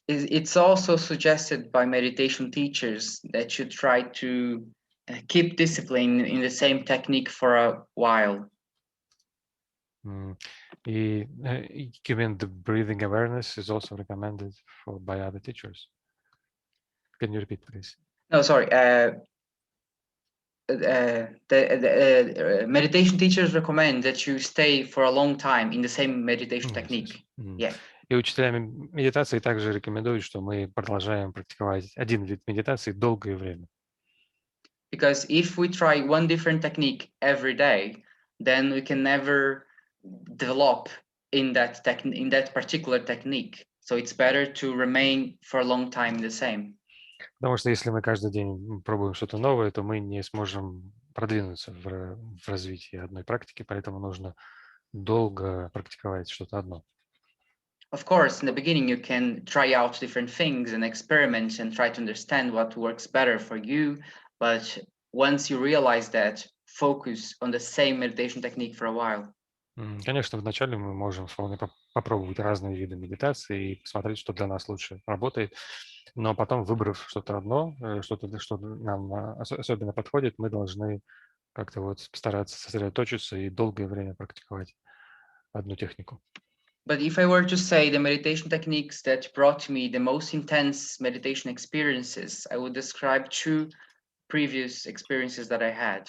It's also suggested by meditation teachers that you try to keep discipline in the same technique for a while. И given the breathing awareness is also recommended by other teachers. Can you repeat, please? No, sorry. The meditation teachers recommend that you stay for a long time in the same meditation technique. Yeah. И учителя медитации также рекомендуют, что мы продолжаем практиковать один вид медитации долгое время. Because if we try one different technique every day, then we can never develop in that particular technique. So it's better to remain for a long time the same. Потому что если мы каждый день пробуем что-то новое, то мы не сможем продвинуться в развитии одной практики, поэтому нужно долго практиковать что-то одно. Of course, in the beginning, you can try out different things and experiment and try to understand what works better for you. But once you realize that, focus on the same meditation technique for a while. Конечно, вначале мы можем попробовать разные виды медитации и посмотреть, что для нас лучше работает. Но потом, выбрав что-то одно, что нам особенно подходит, мы должны как-то вот стараться сосредоточиться и долгое время практиковать одну технику. But if I were to say the meditation techniques that brought me the most intense meditation experiences, I would describe two previous experiences that I had.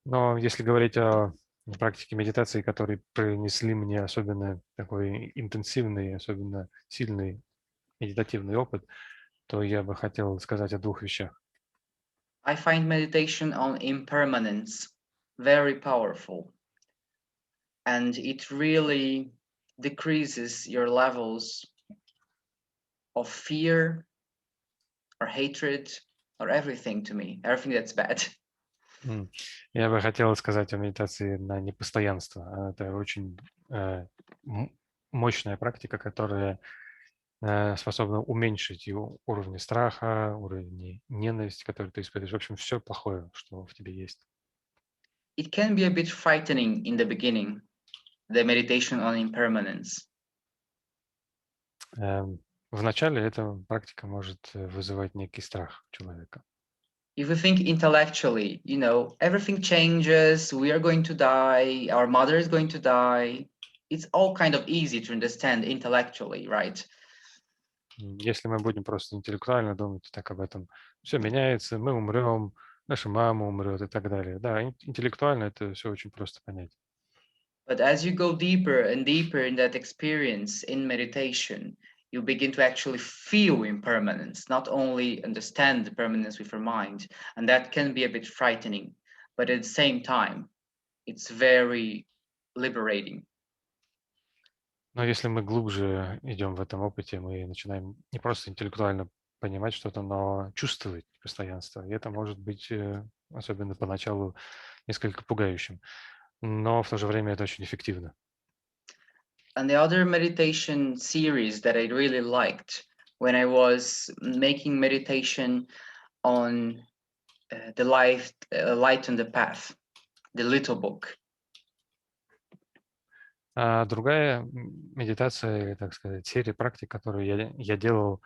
Но если говорить о практике медитации, которые принесли мне особенно такой интенсивный, особенно сильный медитативный опыт, то я бы хотел сказать о двух вещах. I find meditation on impermanence very powerful, and it really decreases your levels of fear or hatred or everything to me, everything that's bad. Я бы хотел сказать о медитации на непостоянство. Это очень мощная практика, которая способна уменьшить уровни страха, уровни ненависти, которые ты испытываешь. В общем, все плохое, что в тебе есть. It can be a bit frightening in the beginning, the meditation on impermanence. Вначале эта практика может вызывать некий страх человека. If we think intellectually, you know, everything changes, we are going to die, our mother is going to die. It's all kind of easy to understand intellectually, right? Если мы будем просто интеллектуально думать так об этом, все меняется, мы умрем, наша мама умрет и так далее. Да, интеллектуально это все очень просто понять. But as you go deeper and deeper in that experience in meditation, you begin to actually feel impermanence, not only understand the permanence with your mind. And that can be a bit frightening, but at the same time, it's very liberating. Но если мы глубже идем в этом опыте, мы начинаем не просто интеллектуально понимать что-то, но чувствовать постоянство. И это может быть, особенно поначалу, несколько пугающим. Но в то же время это очень эффективно. And the other meditation series that I really liked when I was making meditation on the light on the path, the little book. А другая медитация, или, так сказать, серия практик, которую я делал,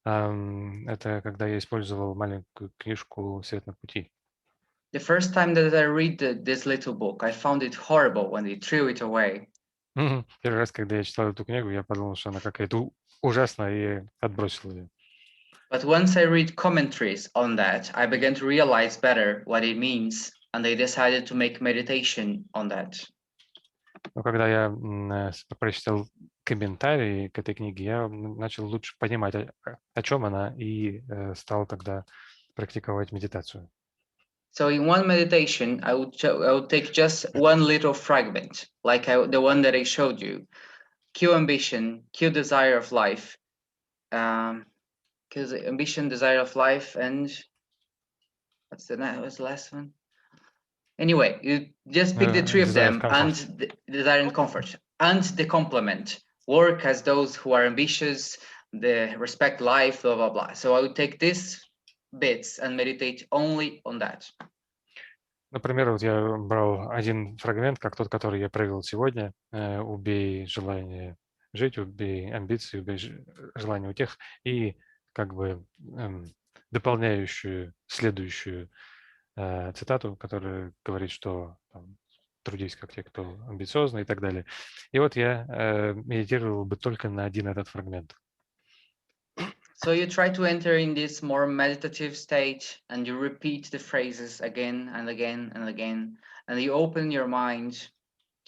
это когда я использовал маленькую книжку «Свет на пути». The first time that I read this little book, I found it horrible when they threw it away. Первый раз, когда я читал эту книгу, я подумал, что она какая-то ужасная, и отбросил ее. But once I read commentaries on that, I began to realize better what it means, and I decided to make meditation on that. Но когда я прочитал комментарии к этой книге, я начал лучше понимать, о чем она, и стал тогда практиковать медитацию. So in one meditation, I would take just one little fragment, like the one that I showed you. Cue ambition, cue desire of life, because ambition, desire of life, and what's the last one? Anyway, you just pick the three of them, and the desire and comfort, and the complement. Work as those who are ambitious, the respect life, blah, blah, blah. So I would take these bits and meditate only on that. Например, вот я брал один фрагмент, как тот, который я провел сегодня. Убей желание жить, убей амбиции, убей желание утех. И как бы дополняющую следующую цитату, которая говорит, что там, трудись как те, кто амбициозны и так далее. И вот я медитировал бы только на один этот фрагмент. So you try to enter in this more meditative state, and you repeat the phrases again and again and again, and you open your mind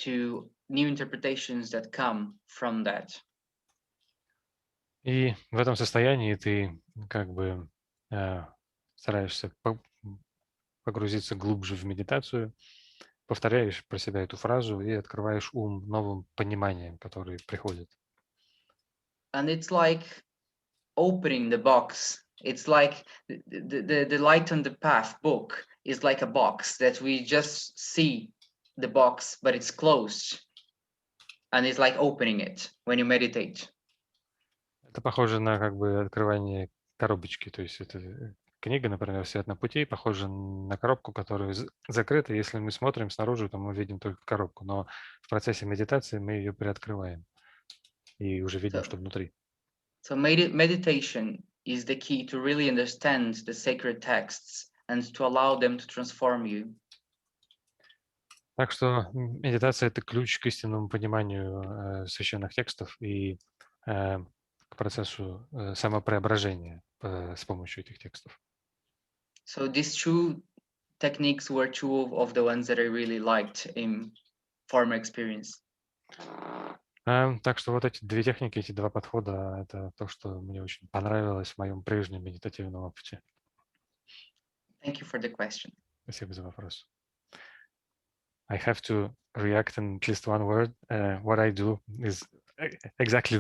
to new interpretations that come from that. И в этом состоянии ты как бы стараешься погрузиться глубже в медитацию, повторяешь про себя эту фразу и открываешь ум новым пониманием, которые приходят. And it's like opening the box. It's like the Light on the Path book is like a box that we just see the box, but it's closed. And it's like opening it when you meditate. Это похоже на как бы открывание коробочки, то есть это книга, например, «Свет на пути», похожа на коробку, которая закрыта. Если мы смотрим снаружи, то мы видим только коробку, но в процессе медитации мы ее приоткрываем и уже видим, что внутри. So meditation is the key to really understand the sacred texts and to allow them to transform you. Так что медитация – это ключ к истинному пониманию священных текстов и к процессу самопреображения с помощью этих текстов. So these two techniques were two of the ones that I really liked in former experience. Так что вот эти две техники, эти два подхода – это то, что мне очень понравилось в моем прежнем медитативном опыте. Thank you for the question. Спасибо за вопрос. I have to react in at least one word. What I do is exactly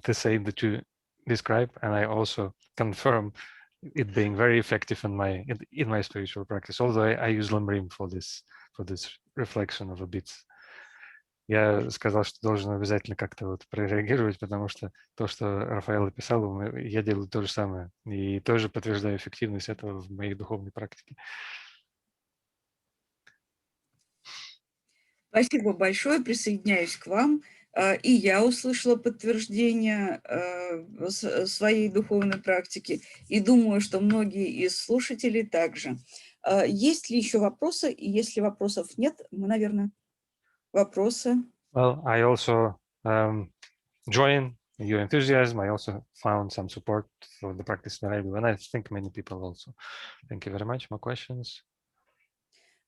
the same that you describe, and I also confirm it being very effective in my spiritual practice. Although I use Lamrim for this reflection of a bit. Я сказал, что должен обязательно как-то вот прореагировать, потому что то, что Рафаэль описал, я делаю то же самое. И тоже подтверждаю эффективность этого в моей духовной практике. Спасибо большое, присоединяюсь к вам. И я услышала подтверждение своей духовной практики, и думаю, что многие из слушателей также. Есть ли еще вопросы? И если вопросов нет, мы, наверное, вопросы. Well, I also join your enthusiasm. I also found some support for the practice that I do, and I think many people also. Thank you very much. More questions?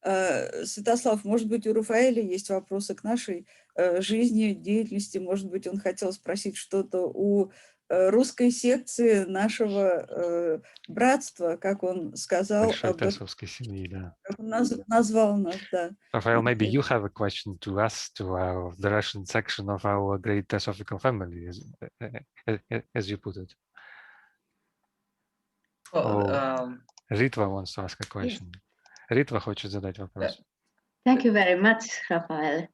Святослав, может быть, у Рафаэля есть вопросы к нашей жизни, деятельности. Может быть, он хотел спросить что-то у русской секции нашего братства, как он сказал. Большой теософской семьи, да. Как он назвал нас, да. Raphael, maybe you have a question to us, to the Russian section of our great Teosophical family, as you put it. Well, Ritva wants to ask a question. Ritva хочет задать вопрос. Thank you very much, Raphael.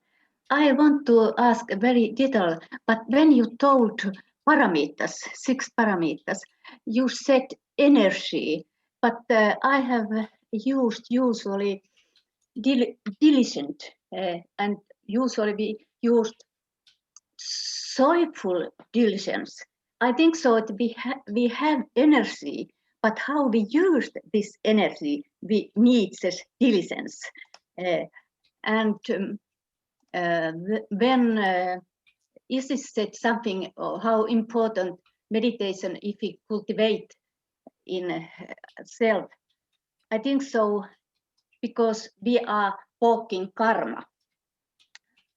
I want to ask a very detailed, but when you told parameters, 6 parameters, you said energy, but I have used usually diligent, and usually we used joyful diligence. I think so. We have energy, but how we use this energy, we need this diligence. And when is this said something, or how important meditation if we cultivate in self. I think so because we are walking karma.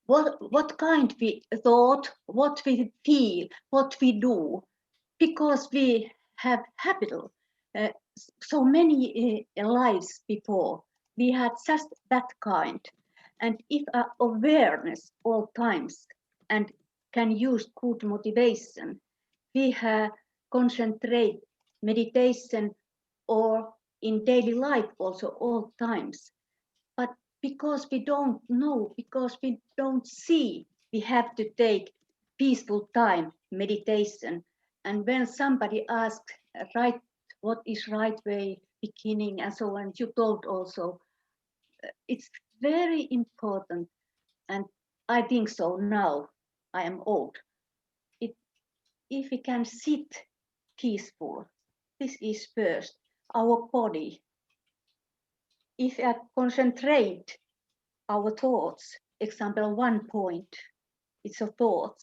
What kind we thought, what we feel, what we do, because we have habit. So many lives before, we had just that kind. And if awareness all times and can use good motivation, we have concentrate meditation or in daily life also all times. But because we don't know, because we don't see, we have to take peaceful time, meditation. And when somebody asks, right, what is right way, beginning and so on, you told also, it's very important. And I think so now, I am old. If we can sit peaceful, this is first, our body. If I concentrate our thoughts, example, one point, it's a thought,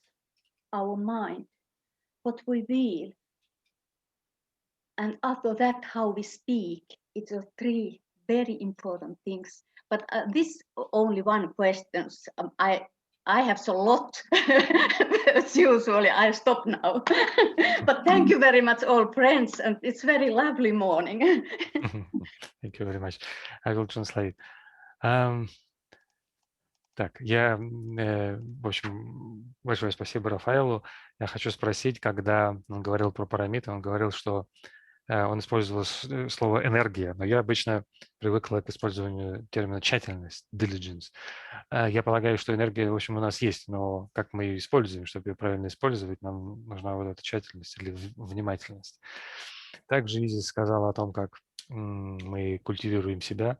our mind, what we feel. And after that, how we speak, it's a three very important things. But this only one question. I have so lot. Usually I stop now. But thank you very much, all friends, and it's very lovely morning. Thank you very much. I will translate. Так, в общем, большое спасибо Рафаэлу. Я хочу спросить, когда он говорил про парамиты, он говорил, что он использовал слово «энергия», но я обычно привыкла к использованию термина «тщательность», «diligence». Я полагаю, что энергия, в общем, у нас есть, но как мы ее используем, чтобы ее правильно использовать, нам нужна вот эта тщательность или внимательность. Также Изис сказала о том, как мы культивируем себя.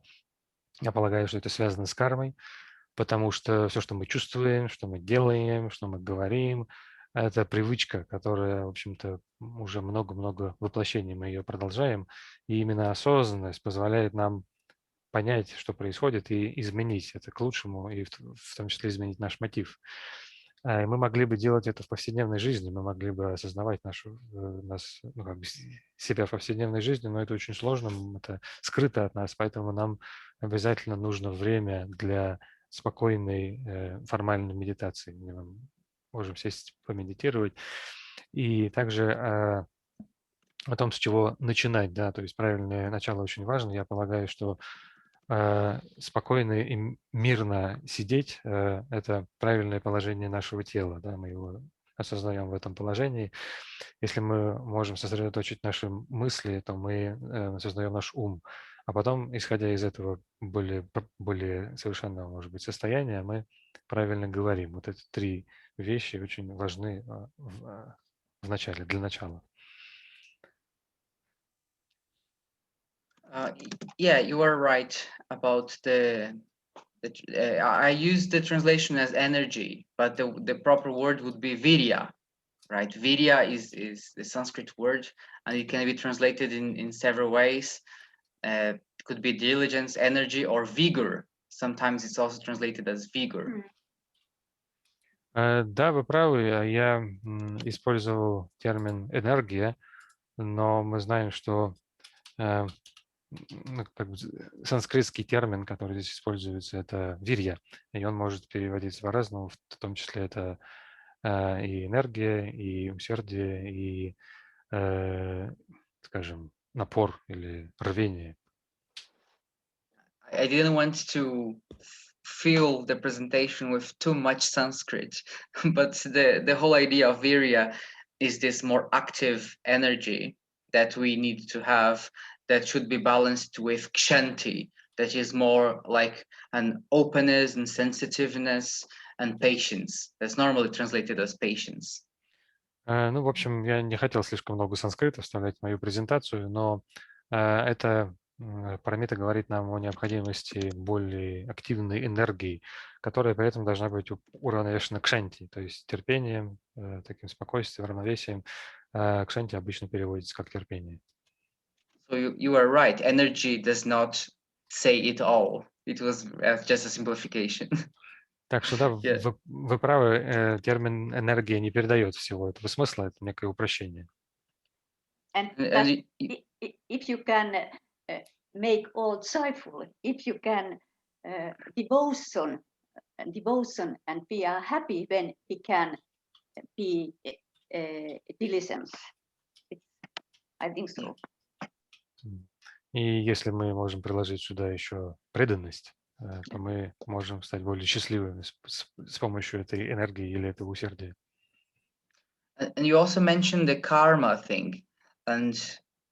Я полагаю, что это связано с кармой, потому что все, что мы чувствуем, что мы делаем, что мы говорим, это привычка, которая, в общем-то, уже много-много воплощений мы ее продолжаем. И именно осознанность позволяет нам понять, что происходит, и изменить это к лучшему, и в том числе изменить наш мотив. И мы могли бы делать это в повседневной жизни, мы могли бы осознавать себя в повседневной жизни, но это очень сложно, это скрыто от нас, поэтому нам обязательно нужно время для спокойной формальной медитации. Мы можем сесть, помедитировать. И также о том, с чего начинать, да, то есть правильное начало очень важно. Я полагаю, что спокойно и мирно сидеть – это правильное положение нашего тела, да, мы его осознаем в этом положении. Если мы можем сосредоточить наши мысли, то мы создаем наш ум, а потом, исходя из этого более совершенного, может быть, состояния, мы правильно говорим. Вот эти три вещи очень важны в начале, для начала. Yeah, you are right about I use the translation as energy, but the proper word would be virya, right? Virya is the Sanskrit word, and it can be translated in several ways. It could be diligence, energy, or vigor. Sometimes it's also translated as vigor. Да, вы правы. Я использовал термин «энергия», но мы знаем, что санскритский термин, который здесь используется, это «вирья», и он может переводиться по-разному, в том числе это и энергия, и усердие, и, скажем, напор или рвение. I didn't want to fill the presentation with too much Sanskrit, but the whole idea of virya is this more active energy that we need to have that should be balanced with kshanti, that is more like an openness and sensitiveness and patience. That's normally translated as patience. Ну, в общем, я не хотел слишком много санскрита вставлять в мою презентацию, но это парамита говорит нам о необходимости более активной энергии, которая при этом должна быть уравновешена кшанти, то есть терпением, таким спокойствием, равновесием. Кшанти обычно переводится как терпение. So you are right. Energy does not say it all. It was just a simplification. Так что да, вы правы, термин «энергия» не передает всего этого смысла, это некое упрощение. And if you can make all joyful, if you can devotion and we are happy when we can be diligence. I think so. И если мы можем приложить сюда еще преданность, то мы можем стать более счастливыми с помощью этой энергии или этого усердия. And you also mentioned the karma thing. And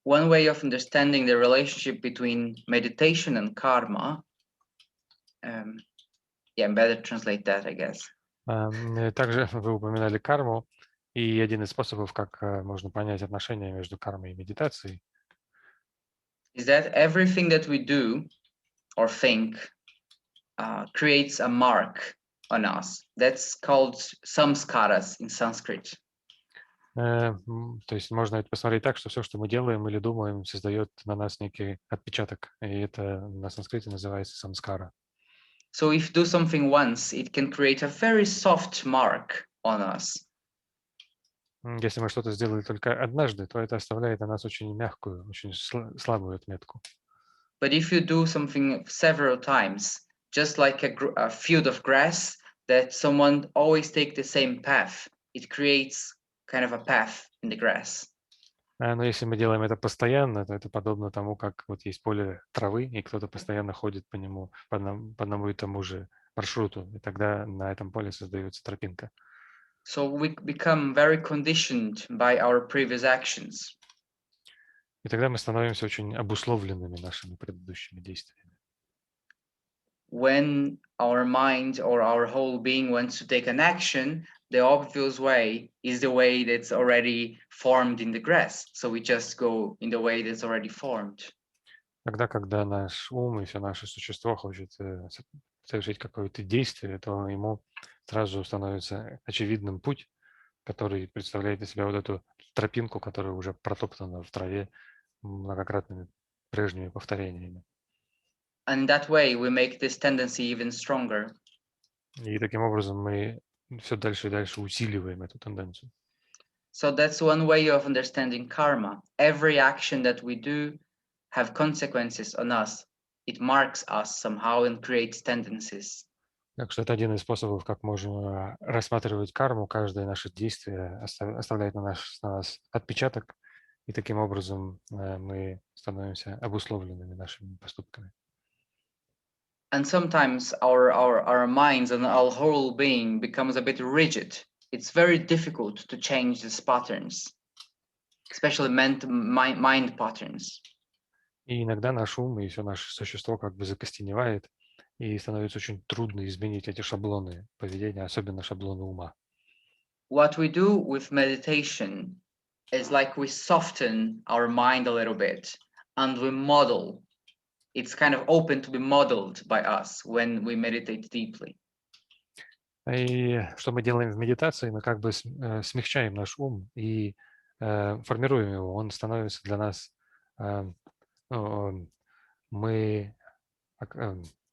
one way of understanding the relationship between meditation and karma, yeah, better translate that, I guess. Также вы упоминали карму, и один из способов, как можно понять отношения между кармой и медитацией, is that everything that we do or think creates a mark on us. That's called samskaras in Sanskrit. То есть можно это посмотреть так, что все, что мы делаем или думаем, создает на нас некий отпечаток, и это на санскрите называется самскара. So if you do something once, it can create a very soft mark on us. Если мы что-то сделали только однажды, то это оставляет на нас очень мягкую, очень слабую отметку. But if you do something several times, just like a field of grass, that someone always take the same path, it creates kind of a path in the grass. Но если мы делаем это постоянно, то это подобно тому, как вот есть поле травы, и кто-то постоянно ходит по нему, по одному и тому же маршруту, и тогда на этом поле создается тропинка. So we become very conditioned by our previous actions. И тогда мы становимся очень обусловленными нашими предыдущими действиями. When our mind or our whole being wants to take an action, the obvious way is the way that's already formed in the grass. So we just go in the way that's already formed. Тогда, когда наш ум и все наше существо хочет совершить какое-то действие, то ему сразу становится очевидным путь, который представляет из себя вот эту тропинку, которая уже протоптана в траве многократными прежними повторениями. And that way we make this tendency even stronger. И таким образом мы все дальше и дальше усиливаем эту тенденцию. So that's one way of understanding karma. Every action that we do have consequences on us. It marks us somehow and creates tendencies. Так что это один из способов, как можно рассматривать карму. Каждое наше действие оставляет на нас отпечаток, и таким образом мы становимся обусловленными нашими поступками. And sometimes our minds and our whole being becomes a bit rigid. It's very difficult to change these patterns, especially mind patterns. И иногда наш ум и все наше существо как бы закостеневает, и становится очень трудно изменить эти шаблоны поведения, особенно шаблоны ума. What we do with meditation is like we soften our mind a little bit and we model. It's kind of open to be modeled by us when we meditate deeply. И что мы делаем в медитации? Мы как бы смягчаем наш ум и формируем его. Он становится для нас, мы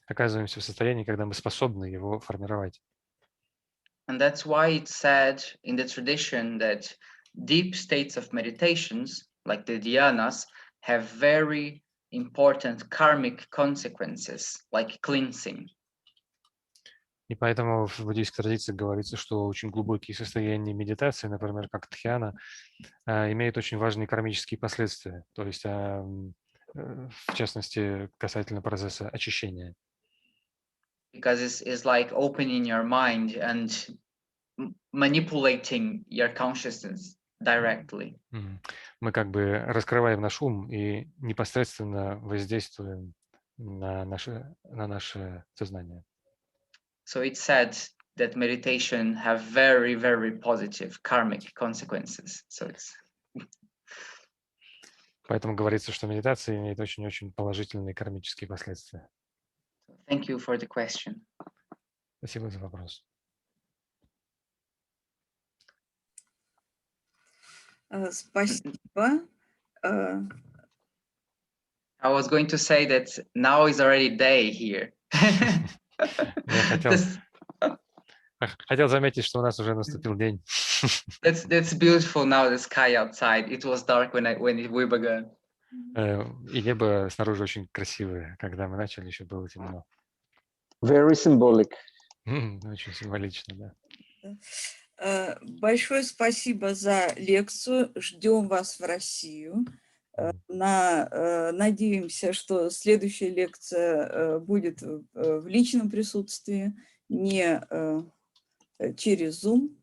оказываемся в состоянии, когда мы способны его формировать. And that's why it's said in the tradition that deep states of meditations, like the dhyanas, have very important karmic consequences, like cleansing. И поэтому в буддийской традиции говорится, что очень глубокие состояния медитации, например, как дхьяна, имеют очень важные кармические последствия, то есть, в частности, касательно процесса очищения. Because it's like opening your mind and manipulating your consciousness directly. Мы как бы раскрываем наш ум и непосредственно воздействуем на наше сознание. So it's said that meditation have very, very positive karmic consequences. So it's... Поэтому говорится, что медитация имеет очень-очень положительные кармические последствия. Thank you for the question. Спасибо за вопрос. Спасибо. I was going to say that now is already day here. Я хотел заметить, что у нас уже наступил день. That's beautiful now, the sky outside. It was dark when we began. И небо снаружи очень красивое. Когда мы начали, еще было темно. Very symbolic. Очень символично, да. Большое спасибо за лекцию. Ждем вас в Россию. Надеемся, что следующая лекция будет в личном присутствии, не через Zoom.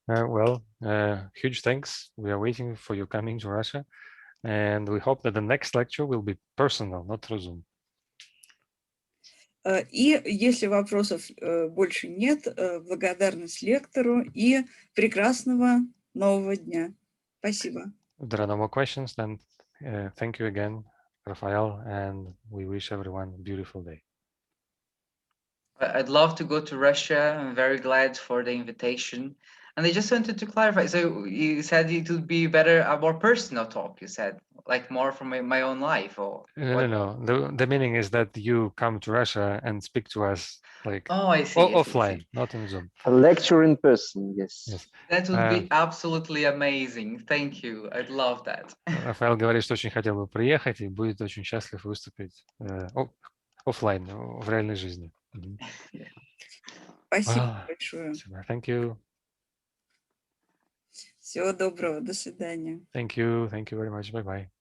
Well, huge thanks. We are waiting for you coming to Russia. And we hope that the next lecture will be personal, not through Zoom. И если вопросов больше нет, благодарность лектору и прекрасного нового дня. Спасибо. If there are no more questions, then thank you again, Рафаэль, and we wish everyone a beautiful day. I'd love to go to Russia. I'm very glad for the invitation. And I just wanted to clarify. So you said it would be better, a more personal talk, you said, like more from my own life, or No. The meaning is that you come to Russia and speak to us like I see, offline, not in Zoom. A lecture in person, yes. That would be absolutely amazing. Thank you. I'd love that. Рафаэль говорит, что очень хотел бы приехать и будет очень счастлив выступить офлайн, в реальной жизни. Спасибо большое. Thank you. Всего доброго. До свидания. Thank you very much. Bye-bye.